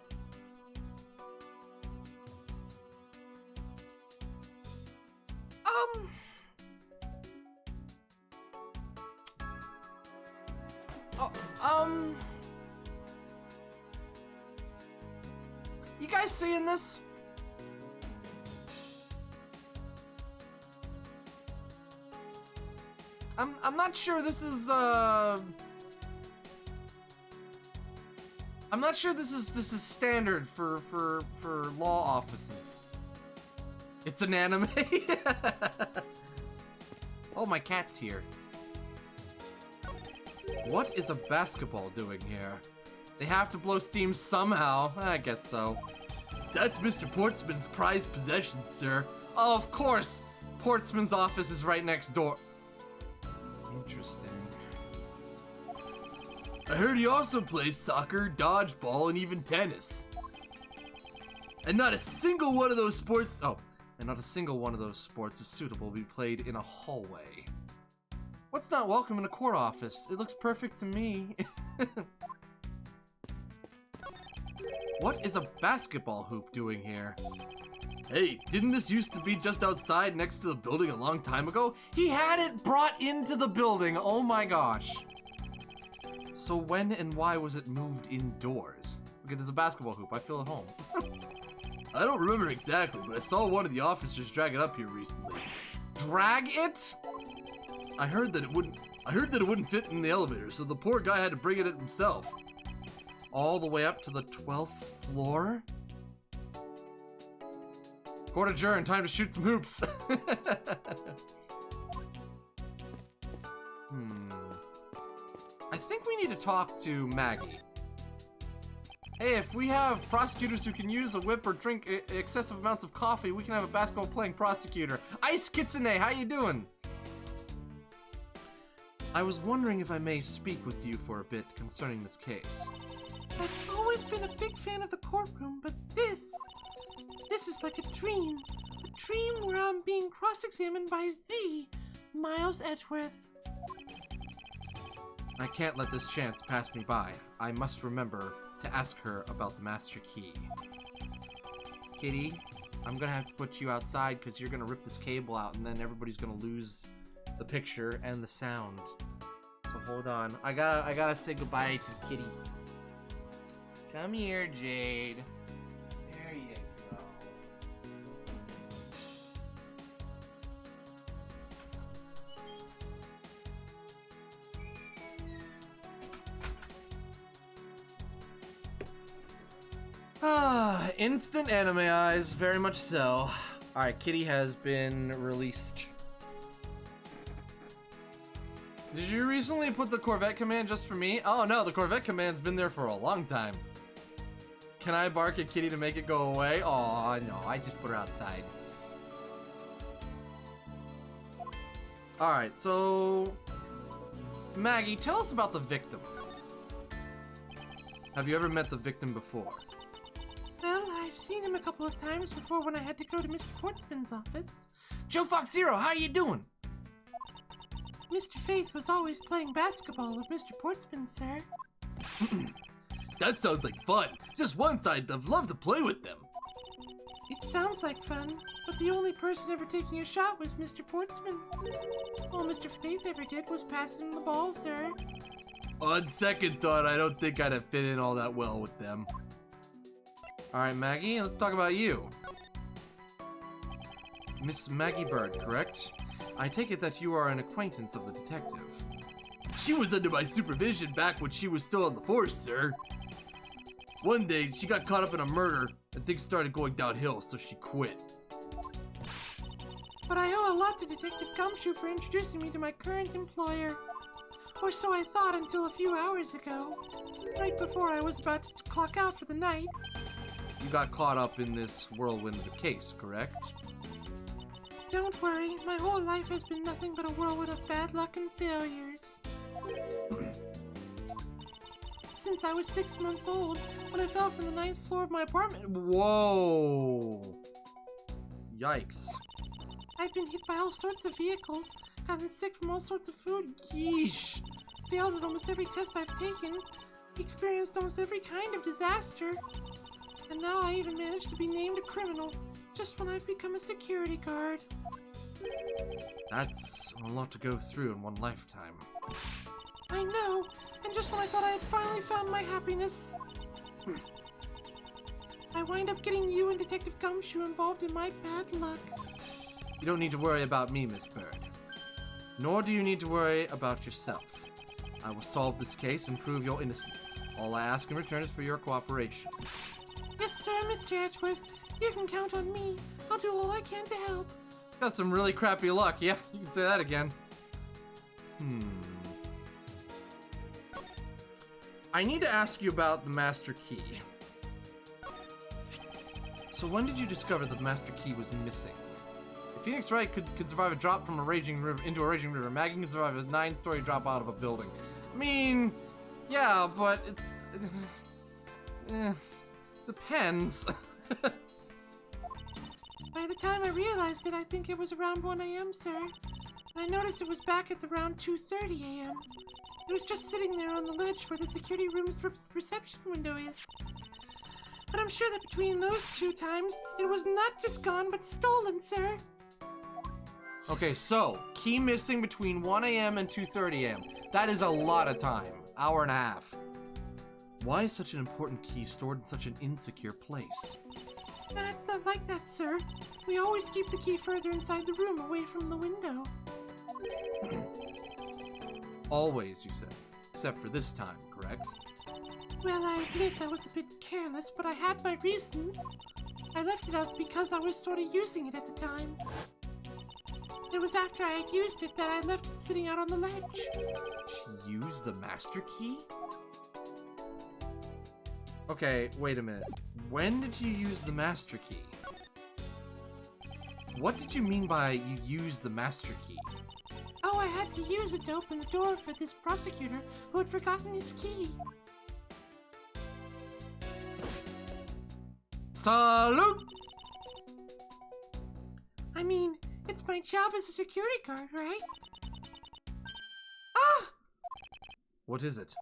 Speaker 1: You guys seeing this? I'm not sure this is I'm not sure this is standard for law offices. It's an anime. Oh, my cat's here. What is a basketball doing here? They have to blow steam somehow. I guess so.
Speaker 2: That's Mr. Portsman's prized possession, sir.
Speaker 1: Oh, of course. Portsman's office is right next door. Interesting.
Speaker 2: I heard he also plays soccer, dodgeball, and even tennis. And not a single one of those sports...
Speaker 1: Oh, and not a single one of those sports is suitable to be played in a hallway. What's not welcome in a court office? It looks perfect to me. What is a basketball hoop doing here?
Speaker 2: Hey, didn't this used to be just outside next to the building a long time ago?
Speaker 1: He had it brought into the building. Oh my gosh. So when and why was it moved indoors? Okay, there's a basketball hoop. I feel at home.
Speaker 2: I don't remember exactly, but I saw one of the officers drag it up here recently.
Speaker 1: Drag it?
Speaker 2: I heard that it wouldn't fit in the elevator, so the poor guy had to bring it himself.
Speaker 1: All the way up to the 12th floor? Court adjourned, time to shoot some hoops. I think we need to talk to Maggie. Hey, if we have prosecutors who can use a whip or drink excessive amounts of coffee, we can have a basketball playing prosecutor. Ice Kitsune, how you doing? I was wondering if I may speak with you for a bit concerning this case.
Speaker 3: I've always been a big fan of the courtroom, but this is like a dream where I'm being cross-examined by the Miles Edgeworth.
Speaker 1: I can't let this chance pass me by. I must remember to ask her about the master key. Kitty, I'm gonna have to put you outside because you're gonna rip this cable out and then everybody's gonna lose the picture and the sound. So hold on. I gotta say goodbye to Kitty. Come here, Jade. There you go. Instant anime eyes, very much so. Alright, Kitty has been released. Did you recently put the Corvette command just for me? Oh no, the Corvette command's been there for a long time. Can I bark at Kitty to make it go away? Oh no, I just put her outside. Alright, so... Maggie, tell us about the victim. Have you ever met the victim before?
Speaker 3: Well, I've seen him a couple of times before when I had to go to Mr. Portsman's office.
Speaker 1: Joe Fox Zero, how are you doing?
Speaker 3: Mr. Faith was always playing basketball with Mr. Portsman, sir.
Speaker 2: That sounds like fun. Just once I'd have loved to play with them.
Speaker 3: It sounds like fun, but the only person ever taking a shot was Mr. Portsman. All Mr. Faith ever did was pass him the ball, sir.
Speaker 2: On second thought, I don't think I'd have fit in all that well with them.
Speaker 1: Alright, Maggie, let's talk about you. Miss Maggie Bird, correct? I take it that you are an acquaintance of the detective.
Speaker 2: She was under my supervision back when she was still on the force, sir. One day, she got caught up in a murder, and things started going downhill, so she quit.
Speaker 3: But I owe a lot to Detective Gumshoe for introducing me to my current employer. Or so I thought until a few hours ago, right before I was about to clock out for the night.
Speaker 1: You got caught up in this whirlwind of the case, correct?
Speaker 3: Don't worry, my whole life has been nothing but a whirlwind of bad luck and failures. Since I was 6 months old, when I fell from the 9th floor of my apartment.
Speaker 1: Whoa! Yikes.
Speaker 3: I've been hit by all sorts of vehicles, gotten sick from all sorts of food.
Speaker 1: Yeesh!
Speaker 3: Failed at almost every test I've taken, experienced almost every kind of disaster. And now I even managed to be named a criminal, just when I've become a security guard.
Speaker 1: That's a lot to go through in one lifetime.
Speaker 3: I know, and just when I thought I had finally found my happiness, I wind up getting you and Detective Gumshoe involved in my bad luck.
Speaker 1: You don't need to worry about me, Miss Bird. Nor do you need to worry about yourself. I will solve this case and prove your innocence. All I ask in return is for your cooperation.
Speaker 3: Yes, sir, Mr. Edgeworth. You can count on me. I'll do all I can to help.
Speaker 1: Got some really crappy luck. Yeah, you can say that again. I need to ask you about the Master Key. So when did you discover the Master Key was missing? If Phoenix Wright could survive a drop from a raging river into a raging river, Maggie can survive a 9-story drop out of a building. I mean, yeah, but depends.
Speaker 3: By the time I realized it, I think it was around 1 a.m., sir. And I noticed it was back at around 2:30 a.m. It was just sitting there on the ledge where the security room's reception window is. But I'm sure that between those 2 times, it was not just gone, but stolen, sir.
Speaker 1: Okay, so, key missing between 1 a.m. and 2:30 a.m. That is a lot of time. Hour and a half. Why is such an important key stored in such an insecure place?
Speaker 3: No, it's not like that, sir. We always keep the key further inside the room, away from the window.
Speaker 1: Always, you said. Except for this time, correct?
Speaker 3: Well, I admit I was a bit careless, but I had my reasons. I left it out because I was sort of using it at the time. It was after I had used it that I left it sitting out on the ledge.
Speaker 1: She used the Master Key? Okay, wait a minute. When did you use the Master Key? What did you mean by you used the Master Key?
Speaker 3: Oh, I had to use it to open the door for this prosecutor who had forgotten his key.
Speaker 1: Salute!
Speaker 3: I mean, it's my job as a security guard, right? Ah!
Speaker 1: What is it?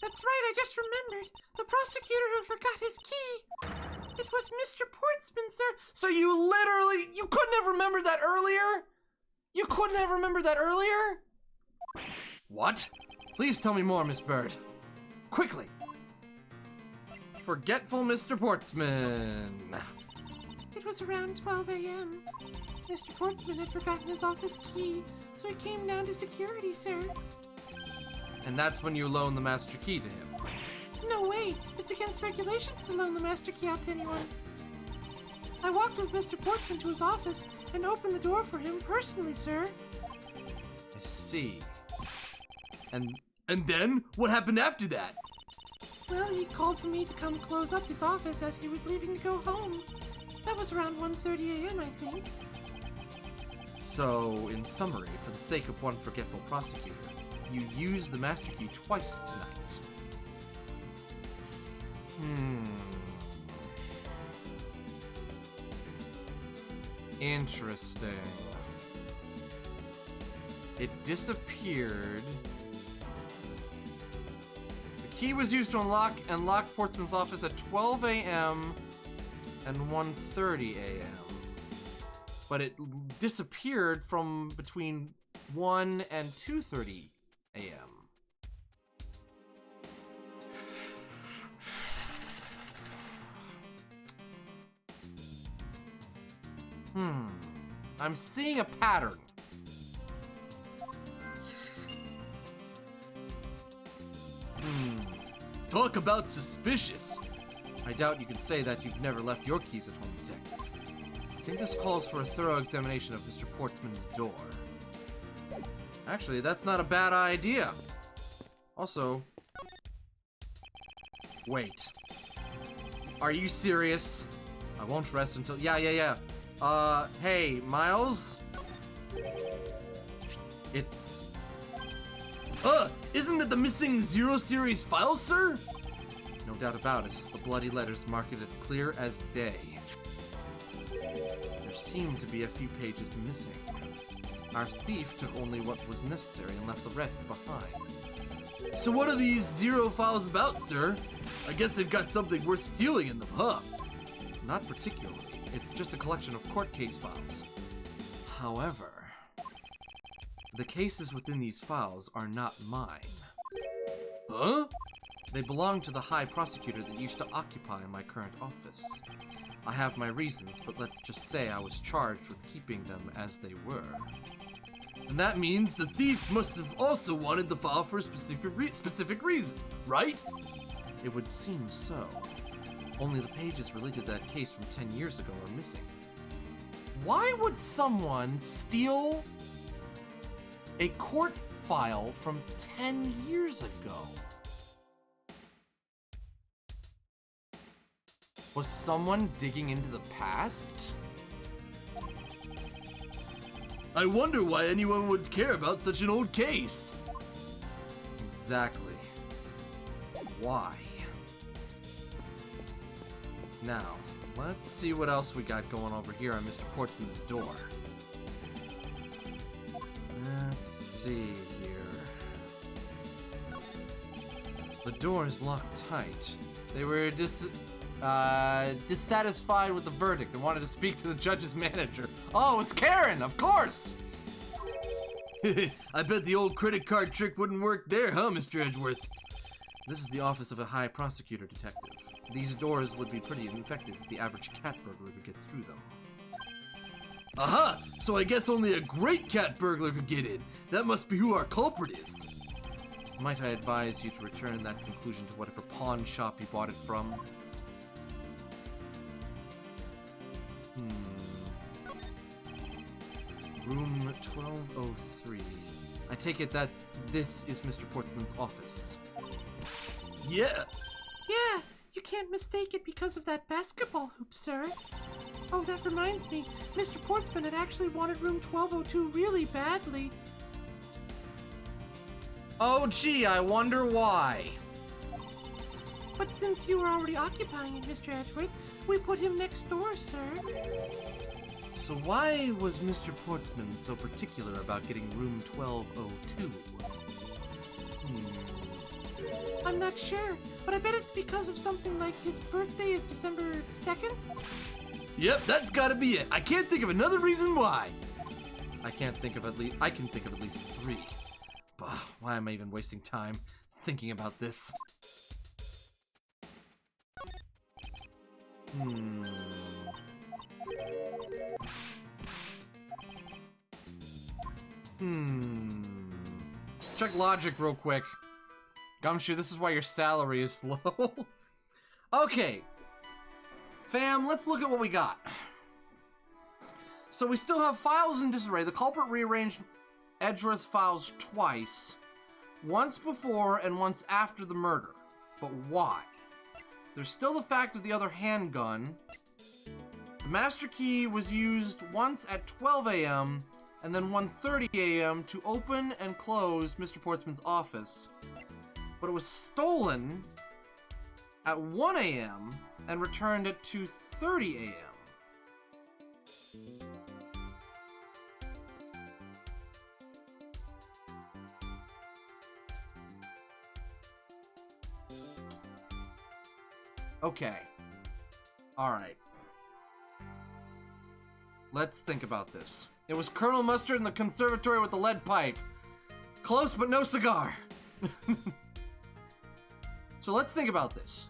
Speaker 3: That's right, I just remembered. The prosecutor who forgot his key. It was Mr. Portsman, sir.
Speaker 1: So you couldn't have remembered that earlier? You couldn't have remembered that earlier? What? Please tell me more, Miss Bird. Quickly. Forgetful Mr. Portsman.
Speaker 3: It was around 12 a.m. Mr. Portsman had forgotten his office key, so he came down to security, sir.
Speaker 1: And that's when you loaned the Master Key to him.
Speaker 3: No way! It's against regulations to loan the Master Key out to anyone. I walked with Mr. Portsman to his office and opened the door for him personally, sir.
Speaker 1: I see.
Speaker 2: And then? What happened after that?
Speaker 3: Well, he called for me to come close up his office as he was leaving to go home. That was around 1:30 a.m., I think.
Speaker 1: So, in summary, for the sake of one forgetful prosecutor, you used the master key twice tonight. Interesting. It disappeared. The key was used to unlock and lock Portsman's office at 12 a.m. and 1:30 a.m. But it disappeared from between 1 and 2:30 a.m. I'm seeing a pattern.
Speaker 2: Talk about suspicious.
Speaker 1: I doubt you can say that you've never left your keys at home, Detective. I think this calls for a thorough examination of Mr. Portsman's door. Actually, that's not a bad idea. Also... Wait. Are you serious? I won't rest until... Yeah. Hey, Miles? It's...
Speaker 2: Isn't that the missing Zero Series file, sir?
Speaker 1: No doubt about it. The bloody letters mark it clear as day. There seem to be a few pages missing. Our thief took only what was necessary and left the rest behind.
Speaker 2: So what are these Zero files about, sir? I guess they've got something worth stealing in them, huh?
Speaker 1: Not particularly. It's just a collection of court case files. However, the cases within these files are not mine.
Speaker 2: Huh?
Speaker 1: They belong to the High Prosecutor that used to occupy my current office. I have my reasons, but let's just say I was charged with keeping them as they were.
Speaker 2: And that means the thief must have also wanted the file for a specific reason, right?
Speaker 1: It would seem so. Only the pages related to that case from 10 years ago are missing. Why would someone steal a court file from 10 years ago? Was someone digging into the past?
Speaker 2: I wonder why anyone would care about such an old case.
Speaker 1: Exactly. Why? Now, let's see what else we got going over here on Mr. Portsman's door. Let's see here. The door is locked tight. They were dissatisfied with the verdict and wanted to speak to the judge's manager. Oh, it's Karen, of course!
Speaker 2: I bet the old credit card trick wouldn't work there, huh, Mr. Edgeworth?
Speaker 1: This is the office of a high prosecutor, Detective. These doors would be pretty ineffective if the average cat burglar could get through them.
Speaker 2: Aha! So I guess only a great cat burglar could get in. That must be who our culprit is.
Speaker 1: Might I advise you to return that conclusion to whatever pawn shop you bought it from? Room 1203. I take it that this is Mr. Portsman's office.
Speaker 2: Yeah.
Speaker 3: Yeah, you can't mistake it because of that basketball hoop, sir. Oh, that reminds me. Mr. Portsman had actually wanted room 1202 really badly.
Speaker 1: Oh, gee, I wonder why.
Speaker 3: But since you were already occupying it, Mr. Edgeworth, we put him next door, sir.
Speaker 1: So why was Mr. Portsman so particular about getting room 1202?
Speaker 3: I'm not sure, but I bet it's because of something like his birthday is December 2nd?
Speaker 2: Yep, that's gotta be it. I can't think of another reason why.
Speaker 1: I can think of at least 3. Bah, why am I even wasting time thinking about this? Check logic real quick. Gumshoe, this is why your salary is low. Okay. Fam, let's look at what we got. So we still have files in disarray. The culprit rearranged Edgeworth's files twice. Once before and once after the murder. But why? There's still the fact of the other handgun. The master key was used once at 12 a.m. and then 1:30 a.m. to open and close Mr. Portsman's office. But it was stolen at 1 a.m. and returned at 2:30 a.m. Okay. Alright. Let's think about this. It was Colonel Mustard in the conservatory with the lead pipe. Close, but no cigar. So let's think about this.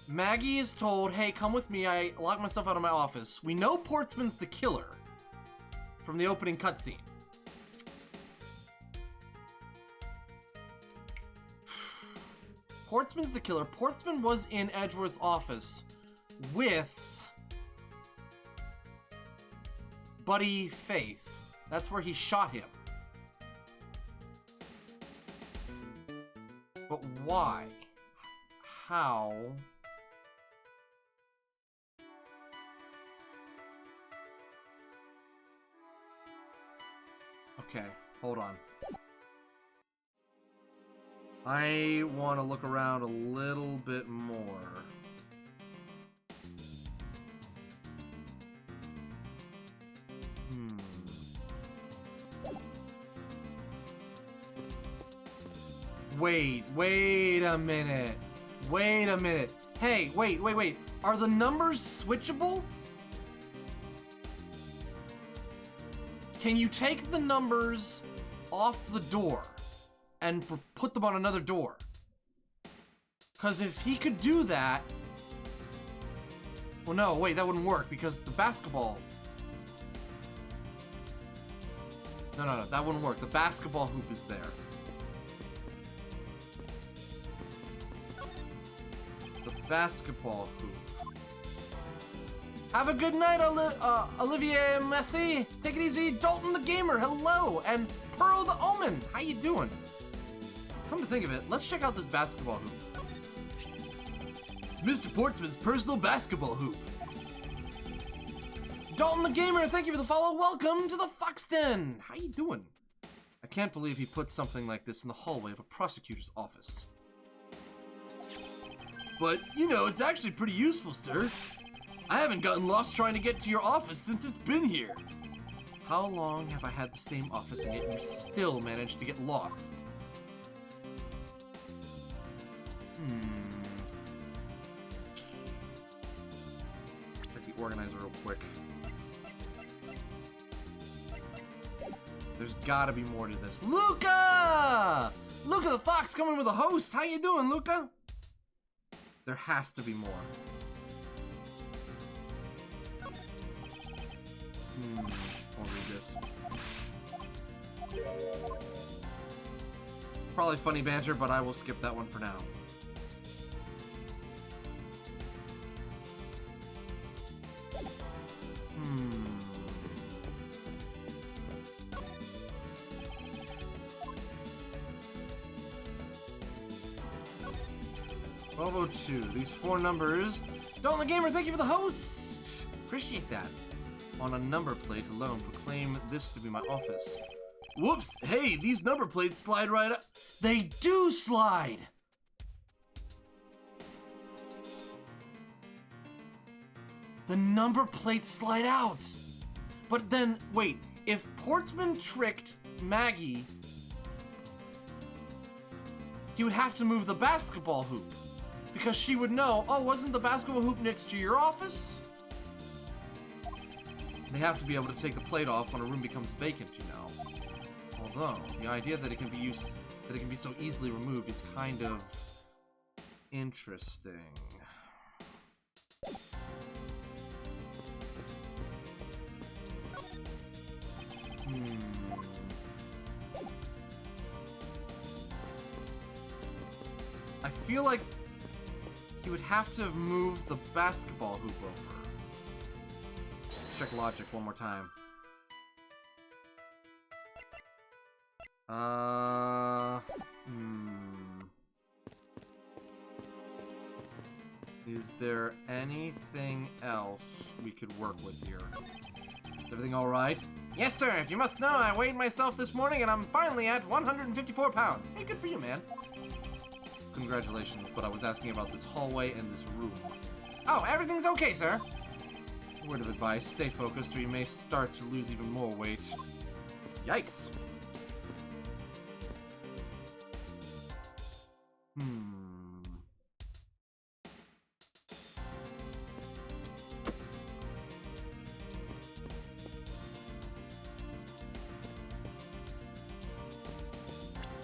Speaker 1: Maggie is told, hey, come with me. I locked myself out of my office. We know Portsman's the killer from the opening cutscene. Portsman's the killer. Portsman was in Edgeworth's office with Buddy Faith. That's where he shot him. But why? How? Okay, hold on. I want to look around a little bit more. Wait a minute. Wait a minute. Hey, wait. Are the numbers switchable? Can you take the numbers off the door and put them on another door? Because if he could do that... Well, no, wait, that wouldn't work because the basketball... No, that wouldn't work. The basketball hoop is there. The basketball hoop. Have a good night, Olivier Messi. Take it easy, Dalton the Gamer. Hello, and Pearl the Omen. How you doing? Come to think of it, let's check out this basketball hoop.
Speaker 2: Mr. Portsman's personal basketball hoop.
Speaker 1: Dalton the Gamer, thank you for the follow. Welcome to the Foxton. How you doing? I can't believe he put something like this in the hallway of a prosecutor's office.
Speaker 2: But, you know, it's actually pretty useful, sir. I haven't gotten lost trying to get to your office since it's been here.
Speaker 1: How long have I had the same office and yet you still managed to get lost? Check the organizer real quick. There's gotta be more to this. Luca! Luca the Fox coming with a host. How you doing, Luca? There has to be more. I'll read this. Probably funny banter, but I will skip that one for now. 1202. These four numbers. Dalton the Gamer, thank you for the host! Appreciate that. On a number plate alone, proclaim this to be my office.
Speaker 2: Whoops! Hey, these number plates slide right up.
Speaker 1: They do slide! The number plates slide out! But then, wait, if Portsman tricked Maggie, he would have to move the basketball hoop. Because she would know, oh, wasn't the basketball hoop next to your office? They have to be able to take the plate off when a room becomes vacant, you know. Although, the idea that it can be so easily removed is kind of interesting. I feel like he would have to have moved the basketball hoop over. Check logic one more time. Is there anything else we could work with here? Is everything alright? Yes, sir. If you must know, I weighed myself this morning and I'm finally at 154 pounds. Hey, good for you, man. Congratulations, but I was asking about this hallway and this room. Oh, everything's okay, sir. Word of advice, stay focused or you may start to lose even more weight. Yikes.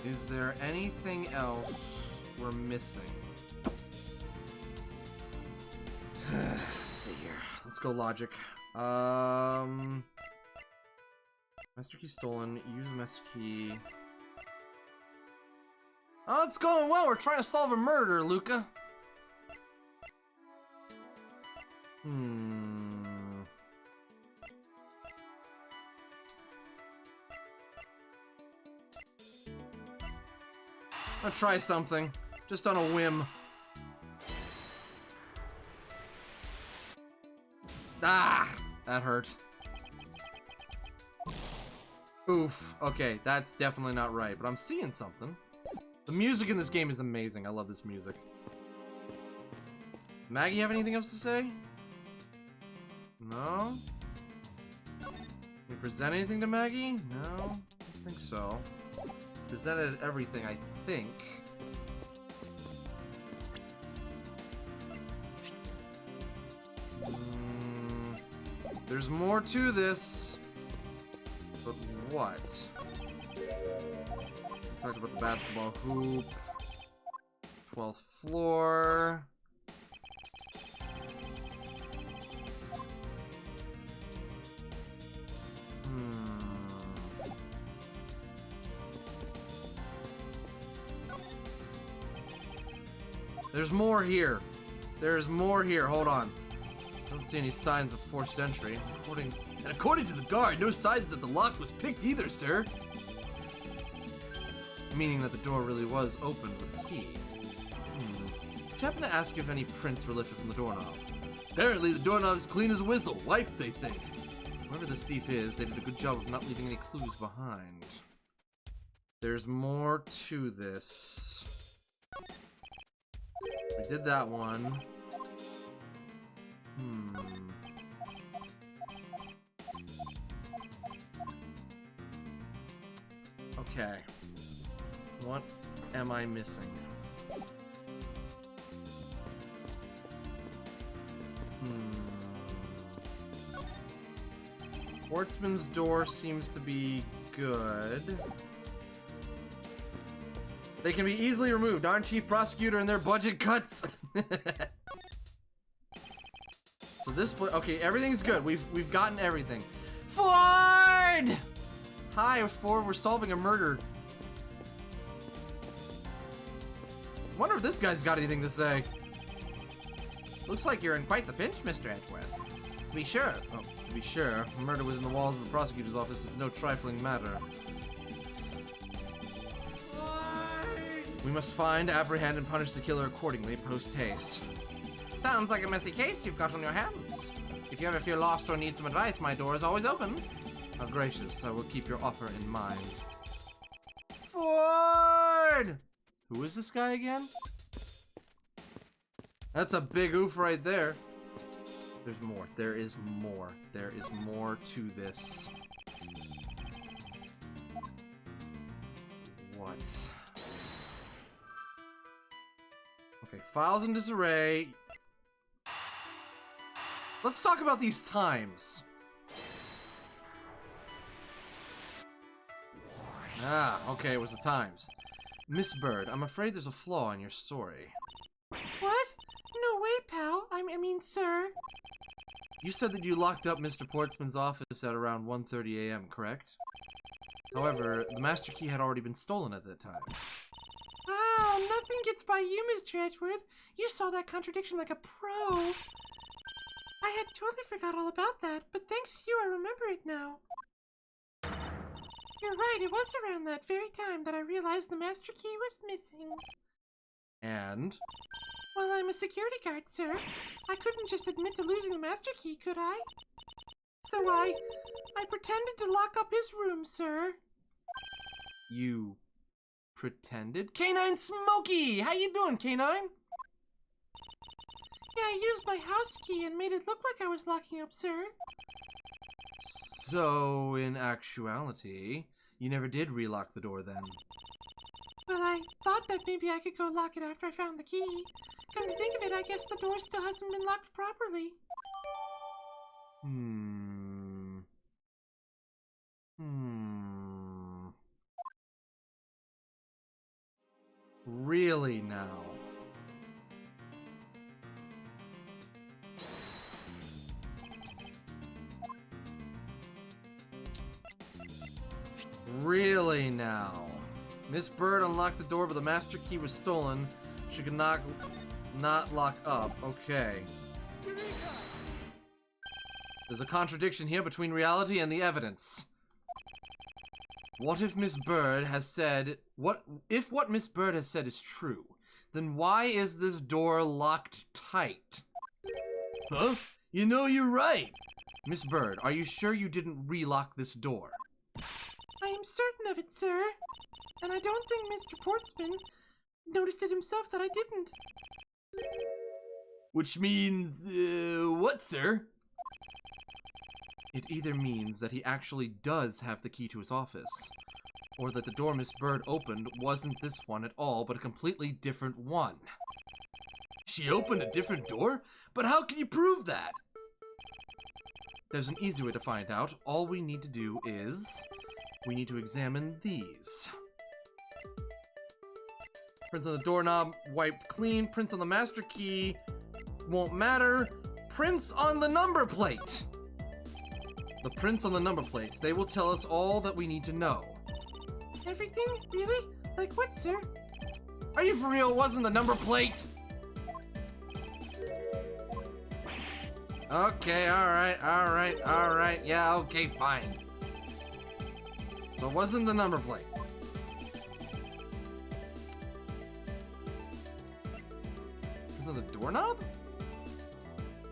Speaker 1: Is there anything else we're missing? Let's see here. Let's go logic. Master key stolen. Use master key. Oh, it's going well. We're trying to solve a murder, Luca. I'll try something. Just on a whim. Ah! That hurt. Oof. Okay, that's definitely not right, but I'm seeing something. The music in this game is amazing. I love this music. Maggie, have anything else to say? No? Can we present anything to Maggie? No? I don't think so. Presented everything, I think. There's more to this. But what? We talked about the basketball hoop. 12th floor. There's more here. There's more here. Hold on. Don't see any signs of forced entry. According to the guard, no signs that the lock was picked either, sir. Meaning that the door really was opened with a key. Did you happen to ask if any prints were lifted from the doorknob? Apparently, the doorknob's clean as a whistle. Wiped, they think. Whoever this thief is, they did a good job of not leaving any clues behind. There's more to this. We did that one. Okay. What am I missing? Sportsman's door seems to be good. They can be easily removed, aren't Chief Prosecutor and their budget cuts? So this okay, everything's good. We've gotten everything. Ford! Hi, Ford, we're solving a murder. Wonder if this guy's got anything to say. Looks like you're in quite the pinch, Mr. Edgeworth. To be sure. Oh, to be sure, murder within the walls of the prosecutor's office is no trifling matter. We must find, apprehend, and punish the killer accordingly, post-haste. Sounds like a messy case you've got on your hands. If you ever feel lost or need some advice, my door is always open. How gracious, I will keep your offer in mind. Ford! Who is this guy again? That's a big oof right there. There's more. There is more. There is more to this. What? Okay, files in disarray. Let's talk about these times. Ah, okay, it was the times. Miss Bird, I'm afraid there's a flaw in your story.
Speaker 3: What? No way, pal. I mean, sir.
Speaker 1: You said that you locked up Mr. Portsman's office at around 1:30 a.m., correct? However, the master key had already been stolen at that time.
Speaker 3: Wow, nothing gets by you, Mr. Edgeworth. You saw that contradiction like a pro. I had totally forgot all about that, but thanks to you, I remember it now. You're right, it was around that very time that I realized the master key was missing.
Speaker 1: And?
Speaker 3: Well, I'm a security guard, sir. I couldn't just admit to losing the master key, could I? So I pretended to lock up his room, sir.
Speaker 1: You pretended? Canine Smokey! How you doing, Canine?
Speaker 3: Yeah, I used my house key and made it look like I was locking up, sir.
Speaker 1: So, in actuality, you never did relock the door then?
Speaker 3: Well, I thought that maybe I could go lock it after I found the key. Come to think of it, I guess the door still hasn't been locked properly.
Speaker 1: Really now? Really now? Miss Bird unlocked the door, but the master key was stolen. She could not lock up. Okay. There's a contradiction here between reality and the evidence. What if Miss Bird has said... If what Miss Bird has said is true, then why is this door locked tight?
Speaker 2: Huh? You know, you're right.
Speaker 1: Miss Bird, are you sure you didn't relock this door?
Speaker 3: I am certain of it, sir. And I don't think Mr. Portsman noticed it himself that I didn't.
Speaker 2: Which means, what, sir?
Speaker 1: It either means that he actually does have the key to his office, or that the door Miss Bird opened wasn't this one at all, but a completely different one.
Speaker 2: She opened a different door? But how can you prove that?
Speaker 1: There's an easy way to find out. All we need to do is... we need to examine these. Prints on the doorknob, wiped clean. Prints on the master key, won't matter. Prints on the number plate. The prints on the number plates, they will tell us all that we need to know.
Speaker 3: Everything? Really? Like what, sir?
Speaker 1: Are you for real? It wasn't the number plate? Okay, alright. Yeah, okay, fine. So it wasn't the number plate. Is it the doorknob?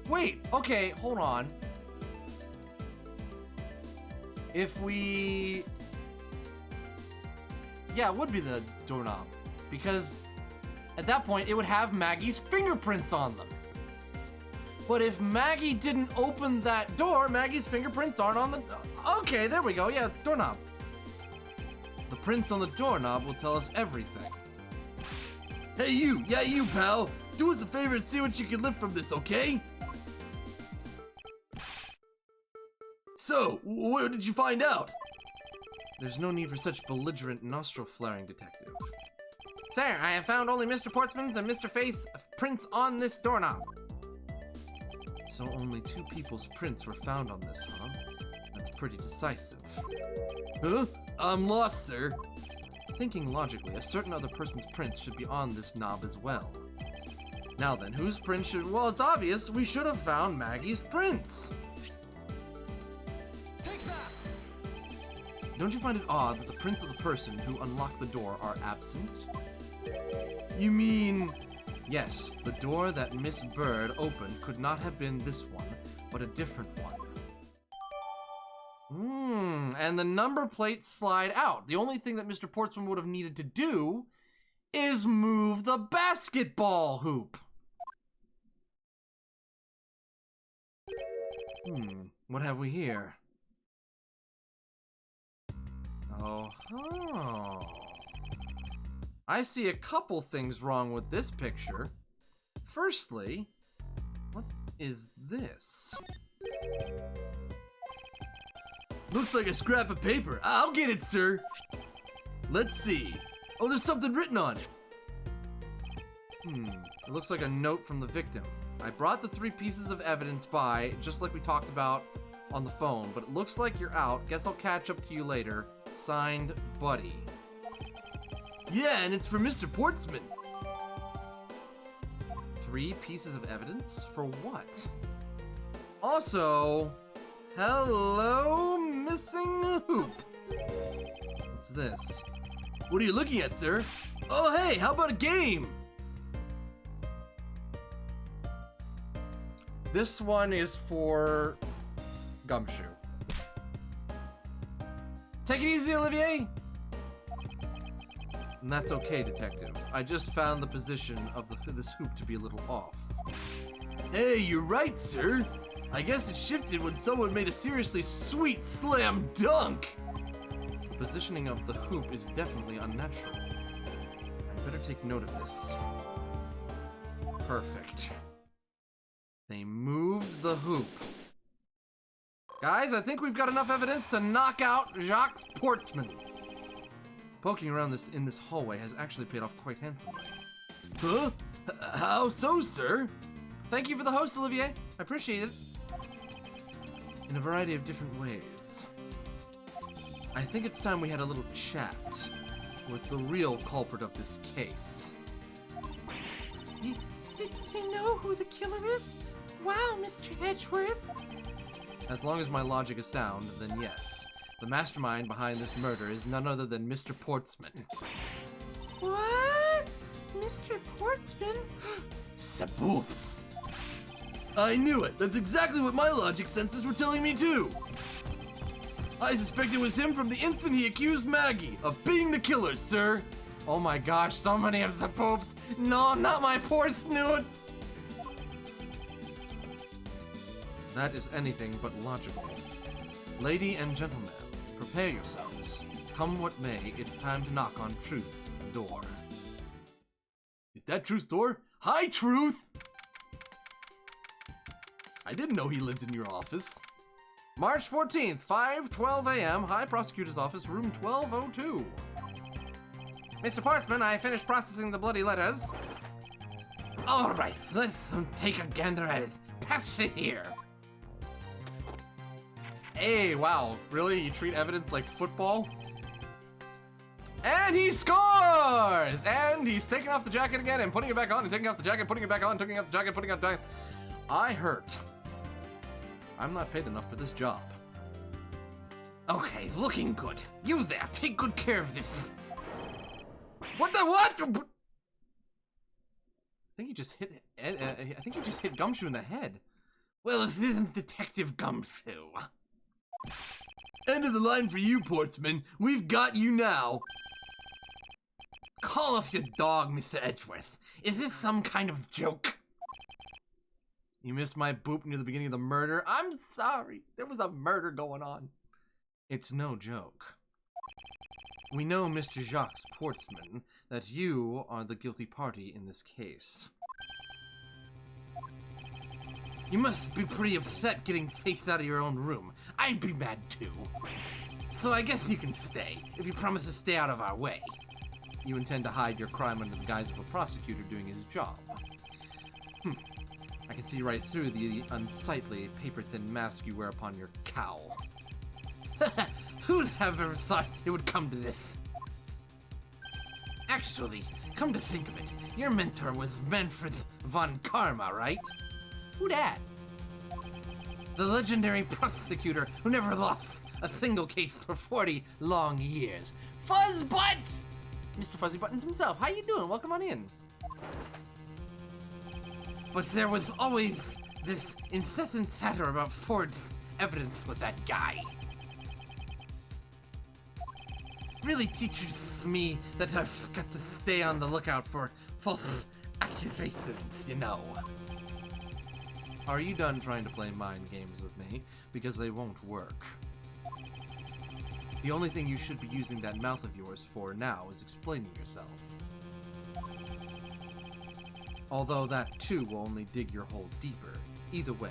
Speaker 1: Wait, okay, hold on. If we... yeah, it would be the doorknob. Because at that point, it would have Maggie's fingerprints on them. But if Maggie didn't open that door, Maggie's fingerprints aren't on the... okay, there we go. Yeah, it's doorknob. The prints on the doorknob will tell us everything.
Speaker 2: Hey, you! Yeah, you, pal! Do us a favor and see what you can lift from this, okay? So, what did you find out?
Speaker 1: There's no need for such belligerent nostril flaring, detective. Sir, I have found only Mr. Portsman's and Mr. Faith's prints on this doorknob. So only two people's prints were found on this, huh? That's pretty decisive.
Speaker 2: Huh? I'm lost, sir.
Speaker 1: Thinking logically, a certain other person's prints should be on this knob as well. Now then, whose print should... well, it's obvious. We should have found Maggie's prints.
Speaker 2: Take that!
Speaker 1: Don't you find it odd that the prints of the person who unlocked the door are absent?
Speaker 2: You mean...
Speaker 1: yes, the door that Miss Bird opened could not have been this one, but a different one. And the number plates slide out. The only thing that Mr. Portsman would have needed to do is move the basketball hoop. What have we here? Oh, I see a couple things wrong with this picture. Firstly, what is this?
Speaker 2: Looks like a scrap of paper. I'll get it, sir. Let's see. Oh, there's something written on it.
Speaker 1: It looks like a note from the victim. I brought the 3 pieces of evidence by, just like we talked about on the phone, but it looks like you're out. Guess I'll catch up to you later. Signed, Buddy.
Speaker 2: Yeah, and it's for Mr. Portsman.
Speaker 1: 3 pieces of evidence? For what? Also, hello, missing hoop. What's this?
Speaker 2: What are you looking at, sir? Oh, hey, how about a game?
Speaker 1: This one is for Gumshoe. Take it easy, Olivier. And that's okay, Detective. I just found the position of this hoop to be a little off.
Speaker 2: Hey, you're right, sir. I guess it shifted when someone made a seriously sweet slam dunk.
Speaker 1: The positioning of the hoop is definitely unnatural. I better take note of this. Perfect. They moved the hoop. Guys, I think we've got enough evidence to knock out Jacques Portsman. Poking around in this hallway has actually paid off quite handsomely.
Speaker 2: Huh? How so, sir?
Speaker 1: Thank you for the host, Olivier. I appreciate it. In a variety of different ways. I think it's time we had a little chat with the real culprit of this case.
Speaker 3: You know who the killer is? Wow, Mr. Edgeworth.
Speaker 1: As long as my logic is sound, then yes. The mastermind behind this murder is none other than Mr. Portsman.
Speaker 3: What? Mr. Portsman?
Speaker 2: Saboops. I knew it. That's exactly what my logic senses were telling me too. I suspect it was him from the instant he accused Maggie of being the killer, sir.
Speaker 1: Oh my gosh, so many of the poops. No, not my poor snoot. That is anything but logical. Lady and gentlemen, prepare yourselves. Come what may, it's time to knock on Truth's door.
Speaker 2: Is that Truth's door? Hi, Truth! I didn't know he lived in your office.
Speaker 1: March 14th, 5:12 a.m., High Prosecutor's Office, room 1202. Mr. Portsman, I finished processing the bloody letters.
Speaker 3: All right, let's take a gander at it. Pass it here.
Speaker 1: Hey, wow, really? You treat evidence like football? And he scores! And he's taking off the jacket again and putting it back on and taking off the jacket, putting it back on, taking off the jacket, putting it back. I hurt. I'm not paid enough for this job.
Speaker 3: Okay, looking good. You there, take good care of this.
Speaker 1: What the what? I think you just hit. I think you just hit Gumshoe in the head.
Speaker 3: Well, it isn't Detective Gumshoe.
Speaker 2: End of the line for you, Portsman. We've got you now.
Speaker 3: Call off your dog, Mr. Edgeworth. Is this some kind of joke?
Speaker 1: You missed my boop near the beginning of the murder. I'm sorry. There was a murder going on. It's no joke. We know, Mr. Jacques Portsman, that you are the guilty party in this case.
Speaker 3: You must be pretty upset getting faced out of your own room. I'd be mad too. So I guess you can stay, if you promise to stay out of our way.
Speaker 1: You intend to hide your crime under the guise of a prosecutor doing his job. I can see right through the unsightly, paper-thin mask you wear upon your cowl.
Speaker 3: Who'd have ever thought it would come to this? Actually, come to think of it, your mentor was Manfred von Karma, right? Who dat? The legendary prosecutor who never lost a single case for 40 long years. Fuzzbutt!
Speaker 1: Mr. Fuzzy Buttons himself, how you doing? Welcome on in.
Speaker 3: But there was always this incessant chatter about forged evidence with that guy. Really teaches me that I've got to stay on the lookout for false accusations, you know.
Speaker 1: Are you done trying to play mind games with me? Because they won't work. The only thing you should be using that mouth of yours for now is explaining yourself. Although that too will only dig your hole deeper. Either way,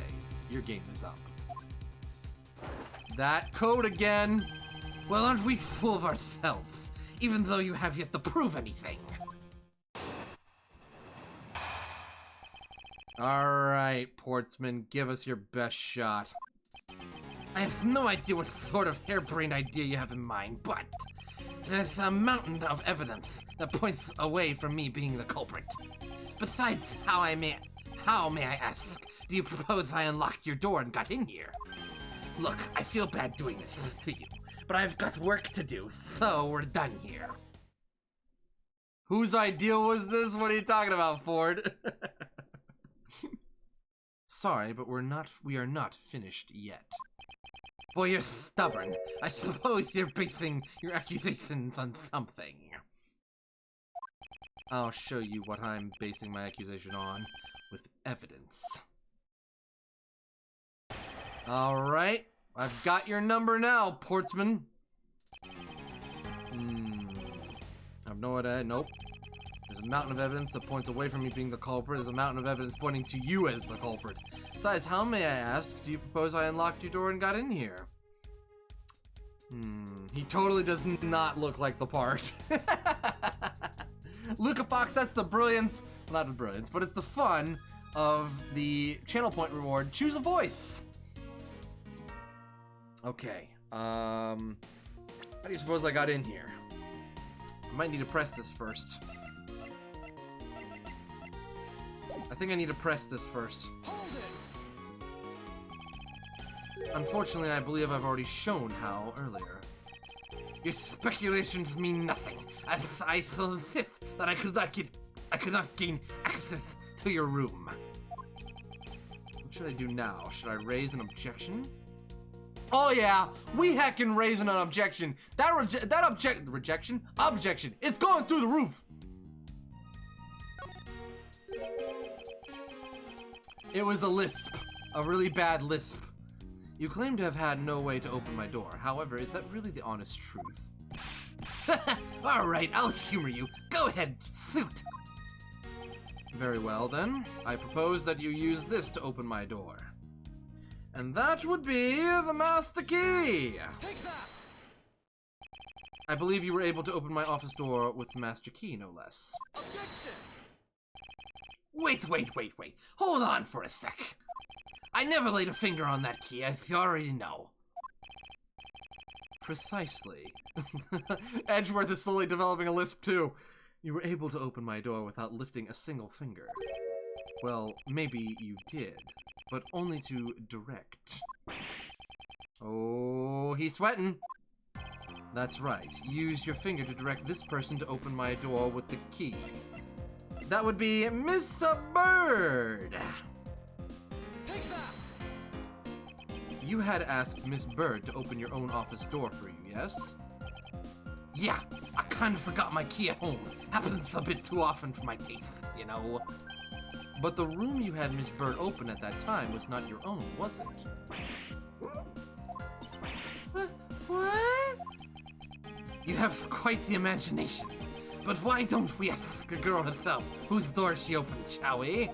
Speaker 1: your game is up. That code again!
Speaker 3: Well, aren't we full of ourselves? Even though you have yet to prove anything.
Speaker 1: Alright, Portsman, give us your best shot.
Speaker 3: I have no idea what sort of harebrained idea you have in mind, but there's a mountain of evidence that points away from me being the culprit. Besides, how may I ask, do you propose I unlocked your door and got in here? Look, I feel bad doing this to you,
Speaker 2: but I've got work to do, so we're done here.
Speaker 1: Whose ideal was this? What are you talking about, Ford? Sorry, but we are not finished yet.
Speaker 2: Boy, you're stubborn. I suppose you're basing your accusations on something.
Speaker 1: I'll show you what I'm basing my accusation on with evidence. Alright, I've got your number now, Portsman. I've no idea. Nope. There's a mountain of evidence that points away from me being the culprit. There's a mountain of evidence pointing to you as the culprit. Besides, how, may I ask, do you propose I unlocked your door and got in here? He totally does not look like the part. Luca Fox, that's the brilliance, well, not the brilliance, but it's the fun of the channel point reward. Choose a voice. Okay, how do you suppose I got in here? I might need to press this first. I think I need to press this first. Unfortunately, I believe I've already shown how earlier.
Speaker 2: Your speculations mean nothing. I insist that I could not gain access to your room.
Speaker 1: What should I do now? Should I raise an objection? Oh yeah, we heckin' raising an objection. Objection, it's going through the roof. It was a lisp, a really bad lisp. You claim to have had no way to open my door. However, is that really the honest truth?
Speaker 2: All right, I'll humor you. Go ahead, suit.
Speaker 1: Very well then. I propose that you use this to open my door. And that would be the master key!
Speaker 2: Take that!
Speaker 1: I believe you were able to open my office door with the master key, no less.
Speaker 2: Objection! Wait. Hold on for a sec. I never laid a finger on that key, as you already know.
Speaker 1: Precisely. Edgeworth is slowly developing a lisp too. You were able to open my door without lifting a single finger. Well, maybe you did, but only to direct. Oh, he's sweating. That's right. Use your finger to direct this person to open my door with the key. That would be Miss Bird.
Speaker 2: Take that!
Speaker 1: You had asked Miss Bird to open your own office door for you, yes?
Speaker 2: Yeah, I kind of forgot my key at home. Happens a bit too often for my taste, you know.
Speaker 1: But the room you had Miss Bird open at that time was not your own, was it?
Speaker 3: What?
Speaker 2: You have quite the imagination. But why don't we ask the girl herself whose door she opened, shall we?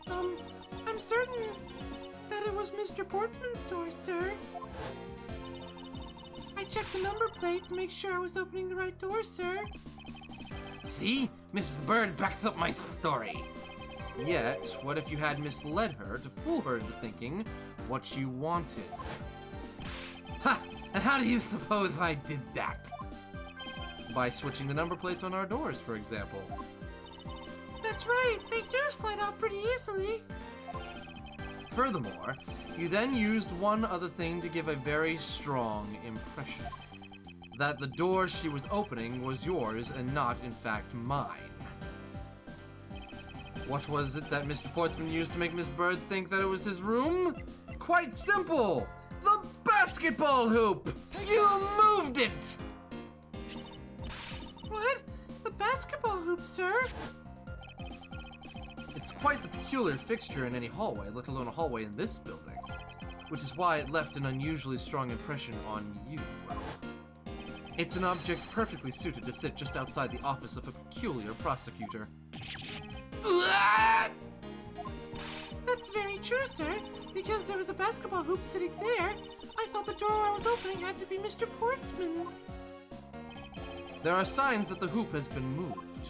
Speaker 3: I'm certain that it was Mr. Portsman's door, sir. I checked the number plate to make sure I was opening the right door, sir.
Speaker 2: See? Mrs. Bird backs up my story.
Speaker 1: Yet, what if you had misled her to fool her into thinking what you wanted?
Speaker 2: Ha! And how do you suppose I did that?
Speaker 1: By switching the number plates on our doors, for example.
Speaker 3: That's right, they do slide out pretty easily.
Speaker 1: Furthermore, you then used one other thing to give a very strong impression. That the door she was opening was yours and not, in fact, mine. What was it that Mr. Portsman used to make Miss Bird think that it was his room? Quite simple! The basketball hoop! You moved it!
Speaker 3: What? The basketball hoop, sir?
Speaker 1: It's quite the peculiar fixture in any hallway, let alone a hallway in this building. Which is why it left an unusually strong impression on you. It's an object perfectly suited to sit just outside the office of a peculiar prosecutor.
Speaker 3: That's very true, sir. Because there was a basketball hoop sitting there, I thought the door I was opening had to be Mr. Portsman's.
Speaker 1: There are signs that the hoop has been moved.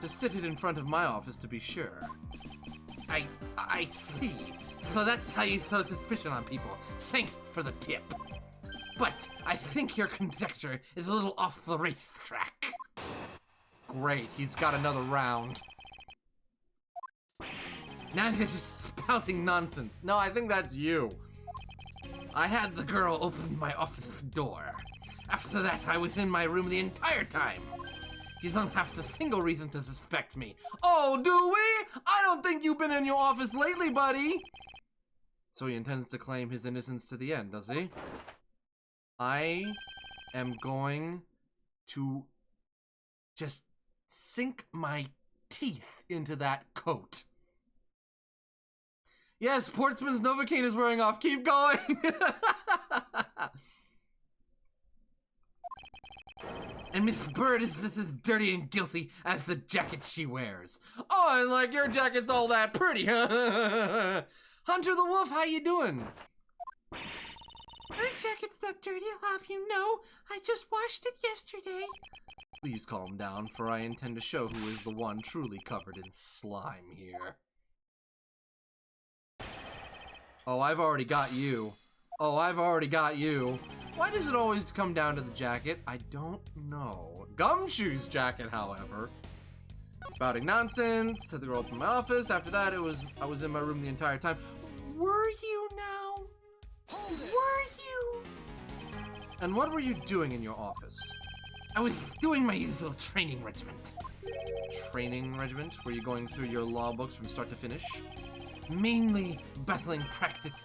Speaker 1: To sit it in front of my office, to be sure.
Speaker 2: I see. So that's how you throw suspicion on people. Thanks for the tip. But I think your conjecture is a little off the racetrack.
Speaker 1: Great, he's got another round.
Speaker 2: Now you're just spouting nonsense.
Speaker 1: No, I think that's you. I had the girl open my office door. After that, I was in my room the entire time. You don't have a single reason to suspect me. Oh, do we? I don't think you've been in your office lately, buddy. So he intends to claim his innocence to the end, does he? I am going to just sink my teeth into that coat. Yes, Portsman's Novocaine is wearing off. Keep going. And Miss Bird is just as dirty and guilty as the jacket she wears. Oh, and like your jacket's all that pretty, huh? Hunter the Wolf, how you doing?
Speaker 3: My jacket's not dirty, I'll have you know. I just washed it yesterday.
Speaker 1: Please calm down, for I intend to show who is the one truly covered in slime here. Oh, I've already got you. Oh, I've already got you. Why does it always come down to the jacket? I don't know. Gumshoe's jacket, however. Spouting nonsense. Said the girl opened my office. After that, I was in my room the entire time.
Speaker 3: Were you now? Were you?
Speaker 1: And what were you doing in your office?
Speaker 3: I was doing my usual training regiment.
Speaker 1: Training regiment? Were you going through your law books from start to finish?
Speaker 3: Mainly batting practice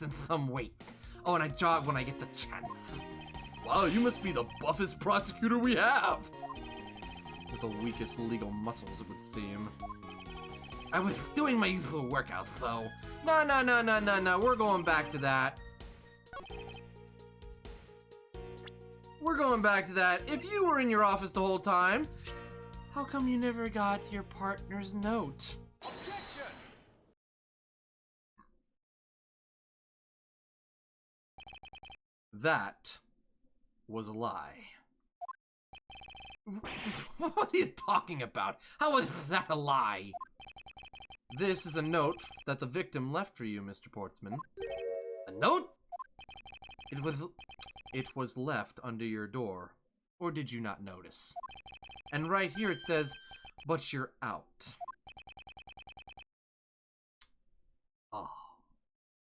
Speaker 3: and some weight. Oh, and I jog when I get the chance.
Speaker 1: Wow, you must be the buffest prosecutor we have! With the weakest legal muscles, it would seem.
Speaker 3: I was doing my usual workouts, though.
Speaker 1: No, we're going back to that. We're going back to that. If you were in your office the whole time, how come you never got your partner's note?
Speaker 2: Objection!
Speaker 1: That was a lie. What are you talking about? How is that a lie? This is a note that the victim left for you, Mr. Portsman. A note? It was left under your door. Or did you not notice? And right here it says, but you're out. Oh.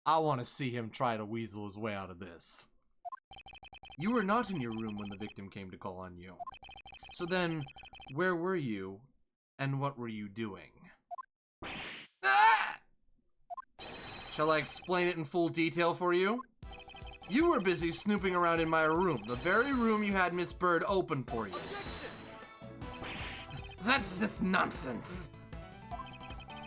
Speaker 1: I want to see him try to weasel his way out of this. You were not in your room when the victim came to call on you. So then, where were you, and what were you doing? Ah! Shall I explain it in full detail for you? You were busy snooping around in my room, the very room you had Miss Bird open for you.
Speaker 3: That's just nonsense.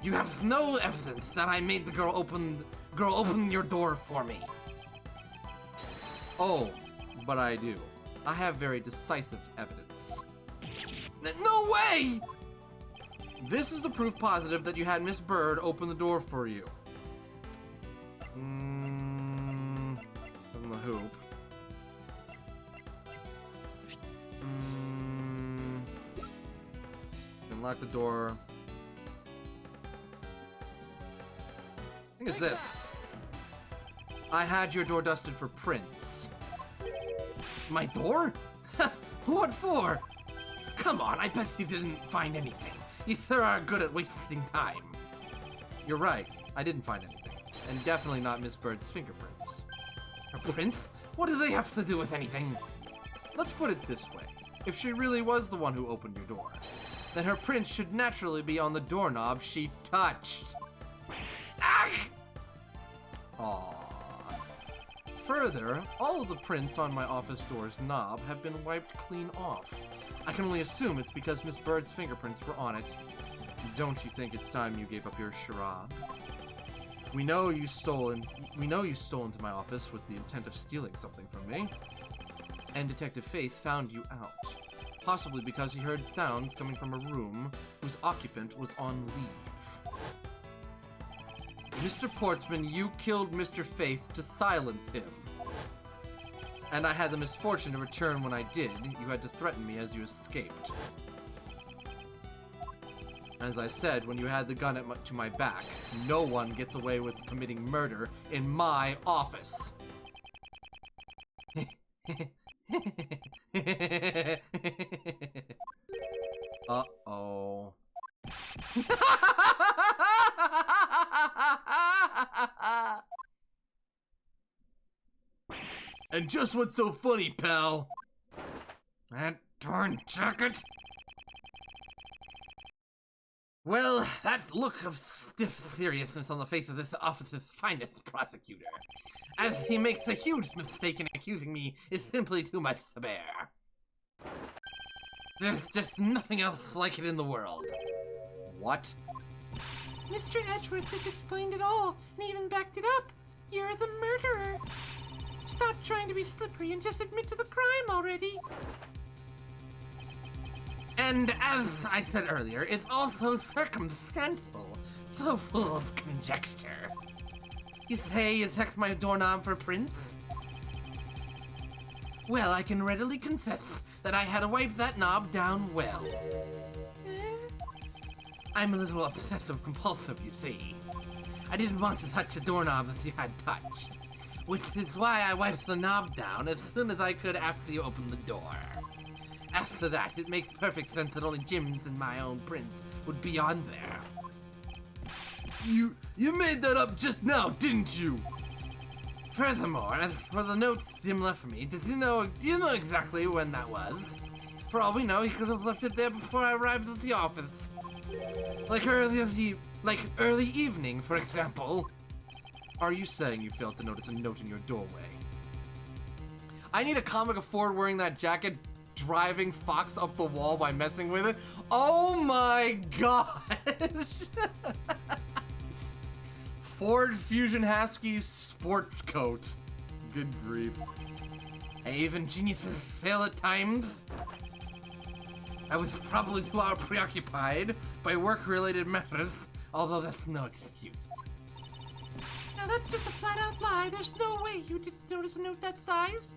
Speaker 1: You have no evidence that I made the girl open your door for me. Oh, but I do. I have very decisive evidence.
Speaker 3: No way!
Speaker 1: This is the proof positive that you had Miss Bird open the door for you. From the hoop. Unlock the door. I think it's this. I had your door dusted for prints.
Speaker 3: My door? What for? Come on, I bet you didn't find anything. You sure are good at wasting time.
Speaker 1: You're right. I didn't find anything. And definitely not Miss Bird's fingerprints.
Speaker 3: Her prints? What do they have to do with anything?
Speaker 1: Let's put it this way. If she really was the one who opened your door, then her prints should naturally be on the doorknob she touched.
Speaker 3: Ah!
Speaker 1: Aww. Further, all of the prints on my office door's knob have been wiped clean off. I can only assume it's because Miss Bird's fingerprints were on it. Don't you think it's time you gave up your charade? We know you stole into my office with the intent of stealing something from me. And Detective Faith found you out. Possibly because he heard sounds coming from a room whose occupant was on leave. Mr. Portsman, you killed Mr. Faith to silence him. And I had the misfortune to return when I did. You had to threaten me as you escaped. As I said, when you had the gun to my back, no one gets away with committing murder in my office. Uh-oh.
Speaker 2: And just what's so funny, pal?
Speaker 1: That torn jacket? Well, that look of stiff seriousness on the face of this office's finest prosecutor, as he makes a huge mistake in accusing me, is simply too much to bear. There's just nothing else like it in the world. What?
Speaker 3: Mr. Edgeworth just explained it all, and even backed it up. You're the murderer. Stop trying to be slippery and just admit to the crime already.
Speaker 1: And as I said earlier, it's also circumstantial, so full of conjecture. You say you sex my doorknob for Prince? Well, I can readily confess that I had to wipe that knob down well. I'm a little obsessive-compulsive, you see. I didn't want to touch the doorknob as you had touched, which is why I wiped the knob down as soon as I could after you opened the door. After that, it makes perfect sense that only Jim's and my own Prince would be on there.
Speaker 2: You made that up just now, didn't you?
Speaker 1: Furthermore, as for the notes Jim left for me, do you know exactly when that was? For all we know, he could have left it there before I arrived at the office. Like early evening, for example.
Speaker 2: Are you saying you failed to notice a note in your doorway?
Speaker 1: I need a comic of Ford wearing that jacket, driving Fox up the wall by messing with it. Oh my gosh! Ford Fusion Husky's sports coat. Good grief. Hey, even geniuses fail at times. I was probably too preoccupied by work-related matters, although that's no excuse.
Speaker 3: Now that's just a flat-out lie. There's no way you didn't notice a note that size.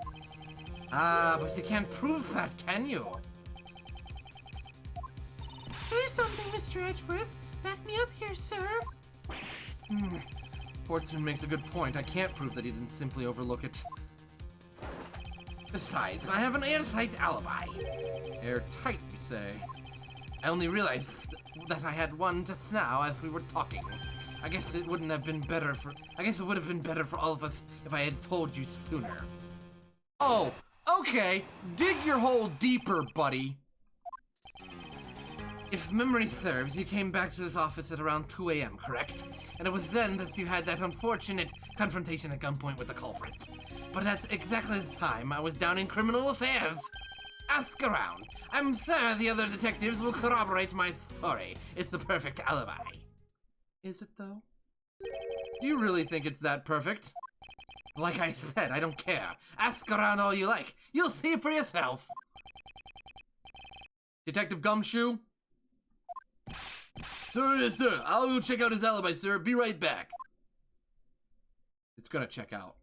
Speaker 1: Ah, but you can't prove that, can you?
Speaker 3: Say something, Mr. Edgeworth. Back me up here, sir.
Speaker 1: Portsman makes a good point. I can't prove that he didn't simply overlook it. Besides, I have an airtight alibi.
Speaker 2: Airtight, you say?
Speaker 1: I only realized that I had one just now as we were talking. I guess it would have been better for all of us if I had told you sooner. Oh, okay. Dig your hole deeper, buddy. If memory serves, you came back to this office at around 2 a.m., correct? And it was then that you had that unfortunate confrontation at gunpoint with the culprit. But at exactly the time, I was down in criminal affairs. Ask around. I'm sure the other detectives will corroborate my story. It's the perfect alibi.
Speaker 2: Is it, though?
Speaker 1: Do you really think it's that perfect? Like I said, I don't care. Ask around all you like. You'll see for yourself.
Speaker 2: Detective Gumshoe? Sir, yes, sir. I'll go check out his alibi, sir. Be right back.
Speaker 1: It's gonna check out.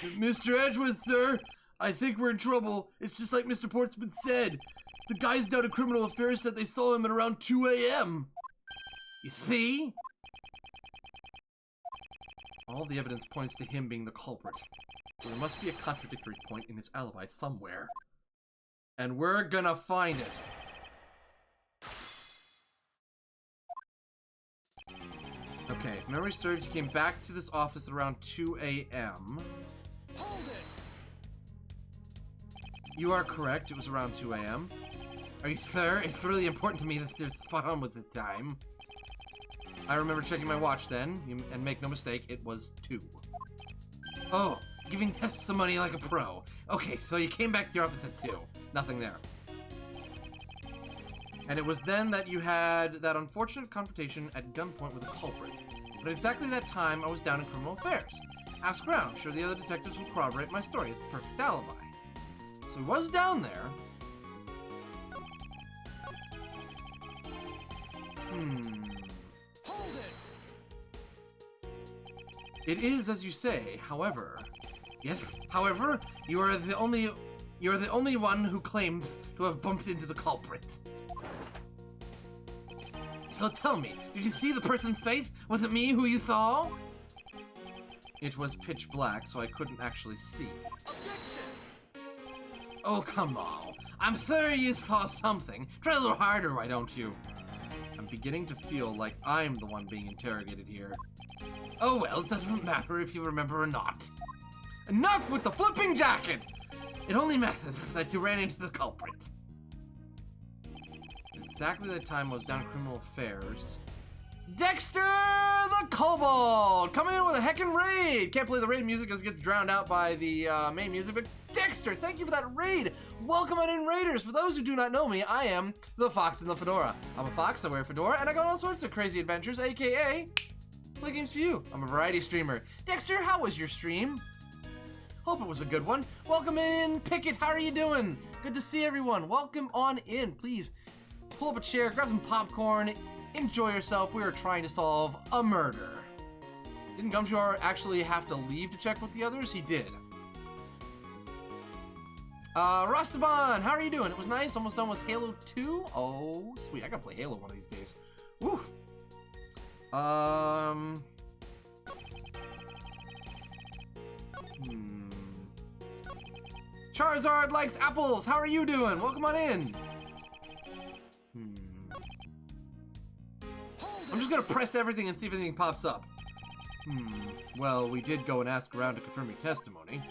Speaker 2: Mr. Edgeworth, sir. I think we're in trouble. It's just like Mr. Portsman said. The guys down at Criminal Affairs said they saw him at around 2 a.m.
Speaker 1: You see?
Speaker 2: All the evidence points to him being the culprit. So there must be a contradictory point in his alibi somewhere.
Speaker 1: And we're gonna find it. Okay, if memory serves, you came back to this office at around 2 a.m.
Speaker 2: Hold it!
Speaker 1: You are correct, it was around 2 a.m. Are you sure? It's really important to me that you're spot on with the time. I remember checking my watch then, and make no mistake, it was 2. Oh, giving testimony like a pro. Okay, so you came back to your office at 2. Nothing there. And it was then that you had that unfortunate confrontation at gunpoint with a culprit. But at exactly that time, I was down in criminal affairs. Ask around, I'm sure the other detectives will corroborate my story. It's a perfect alibi. So he was down there.
Speaker 2: Hold it!
Speaker 1: It is as you say, however. Yes, however, you are the only one who claims to have bumped into the culprit. So tell me, did you see the person's face? Was it me who you saw? It was pitch black, so I couldn't actually see.
Speaker 2: Objection!
Speaker 1: Oh, come on. I'm sure you saw something. Try a little harder, why don't you? I'm beginning to feel like I'm the one being interrogated here. Oh well, it doesn't matter if you remember or not. Enough with the flipping jacket! It only matters that you ran into the culprit. Exactly the time I was down at Criminal Affairs. Dexter the Kobold! Coming in with a heckin' raid! Can't play the raid music because it gets drowned out by the main music, but Dexter, thank you for that raid! Welcome on in, Raiders! For those who do not know me, I am the Fox in the Fedora. I'm a fox, I wear a fedora, and I go on all sorts of crazy adventures, aka play games for you. I'm a variety streamer. Dexter, how was your stream? Hope it was a good one. Welcome in, Pickett, how are you doing? Good to see everyone. Welcome on in. Please pull up a chair, grab some popcorn, enjoy yourself. We are trying to solve a murder. Didn't Gumshoe actually have to leave to check with the others? He did. Rustaban, how are you doing? It was nice, almost done with Halo 2. Oh, sweet, I gotta play Halo one of these days. Woo. Charizard likes apples. How are you doing? Welcome on in. I'm just gonna press everything and see if anything pops up. Well, we did go and ask around to confirm your testimony.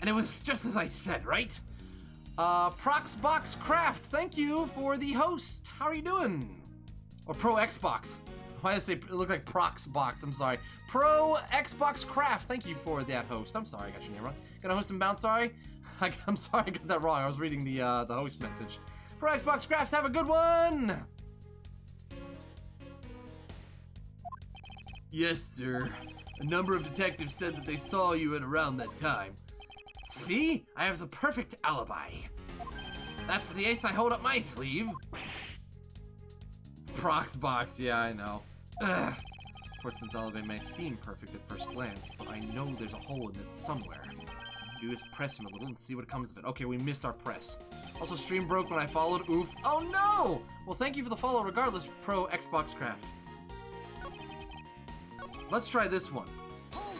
Speaker 1: And it was just as I said, right? Proxbox Craft, thank you for the host. How are you doing? Or Pro Xbox. Why did I say it looked like Proxbox? I'm sorry. Pro Xbox Craft, thank you for that host. I'm sorry, I got your name wrong. Gonna host and bounce, sorry? I'm sorry I got that wrong. I was reading the host message. Pro Xbox Craft, have a good one!
Speaker 2: Yes, sir. A number of detectives said that they saw you at around that time.
Speaker 1: See? I have the perfect alibi. That's the ace I hold up my sleeve. Proxbox, yeah, I know. Ugh. Portsman's alibi may seem perfect at first glance, but I know there's a hole in it somewhere. Do is press him a little and see what comes of it. Okay, we missed our press. Also, stream broke when I followed. Oof. Oh no! Well, thank you for the follow regardless, Pro Xbox Craft. Let's try this one.
Speaker 2: Hold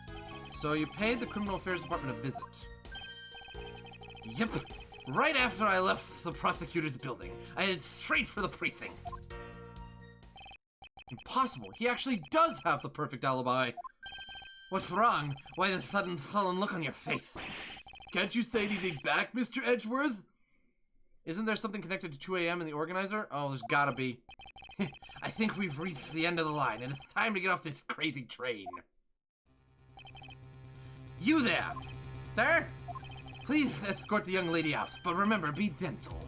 Speaker 2: it.
Speaker 1: So you paid the Criminal Affairs Department a visit. Yep. Right after I left the prosecutor's building, I headed straight for the precinct. Impossible. He actually does have the perfect alibi. What's wrong? Why the sudden sullen look on your face?
Speaker 2: Can't you say anything back, Mr. Edgeworth?
Speaker 1: Isn't there something connected to 2 a.m. in the organizer? Oh, there's gotta be. I think we've reached the end of the line, and it's time to get off this crazy train. You there! Sir? Please escort the young lady out, but remember, be gentle.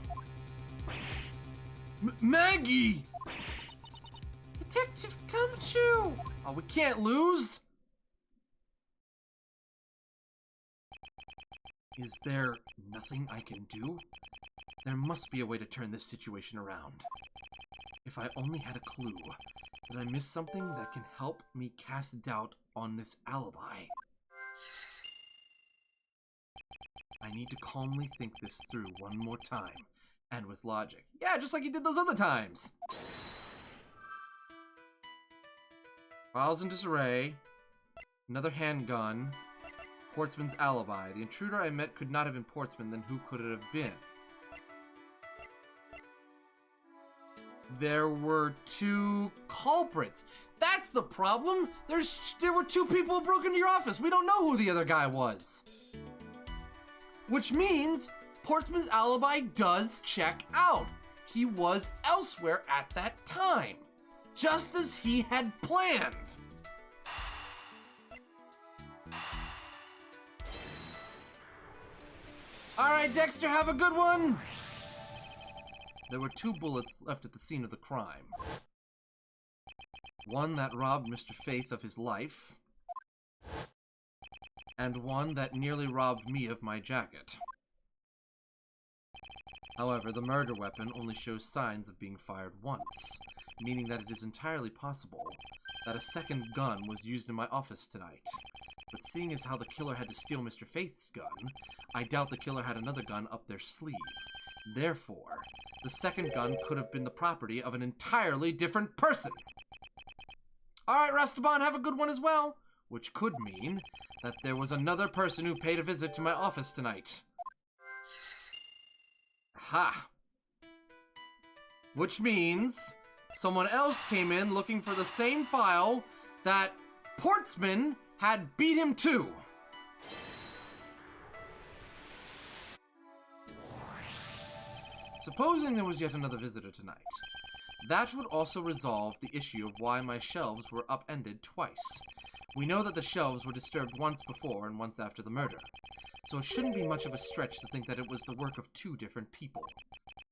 Speaker 2: Maggie!
Speaker 3: Detective Gumshoe!
Speaker 1: Oh, we can't lose! Is there nothing I can do? There must be a way to turn this situation around. If I only had a clue. Did I miss something that can help me cast doubt on this alibi? I need to calmly think this through one more time, and with logic. Yeah, just like you did those other times! Files in disarray. Another handgun. Portsman's alibi. The intruder I met could not have been Portsman, then who could it have been? There were 2 culprits. That's the problem! There were 2 people who broke into your office. We don't know who the other guy was. Which means Portsman's alibi does check out. He was elsewhere at that time, just as he had planned. Alright, Dexter, have a good one! There were 2 bullets left at the scene of the crime. One that robbed Mr. Faith of his life, and one that nearly robbed me of my jacket. However, the murder weapon only shows signs of being fired once, meaning that it is entirely possible that a second gun was used in my office tonight. But seeing as how the killer had to steal Mr. Faith's gun, I doubt the killer had another gun up their sleeve. Therefore, the second gun could have been the property of an entirely different person. Alright, Rustaban, have a good one as well. Which could mean that there was another person who paid a visit to my office tonight. Ha! Which means someone else came in looking for the same file that Portsman had beat him too. Supposing there was yet another visitor tonight, that would also resolve the issue of why my shelves were upended twice. We know that the shelves were disturbed once before and once after the murder, so it shouldn't be much of a stretch to think that it was the work of two different people.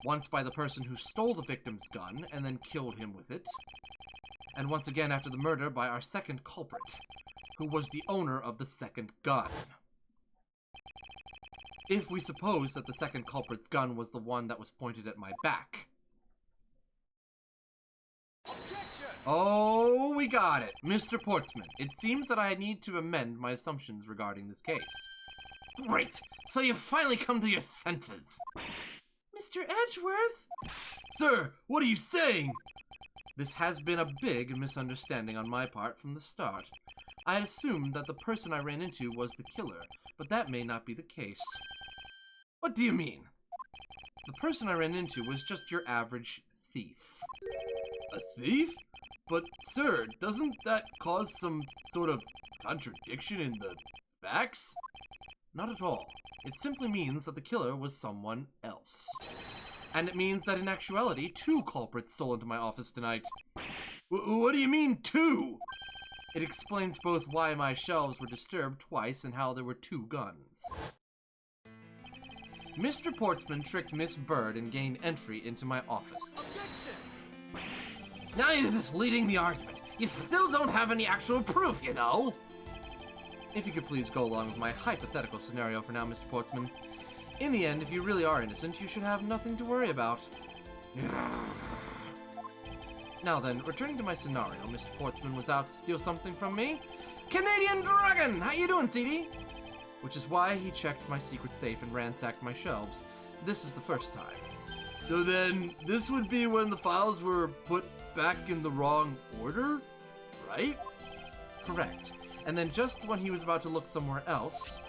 Speaker 1: Once by the person who stole the victim's gun and then killed him with it, and once again after the murder by our second culprit, who was the owner of the second gun. If we suppose that the second culprit's gun was the one that was pointed at my back.
Speaker 2: Objection!
Speaker 1: Oh, we got it. Mr. Portsman, it seems that I need to amend my assumptions regarding this case. Great, so you've finally come to your senses.
Speaker 3: Mr. Edgeworth?
Speaker 2: Sir, what are you saying?
Speaker 1: This has been a big misunderstanding on my part from the start. I had assumed that the person I ran into was the killer, but that may not be the case.
Speaker 2: What do you mean?
Speaker 1: The person I ran into was just your average thief.
Speaker 2: A thief? But, sir, doesn't that cause some sort of contradiction in the facts?
Speaker 1: Not at all. It simply means that the killer was someone else. And it means that in actuality, two culprits stole into my office tonight.
Speaker 2: What do you mean, two?
Speaker 1: It explains both why my shelves were disturbed twice and how there were two guns. Mr. Portsman tricked Miss Bird and gained entry into my office.
Speaker 2: Objection!
Speaker 1: Now you're just leading the argument. You still don't have any actual proof, you know. If you could please go along with my hypothetical scenario for now, Mr. Portsman. In the end, if you really are innocent, you should have nothing to worry about. Now then, returning to my scenario, Mr. Portsman was out to steal something from me. Canadian Dragon! How you doing, CD? Which is why he checked my secret safe and ransacked my shelves. This is the first time.
Speaker 2: So then, this would be when the files were put back in the wrong order, right?
Speaker 1: Correct. And then just when he was about to look somewhere else,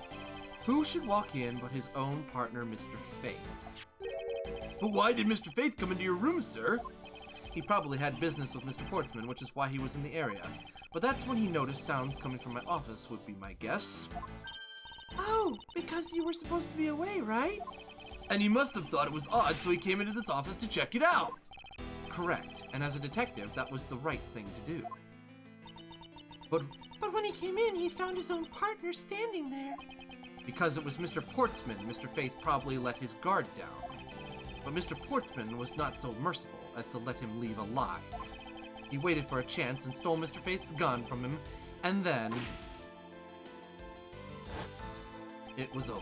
Speaker 1: who should walk in but his own partner, Mr. Faith?
Speaker 2: But why did Mr. Faith come into your room, sir?
Speaker 1: He probably had business with Mr. Portsman, which is why he was in the area. But that's when he noticed sounds coming from my office, would be my guess.
Speaker 3: Oh, because you were supposed to be away, right?
Speaker 2: And he must have thought it was odd, so he came into this office to check it out.
Speaker 1: Correct. And as a detective, that was the right thing to do.
Speaker 3: But when he came in, he found his own partner standing there.
Speaker 1: Because it was Mr. Portsman, Mr. Faith probably let his guard down. But Mr. Portsman was not so merciful as to let him leave alive. He waited for a chance and stole Mr. Faith's gun from him, and then it was over.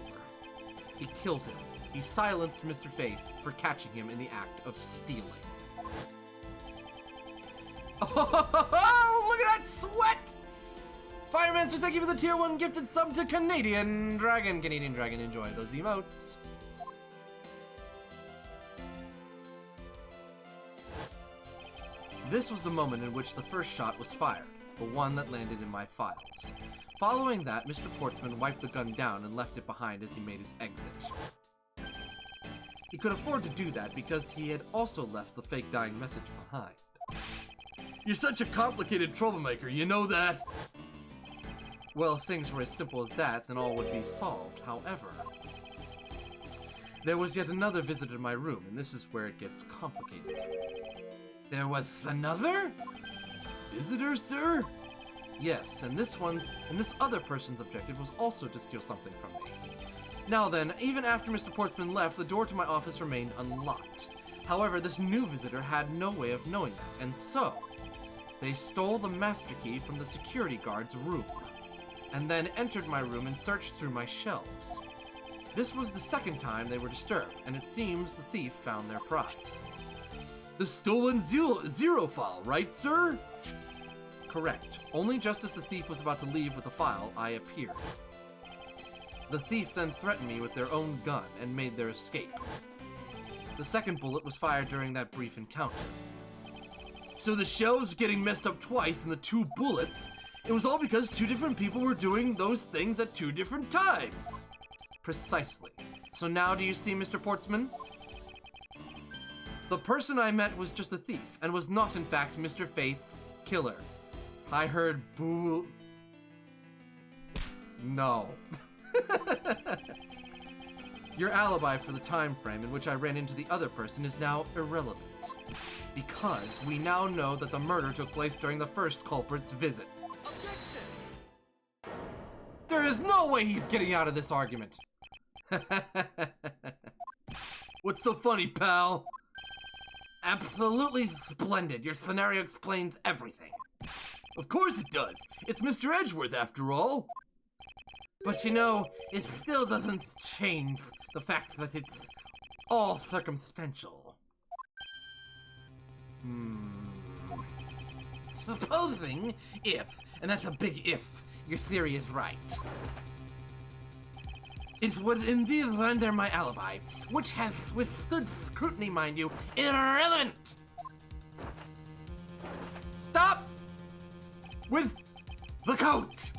Speaker 1: He killed him. He silenced Mr. Faith for catching him in the act of stealing. Oh, look at that sweat! Firemancer, thank you for the tier 1 gifted sub to Canadian Dragon. Canadian Dragon, enjoy those emotes. This was the moment in which the first shot was fired, the one that landed in my files. Following that, Mr. Portsman wiped the gun down and left it behind as he made his exit. He could afford to do that because he had also left the fake dying message behind.
Speaker 2: You're such a complicated troublemaker, you know that?
Speaker 1: Well, if things were as simple as that, then all would be solved. However, there was yet another visitor to my room, and this is where it gets complicated.
Speaker 2: There was another? Visitor, sir?
Speaker 1: Yes, and this other person's objective was also to steal something from me. Now then, even after Mr. Portsman left, the door to my office remained unlocked. However, this new visitor had no way of knowing that, and so they stole the master key from the security guard's room, and then entered my room and searched through my shelves. This was the second time they were disturbed, and it seems the thief found their prize.
Speaker 2: The stolen zero file, right, sir?
Speaker 1: Correct. Only just as the thief was about to leave with the file, I appeared. The thief then threatened me with their own gun and made their escape. The second bullet was fired during that brief encounter.
Speaker 2: So the shelves getting messed up twice and the two bullets, it was all because two different people were doing those things at two different times.
Speaker 1: Precisely. So now do you see, Mr. Portsman? The person I met was just a thief, and was not in fact Mr. Faith's killer. I heard No. Your alibi for the time frame in which I ran into the other person is now irrelevant, because we now know that the murder took place during the first culprit's visit.
Speaker 2: Objection!
Speaker 1: There is no way he's getting out of this argument.
Speaker 2: What's so funny, pal?
Speaker 1: Absolutely splendid. Your scenario explains everything.
Speaker 2: Of course it does. It's Mr. Edgeworth, after all.
Speaker 1: But you know, it still doesn't change the fact that it's all circumstantial. Supposing if, and that's a big if, your theory is right, it would indeed render my alibi, which has withstood scrutiny, mind you, irrelevant! Stop with the coat!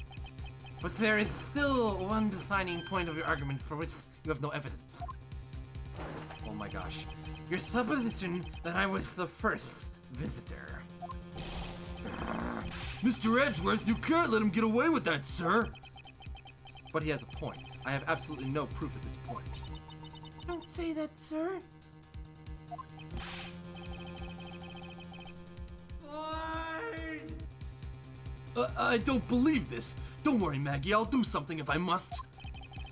Speaker 1: But there is still one defining point of your argument for which you have no evidence. Oh my gosh. Your supposition that I was the first visitor.
Speaker 2: Mr. Edgeworth, you can't let him get away with that, sir.
Speaker 1: But he has a point. I have absolutely no proof at this point.
Speaker 3: Don't say that, sir.
Speaker 2: I don't believe this. Don't worry, Maggie. I'll do something if I must.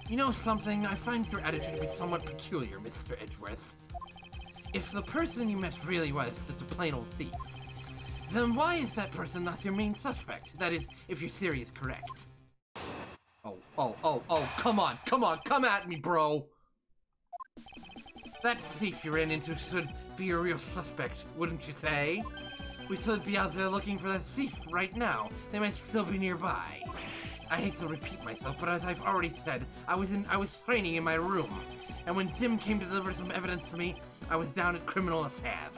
Speaker 1: You know something? I find your attitude to be somewhat peculiar, Mr. Edgeworth. If the person you met really was just a plain old thief, then why is that person not your main suspect? That is, if your theory is correct. Oh, come at me, bro! That thief you ran into should be a real suspect, wouldn't you say? We should be out there looking for that thief right now. They might still be nearby. I hate to repeat myself, but as I've already said, I was training in my room, and when Tim came to deliver some evidence to me, I was down at Criminal Affairs.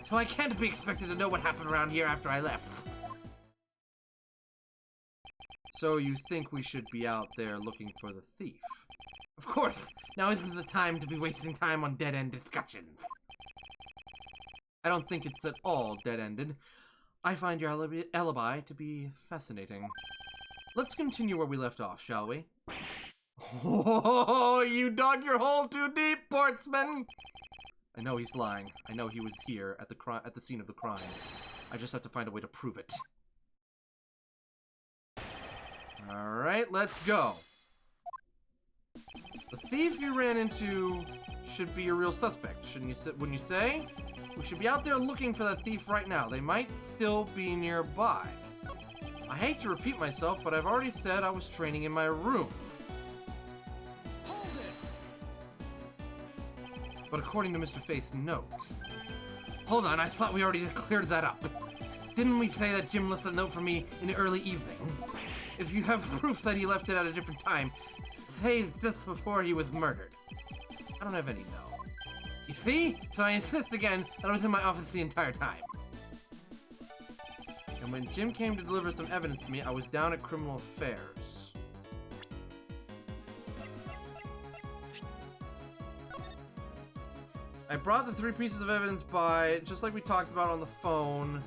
Speaker 1: So I can't be expected to know what happened around here after I left. So you think we should be out there looking for the thief? Of course! Now isn't the time to be wasting time on dead-end discussions. I don't think it's at all dead-ended. I find your alibi to be fascinating. Let's continue where we left off, shall we? Oh, you dug your hole too deep, Portsman! I know he's lying. I know he was here at the scene of the crime. I just have to find a way to prove it. Alright, let's go. The thief you ran into should be a real suspect, wouldn't you say? We should be out there looking for that thief right now. They might still be nearby. I hate to repeat myself, but I've already said I was training in my room.
Speaker 2: Hold it!
Speaker 1: But according to Mr. Faith's note... Hold on, I thought we already cleared that up. Didn't we say that Jim left a note for me in the early evening? If you have proof that he left it at a different time, say it's just before he was murdered. I don't have any no. You see? So I insist again that I was in my office the entire time. And when Jim came to deliver some evidence to me, I was down at Criminal Affairs. I brought the 3 pieces of evidence by, just like we talked about on the phone.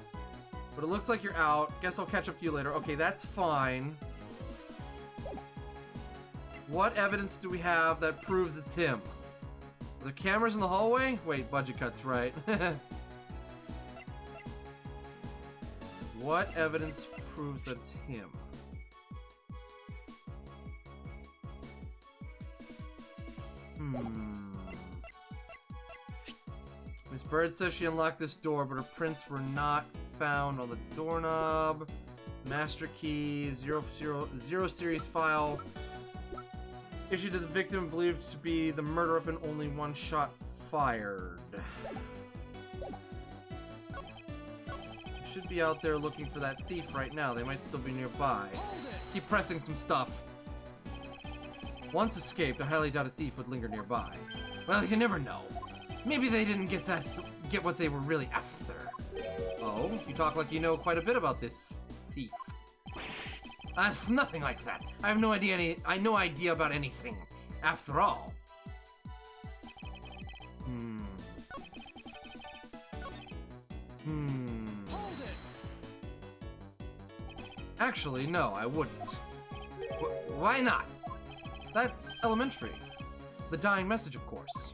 Speaker 1: But it looks like you're out. Guess I'll catch up to you later. Okay, that's fine. What evidence do we have that proves it's him? Are there cameras in the hallway? Wait, budget cuts, right? What evidence proves that it's him? Miss Bird says she unlocked this door, but her prints were not found on the doorknob. Master key, 0 series file. Issued to the victim believed to be the murder weapon, only 1 shot fired. Should be out there looking for that thief right now. They might still be nearby. Keep pressing some stuff. Once escaped, I highly doubt a thief would linger nearby. Well, you never know. Maybe they didn't get what they were really after. Oh, you talk like you know quite a bit about this thief. That's nothing like that. I have no idea about anything. After all. Actually, no, I wouldn't. Why not? That's elementary. The dying message, of course.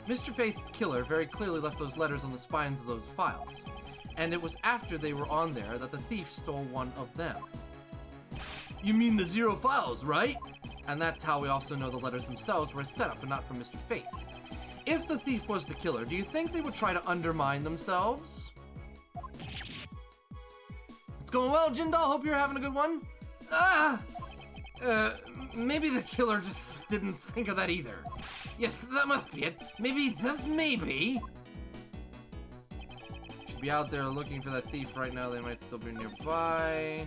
Speaker 1: Mr. Faith's killer very clearly left those letters on the spines of those files, and it was after they were on there that the thief stole one of them.
Speaker 2: You mean the 0 files, right?
Speaker 1: And that's how we also know the letters themselves were a setup and not from Mr. Faith. If the thief was the killer, do you think they would try to undermine themselves? It's going well, Jindal. Hope you're having a good one. Maybe the killer just didn't think of that either. Yes, that must be it. Maybe, just maybe. Should be out there looking for that thief right now. They might still be nearby.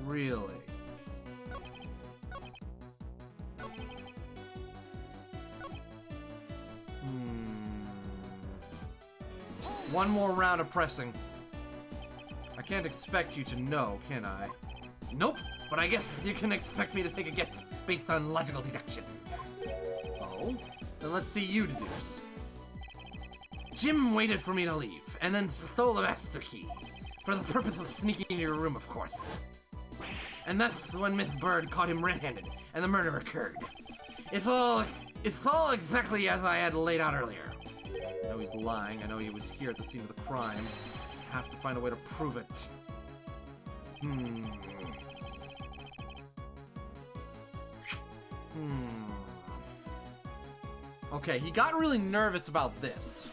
Speaker 1: Really? One more round of pressing. I can't expect you to know, can I? Nope, but I guess you can expect me to take a guess based on logical deduction. Oh? Then let's see you deduce. Jim waited for me to leave, and then stole the master key. For the purpose of sneaking into your room, of course. And that's when Miss Bird caught him red-handed, and the murder occurred. It's all exactly as I had laid out earlier. I know he's lying. I know he was here at the scene of the crime. Just have to find a way to prove it. Okay, he got really nervous about this.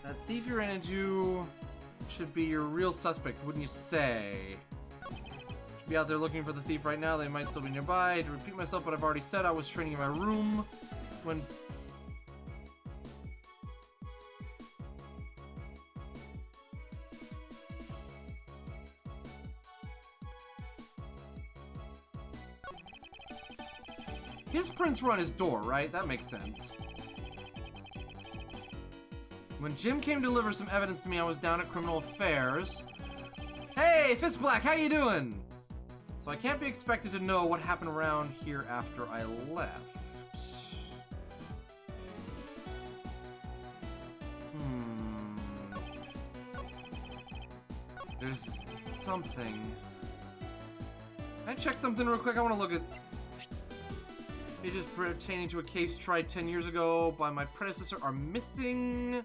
Speaker 1: That thief you ran into should be your real suspect, wouldn't you say? Should be out there looking for the thief right now. They might still be nearby. I hate to repeat myself, but I've already said I was training in my room when... His prints were on his door, right? That makes sense. When Jim came to deliver some evidence to me, I was down at Criminal Affairs. Hey, Fist Black, how you doing? So I can't be expected to know what happened around here after I left. There's something. Can I check something real quick? I want to look at pages pertaining to a case tried 10 years ago by my predecessor are missing.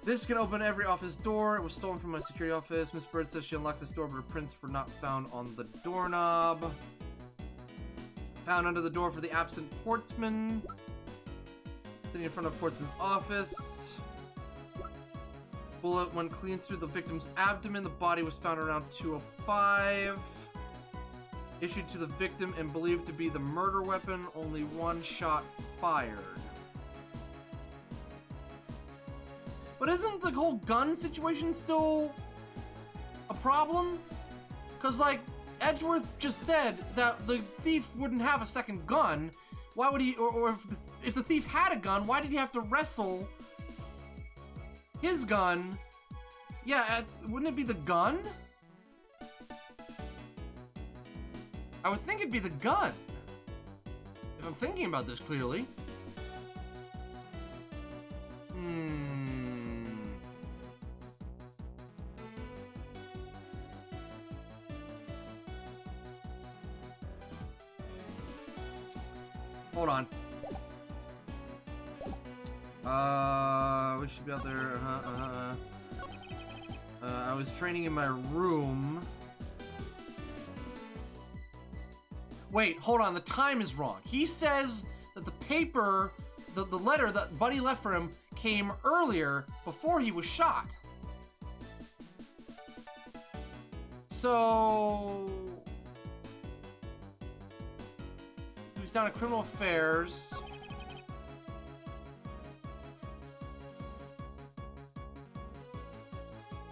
Speaker 1: This can open every office door. It was stolen from my security office. Miss Bird says she unlocked this door, but her prints were not found on the doorknob. Found under the door for the absent Portsman. Sitting in front of Portsman's office. Bullet went clean through the victim's abdomen. The body was found around 2:05. Issued to the victim and believed to be the murder weapon. Only one shot fired. But isn't the whole gun situation still a problem? Because, like, Edgeworth just said that the thief wouldn't have a second gun. Why would he, or if the thief had a gun, why did he have to wrestle his gun? Yeah, wouldn't it be the gun? I would think it'd be the gun. If I'm thinking about this clearly. Hold on. We should be out there. I was training in my room. Wait, hold on, the time is wrong. He says that the paper, the letter that Buddy left for him came earlier before he was shot. So... he was down at Criminal Affairs.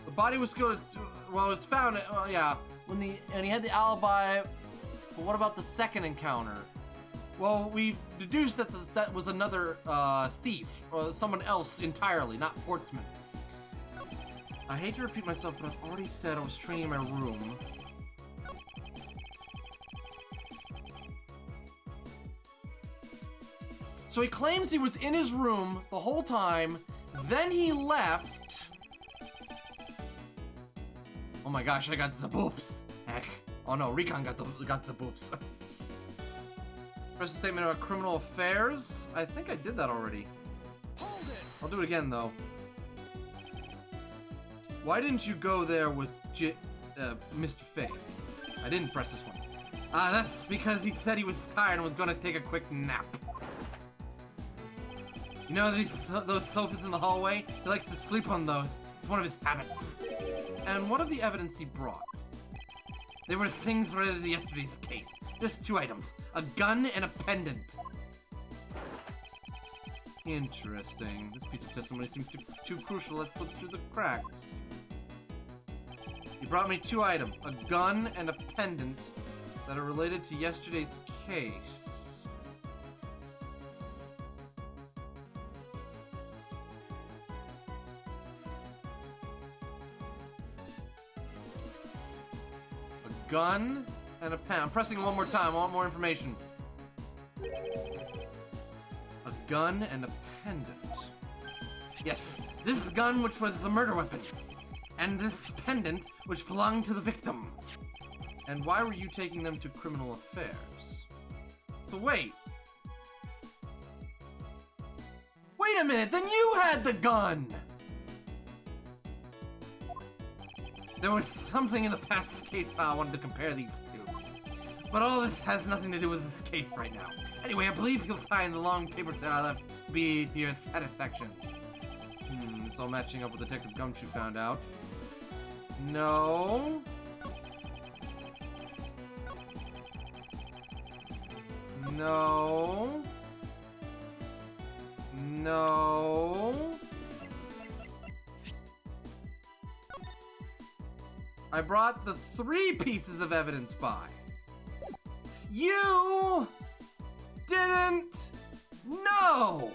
Speaker 1: The body was killed, well, it was found, well, yeah, and he had the alibi. But what about the second encounter? Well, we've deduced that that was another thief, or someone else entirely, not Portsman. I hate to repeat myself, but I've already said I was training in my room. So he claims he was in his room the whole time, then he left. Oh my gosh, I got the boops. Heck. Oh no, Recon got the boobs. Press a statement about criminal affairs. I think I did that already. I'll do it again though. Why didn't you go there with Mr. Faith? I didn't press this one. That's because he said he was tired and was gonna take a quick nap. You know those sofas in the hallway? He likes to sleep on those. It's one of his habits. And what of the evidence he brought? They were things related to yesterday's case. Just 2 items. A gun and a pendant. Interesting. This piece of testimony seems too crucial. Let's look through the cracks. You brought me 2 items. A gun and a pendant that are related to yesterday's case. A gun and a pen. I'm pressing one more time. I want more information. A gun and a pendant. Yes, this gun which was the murder weapon. And this pendant which belonged to the victim. And why were you taking them to criminal affairs? So wait. Wait a minute, then you had the gun! There was something in the past case file I wanted to compare these two. But all this has nothing to do with this case right now. Anyway, I believe you'll find the long papers that I left be to your satisfaction. This all matching up with Detective Gumshoe found out. No. No. No. I brought the 3 pieces of evidence by. You didn't know.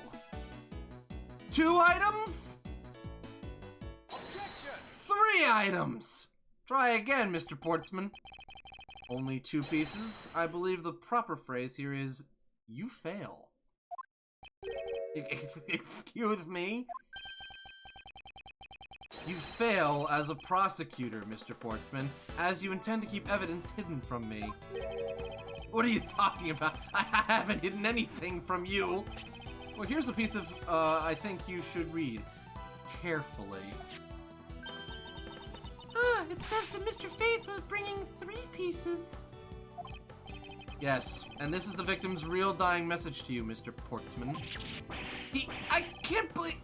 Speaker 1: 2 items? Objection! 3 items! Try again, Mr. Portsman. Only 2 pieces. I believe the proper phrase here is, you fail. Excuse me? You fail as a prosecutor, Mr. Portsman, as you intend to keep evidence hidden from me. What are you talking about? I haven't hidden anything from you. Well, here's a piece of, I think you should read carefully.
Speaker 3: It says that Mr. Faith was bringing 3 pieces.
Speaker 1: Yes, and this is the victim's real dying message to you, Mr. Portsman. I can't believe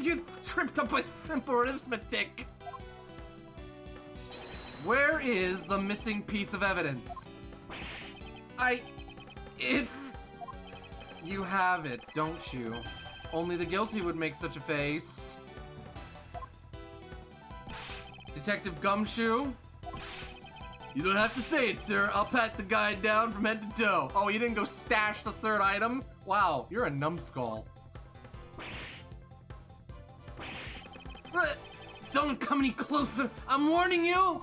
Speaker 1: you tripped up with simple arithmetic. Where is the missing piece of evidence? You have it, don't you? Only the guilty would make such a face. Detective Gumshoe? You don't have to say it, sir. I'll pat the guy down from head to toe. Oh, you didn't go stash the 3rd item? Wow, you're a numbskull. Don't come any closer. I'm warning you.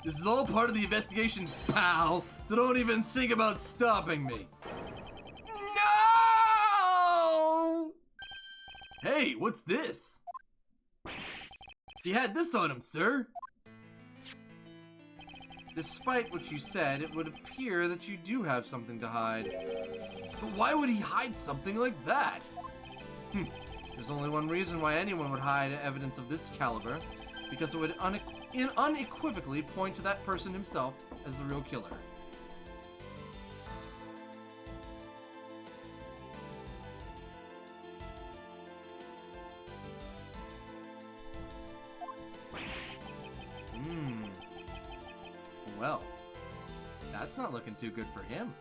Speaker 1: This is all part of the investigation, pal. So don't even think about stopping me. No! Hey, what's this? He had this on him, sir. Despite what you said, it would appear that you do have something to hide. But why would he hide something like that? There's only one reason why anyone would hide evidence of this caliber, because it would unequivocally point to that person himself as the real killer. Well, that's not looking too good for him.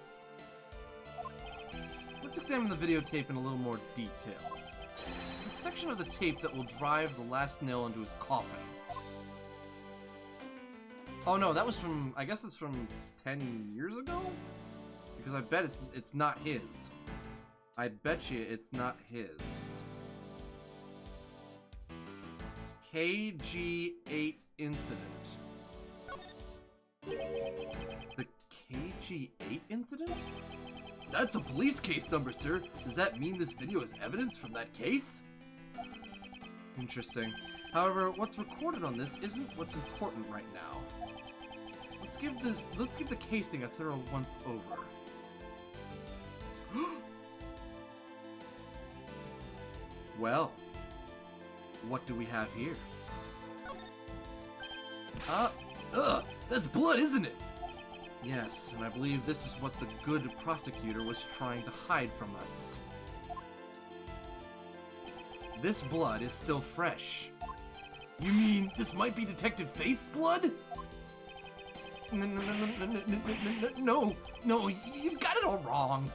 Speaker 1: Let's examine the videotape in a little more detail. The section of the tape that will drive the last nail into his coffin. Oh no, that was from, I guess it's from 10 years ago? Because I bet it's not his. I bet you it's not his. KG8 incident. The KG8 incident? That's a police case number, sir. Does that mean this video is evidence from that case? Interesting. However, what's recorded on this isn't what's important right now. let's give the casing a thorough once over. Well, what do we have here?
Speaker 2: That's blood, isn't it?
Speaker 1: Yes, and I believe this is what the good prosecutor was trying to hide from us. This blood is still fresh.
Speaker 2: You mean this might be Detective Faith's blood?
Speaker 1: No, you've got it all wrong.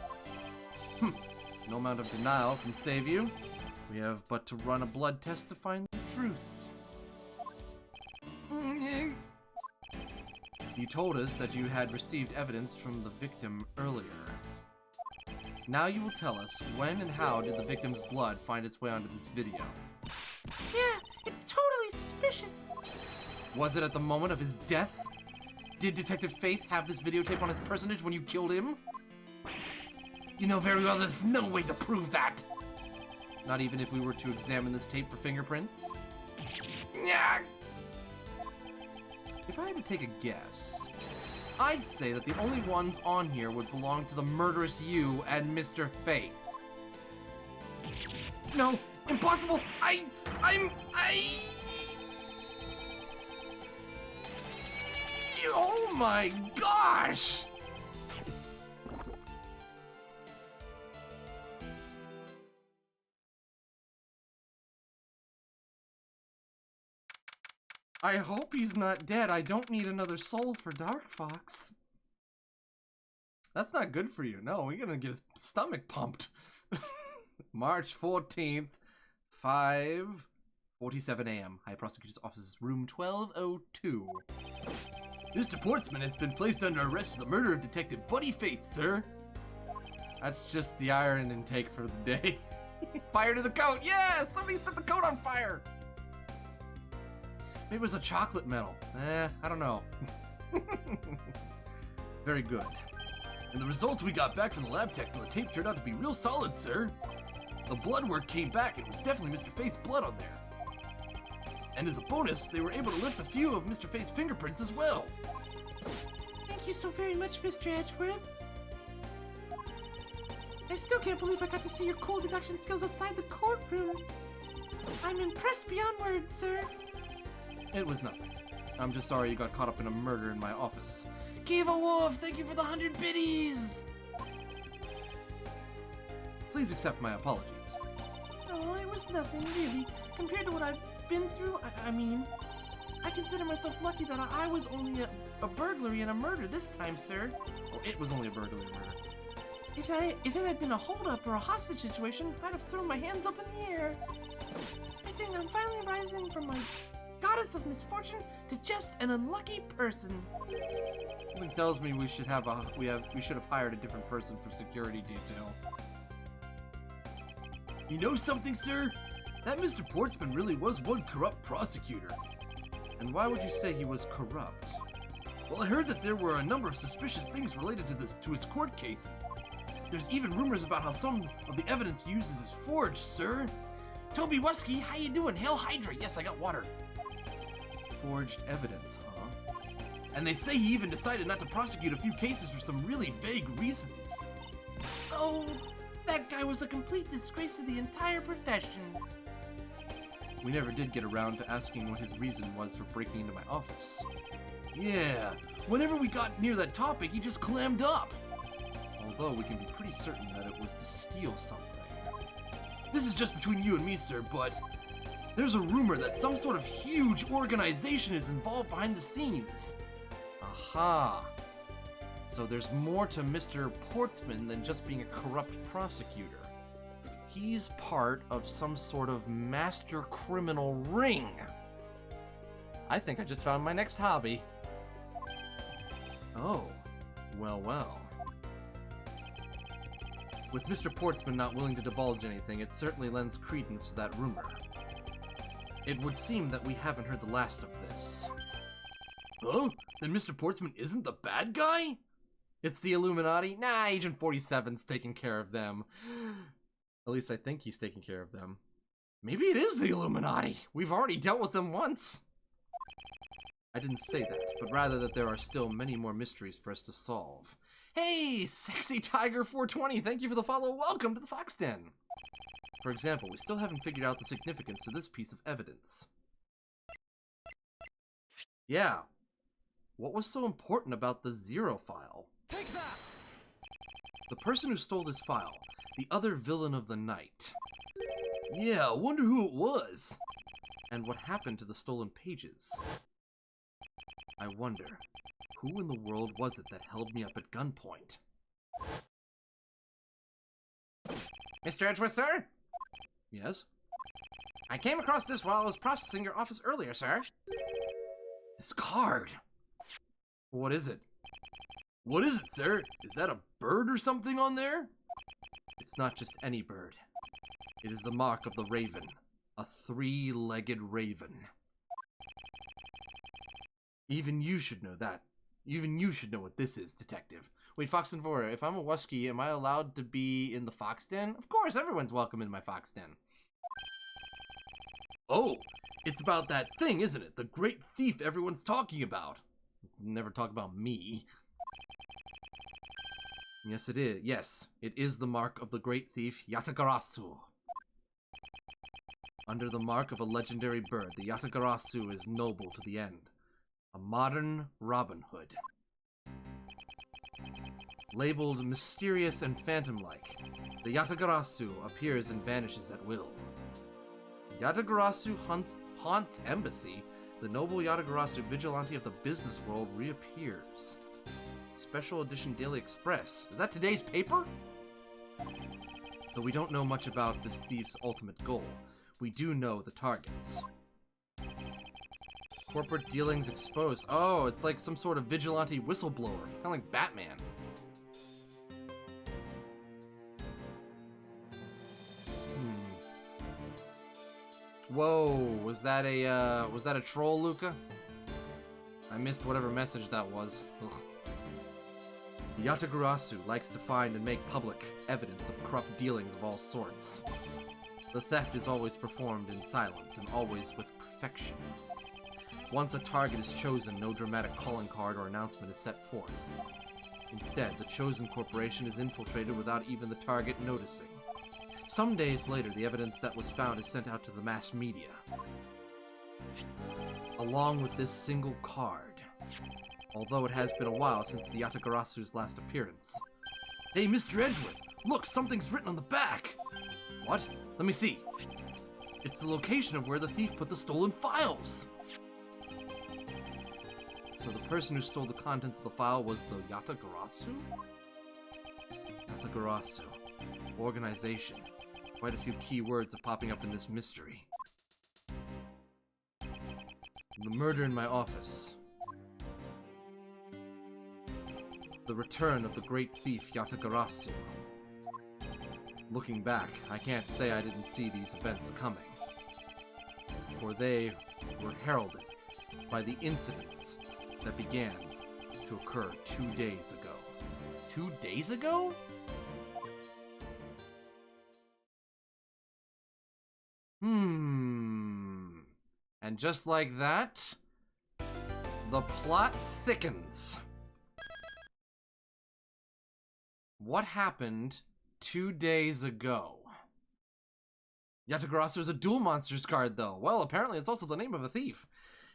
Speaker 1: No amount of denial can save you. We have but to run a blood test to find the truth. You told us that you had received evidence from the victim earlier. Now you will tell us when and how did the victim's blood find its way onto this video?
Speaker 3: Yeah, it's totally suspicious.
Speaker 1: Was it at the moment of his death? Did Detective Faith have this videotape on his personage when you killed him?
Speaker 2: You know very well there's no way to prove that.
Speaker 1: Not even if we were to examine this tape for fingerprints? If I had to take a guess, I'd say that the only ones on here would belong to the murderous you and Mr. Faith.
Speaker 2: No, impossible!
Speaker 1: Oh my gosh! I hope he's not dead. I don't need another soul for Dark Fox. That's not good for you. No, we're gonna get his stomach pumped. March 14th, 5:47 a.m. High Prosecutor's Office, room 1202.
Speaker 2: Mr. Portsman has been placed under arrest for the murder of Detective Buddy Faith, sir.
Speaker 1: That's just the iron intake for the day. Fire to the coat! Yeah! Somebody set the coat on fire! Maybe it was a chocolate medal. I don't know. Very good.
Speaker 2: And the results we got back from the lab techs on the tape turned out to be real solid, sir. The blood work came back. It was definitely Mr. Faith's blood on there. And as a bonus, they were able to lift a few of Mr. Faith's fingerprints as well.
Speaker 3: Thank you so very much, Mr. Edgeworth. I still can't believe I got to see your cool deduction skills outside the courtroom. I'm impressed beyond words, sir.
Speaker 1: It was nothing. I'm just sorry you got caught up in a murder in my office. Kiva Wolf, thank you for the 100 biddies! Please accept my apologies.
Speaker 3: Oh, it was nothing, really. Compared to what I've been through, I mean, I consider myself lucky that I was only a burglary and a murder this time, sir.
Speaker 1: Oh, it was only a burglary and murder.
Speaker 3: If it had been a holdup or a hostage situation, I'd have thrown my hands up in the air. I think I'm finally rising from my goddess of misfortune to just an unlucky person.
Speaker 1: Something tells me we should have hired a different person for security detail.
Speaker 2: You know something, sir? That Mr. Portsman really was one corrupt prosecutor.
Speaker 1: And why would you say he was corrupt?
Speaker 2: Well, I heard that there were a number of suspicious things related to his court cases. There's even rumors about how some of the evidence he uses is forged, sir.
Speaker 3: Toby Wusky, how you doing? Hail Hydra. Yes, I got water.
Speaker 1: Forged evidence, huh?
Speaker 2: And they say he even decided not to prosecute a few cases for some really vague reasons.
Speaker 3: Oh, that guy was a complete disgrace to the entire profession.
Speaker 1: We never did get around to asking what his reason was for breaking into my office.
Speaker 2: Yeah, whenever we got near that topic, he just clammed up.
Speaker 1: Although we can be pretty certain that it was to steal something.
Speaker 2: This is just between you and me, sir, but there's a rumor that some sort of huge organization is involved behind the scenes.
Speaker 1: Aha! So there's more to Mr. Portsman than just being a corrupt prosecutor. He's part of some sort of master criminal ring. I think I just found my next hobby. Oh, well. With Mr. Portsman not willing to divulge anything, it certainly lends credence to that rumor. It would seem that we haven't heard the last of this.
Speaker 2: Oh? Then Mr. Portsman isn't the bad guy?
Speaker 1: It's the Illuminati? Nah, Agent 47's taking care of them. At least I think he's taking care of them. Maybe it is the Illuminati. We've already dealt with them once. I didn't say that, but rather that there are still many more mysteries for us to solve. Hey, Sexy Tiger 420, thank you for the follow. Welcome to the Fox Den. For example, we still haven't figured out the significance of this piece of evidence. Yeah. What was so important about the Zero file?
Speaker 2: Take that!
Speaker 1: The person who stole this file, the other villain of the night.
Speaker 2: Yeah, I wonder who it was.
Speaker 1: And what happened to the stolen pages? I wonder, who in the world was it that held me up at gunpoint? Mr. Edgeworth, sir? Yes? I came across this while I was processing your office earlier, sir. This card. What is it?
Speaker 2: What is it, sir? Is that a bird or something on there?
Speaker 1: It's not just any bird. It is the mark of the raven. A three-legged raven. Even you should know that. Even you should know what this is, detective. Wait, Fox and Vora, if I'm a Wusky, am I allowed to be in the Fox Den? Of course, everyone's welcome in my Fox Den.
Speaker 2: Oh, it's about that thing, isn't it? The great thief everyone's talking about.
Speaker 1: Never talk about me. Yes, it is. Yes, it is the mark of the great thief, Yatagarasu. Under the mark of a legendary bird, the Yatagarasu is noble to the end. A modern Robin Hood. Labeled mysterious and phantom-like, the Yatagarasu appears and vanishes at will. Yatagarasu haunts embassy. The noble Yatagarasu, vigilante of the business world, reappears. Special edition Daily Express. Is that today's paper? Though we don't know much about this thief's ultimate goal, we do know the targets. Corporate dealings exposed. Oh, it's like some sort of vigilante whistleblower. Kind of like Batman. Whoa, was that a troll, Luca? I missed whatever message that was. Ugh. The Yatagarasu likes to find and make public evidence of corrupt dealings of all sorts. The theft is always performed in silence and always with perfection. Once a target is chosen, no dramatic calling card or announcement is set forth. Instead, the chosen corporation is infiltrated without even the target noticing. Some days later, the evidence that was found is sent out to the mass media, along with this single card, although it has been a while since the Yatagarasu's last appearance.
Speaker 2: Hey, Mr. Edgeworth, look, something's written on the back.
Speaker 1: What? Let me see.
Speaker 2: It's the location of where the thief put the stolen files.
Speaker 1: So the person who stole the contents of the file was the Yatagarasu? Yatagarasu. Organization. Quite a few key words are popping up in this mystery. The murder in my office. The return of the great thief Yatagarasu. Looking back, I can't say I didn't see these events coming, for they were heralded by the incidents that began to occur 2 days ago. 2 days ago? And just like that, the plot thickens. What happened 2 days ago? Yatagarasu is a Duel Monsters card, though. Well, apparently it's also the name of a thief.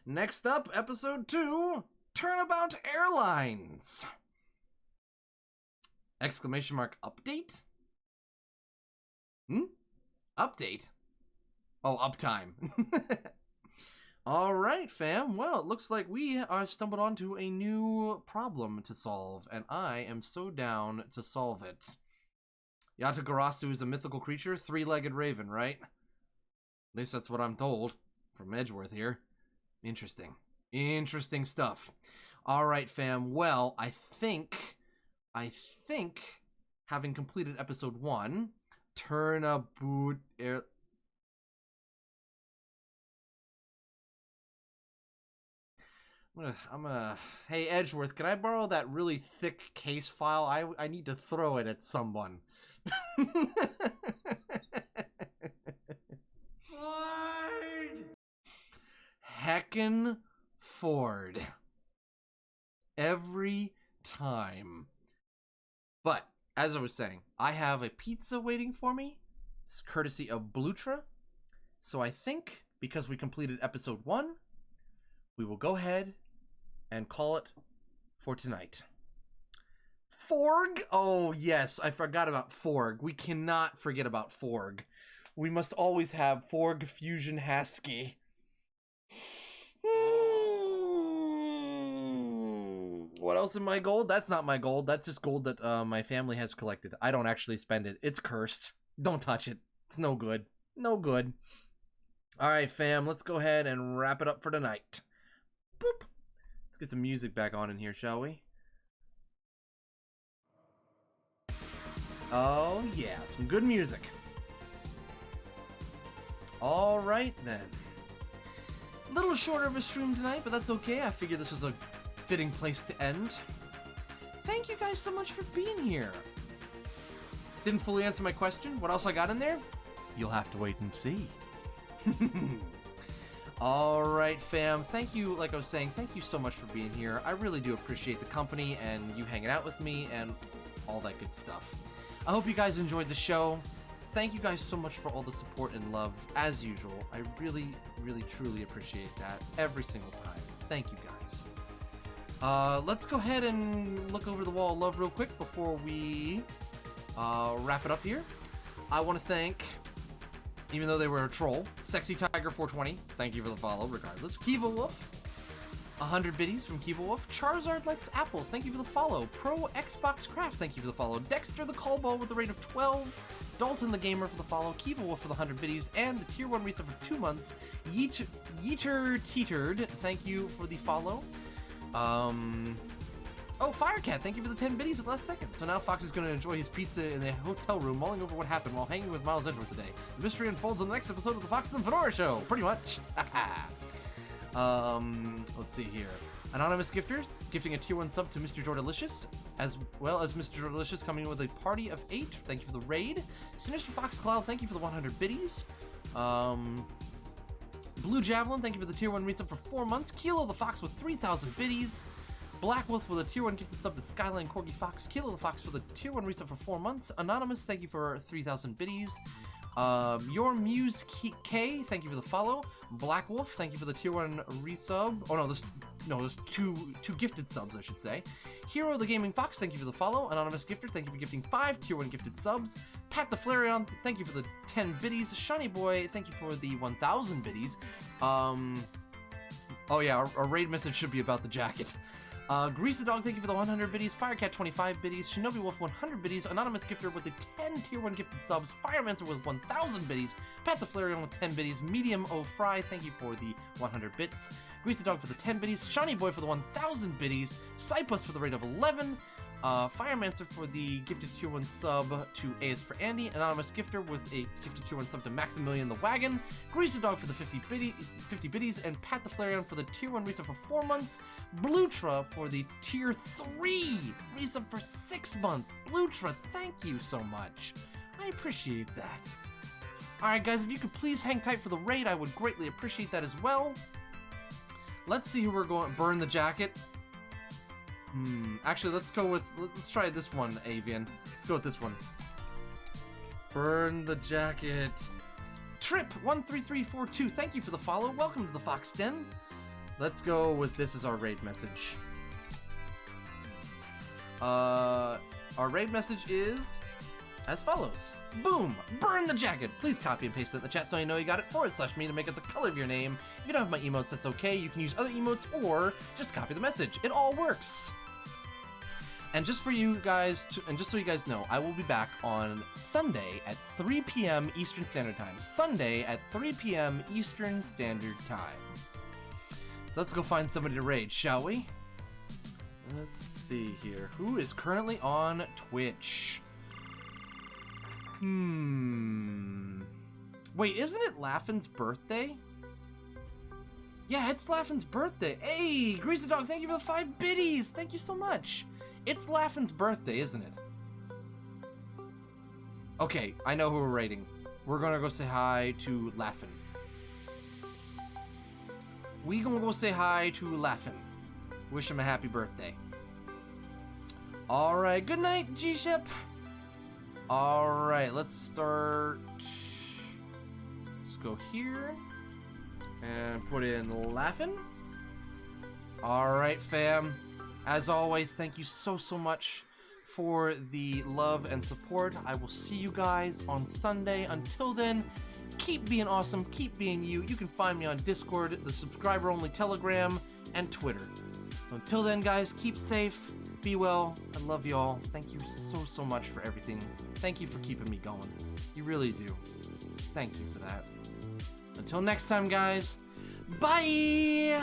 Speaker 1: Next up, Episode 2, Turnabout Airlines. Exclamation mark update? Update? Oh, uptime. Alright, fam. Well, it looks like we are stumbled onto a new problem to solve, and I am so down to solve it. Yatagarasu is a mythical creature, three-legged raven, right? At least that's what I'm told from Edgeworth here. Interesting. Interesting stuff. Alright, fam. Well, I think, having completed episode 1, Turnabout Air... Hey, Edgeworth, can I borrow that really thick case file? I need to throw it at someone. Heckin' afford. Every time. But, as I was saying, I have a pizza waiting for me. It's courtesy of Blutra. So I think, because we completed episode 1, we will go ahead and call it for tonight. Forg? Oh, yes, I forgot about Forg. We cannot forget about Forg. We must always have Forg Fusion Husky. What else in my gold? That's not my gold. That's just gold that my family has collected. I don't actually spend it. It's cursed. Don't touch it. It's no good. No good. All right, fam. Let's go ahead and wrap it up for tonight. Boop. Let's get some music back on in here, shall we? Oh, yeah. Some good music. All right, then. A little shorter of a stream tonight, but that's okay. I figured this was a fitting place to end. Thank you guys so much for being here. Didn't fully answer my question. What else I got in there? You'll have to wait and see. All right, fam. Thank you, like I was saying, thank you so much for being here. I really do appreciate the company and you hanging out with me and all that good stuff. I hope you guys enjoyed the show. Thank you guys so much for all the support and love, as usual. I really, really, truly appreciate that every single time. Thank you, guys. Let's go ahead and look over the wall of love real quick before we wrap it up here. I want to thank, even though they were a troll, Sexy Tiger 420, thank you for the follow, regardless. Kiva Wolf, 100 biddies from Kiva Wolf. Charizard Likes Apples, thank you for the follow. Pro Xbox Craft, thank you for the follow. Dexter the Callball with the rate of 12. Dalton the Gamer for the follow, Kiva Wolf for the 100 biddies, and the Tier 1 reset for 2 months. Yeeter Teetered, thank you for the follow. Oh, Firecat, thank you for the 10 biddies at the last second. So now Fox is going to enjoy his pizza in the hotel room, mulling over what happened while hanging with Miles Edgeworth today. The mystery unfolds in the next episode of the Fox and Fedora Show, pretty much. Let's see here. Anonymous Gifter, gifting a Tier 1 sub to Mr. Jordalicious, as well as Mr. Jordalicious coming in with a party of 8. Thank you for the raid. Sinister Fox Cloud, thank you for the 100 biddies. Blue Javelin, thank you for the Tier 1 resub for 4 months. Kilo the Fox with 3,000 biddies. Black Wolf with a Tier 1 gifted sub to Skyline Corgi Fox. Kilo the Fox for the Tier 1 resub for 4 months. Anonymous, thank you for 3,000 biddies. Your Muse K, thank you for the follow. Black Wolf, thank you for the Tier 1 resub. Oh no, there's two gifted subs, I should say. Hero the Gaming Fox, thank you for the follow. Anonymous Gifter, thank you for gifting 5 Tier 1 gifted subs. Pat the Flareon, thank you for the 10 biddies. Shiny Boy, thank you for the 1,000 biddies. Oh yeah, our raid message should be about the jacket. Grease the Dog, thank you for the 100 biddies. Firecat, 25 biddies. Shinobi Wolf, 100 biddies. Anonymous Gifter with the 10 Tier 1 gifted subs. Firemancer with 1,000 biddies. Pat the Flareon with 10 biddies. Medium O Fry, thank you for the 100 bits. Grease the Dog for the 10 biddies. Shiny Boy for the 1,000 biddies. Cypus for the rate of 11. Firemancer for the gifted Tier 1 sub to AS for Andy. Anonymous Gifter with a gifted Tier 1 sub to Maximilian the Wagon. Grease the Dog for the 50 biddies. And Pat the Flareon for the Tier 1 resub for 4 months. Blutra for the Tier 3 resub for 6 months. Blutra, thank you so much. I appreciate that. Alright guys, if you could please hang tight for the raid, I would greatly appreciate that as well. Let's see who we're going to burn the jacket. Actually, let's try this one, Avian. Let's go with this one. Burn the jacket. Trip13342, thank you for the follow. Welcome to the Fox Den. Let's go with this as our raid message. Our raid message is as follows. Boom! Burn the jacket! Please copy and paste it in the chat so I know you got it. /me to make it the color of your name. If you don't have my emotes, that's okay. You can use other emotes or just copy the message. It all works. And just for you guys, just so you guys know, I will be back on Sunday at 3 p.m. Eastern Standard Time. Sunday at 3 p.m. Eastern Standard Time. So let's go find somebody to raid, shall we? Let's see here. Who is currently on Twitch? Wait, isn't it Laughing's birthday? Yeah, it's Laughing's birthday. Hey, Grease the Dog, thank you for the 5 biddies. Thank you so much. It's Laughing's birthday, isn't it? Okay, I know who we're raiding. We're gonna go say hi to Laughin'. we gonna go say hi to Laughing. Wish him a happy birthday. All right, good night, G-Ship. All right, let's start. Let's go here and put in Laughing. All right, fam. As always, thank you so much for the love and support. I will see you guys on Sunday. Until then, keep being awesome, keep being you. You can find me on Discord, the subscriber-only Telegram, and Twitter. Until then, guys, keep safe, be well. I love y'all. Thank you so much for everything. Thank you for keeping me going. You really do. Thank you for that. Until next time, guys, bye!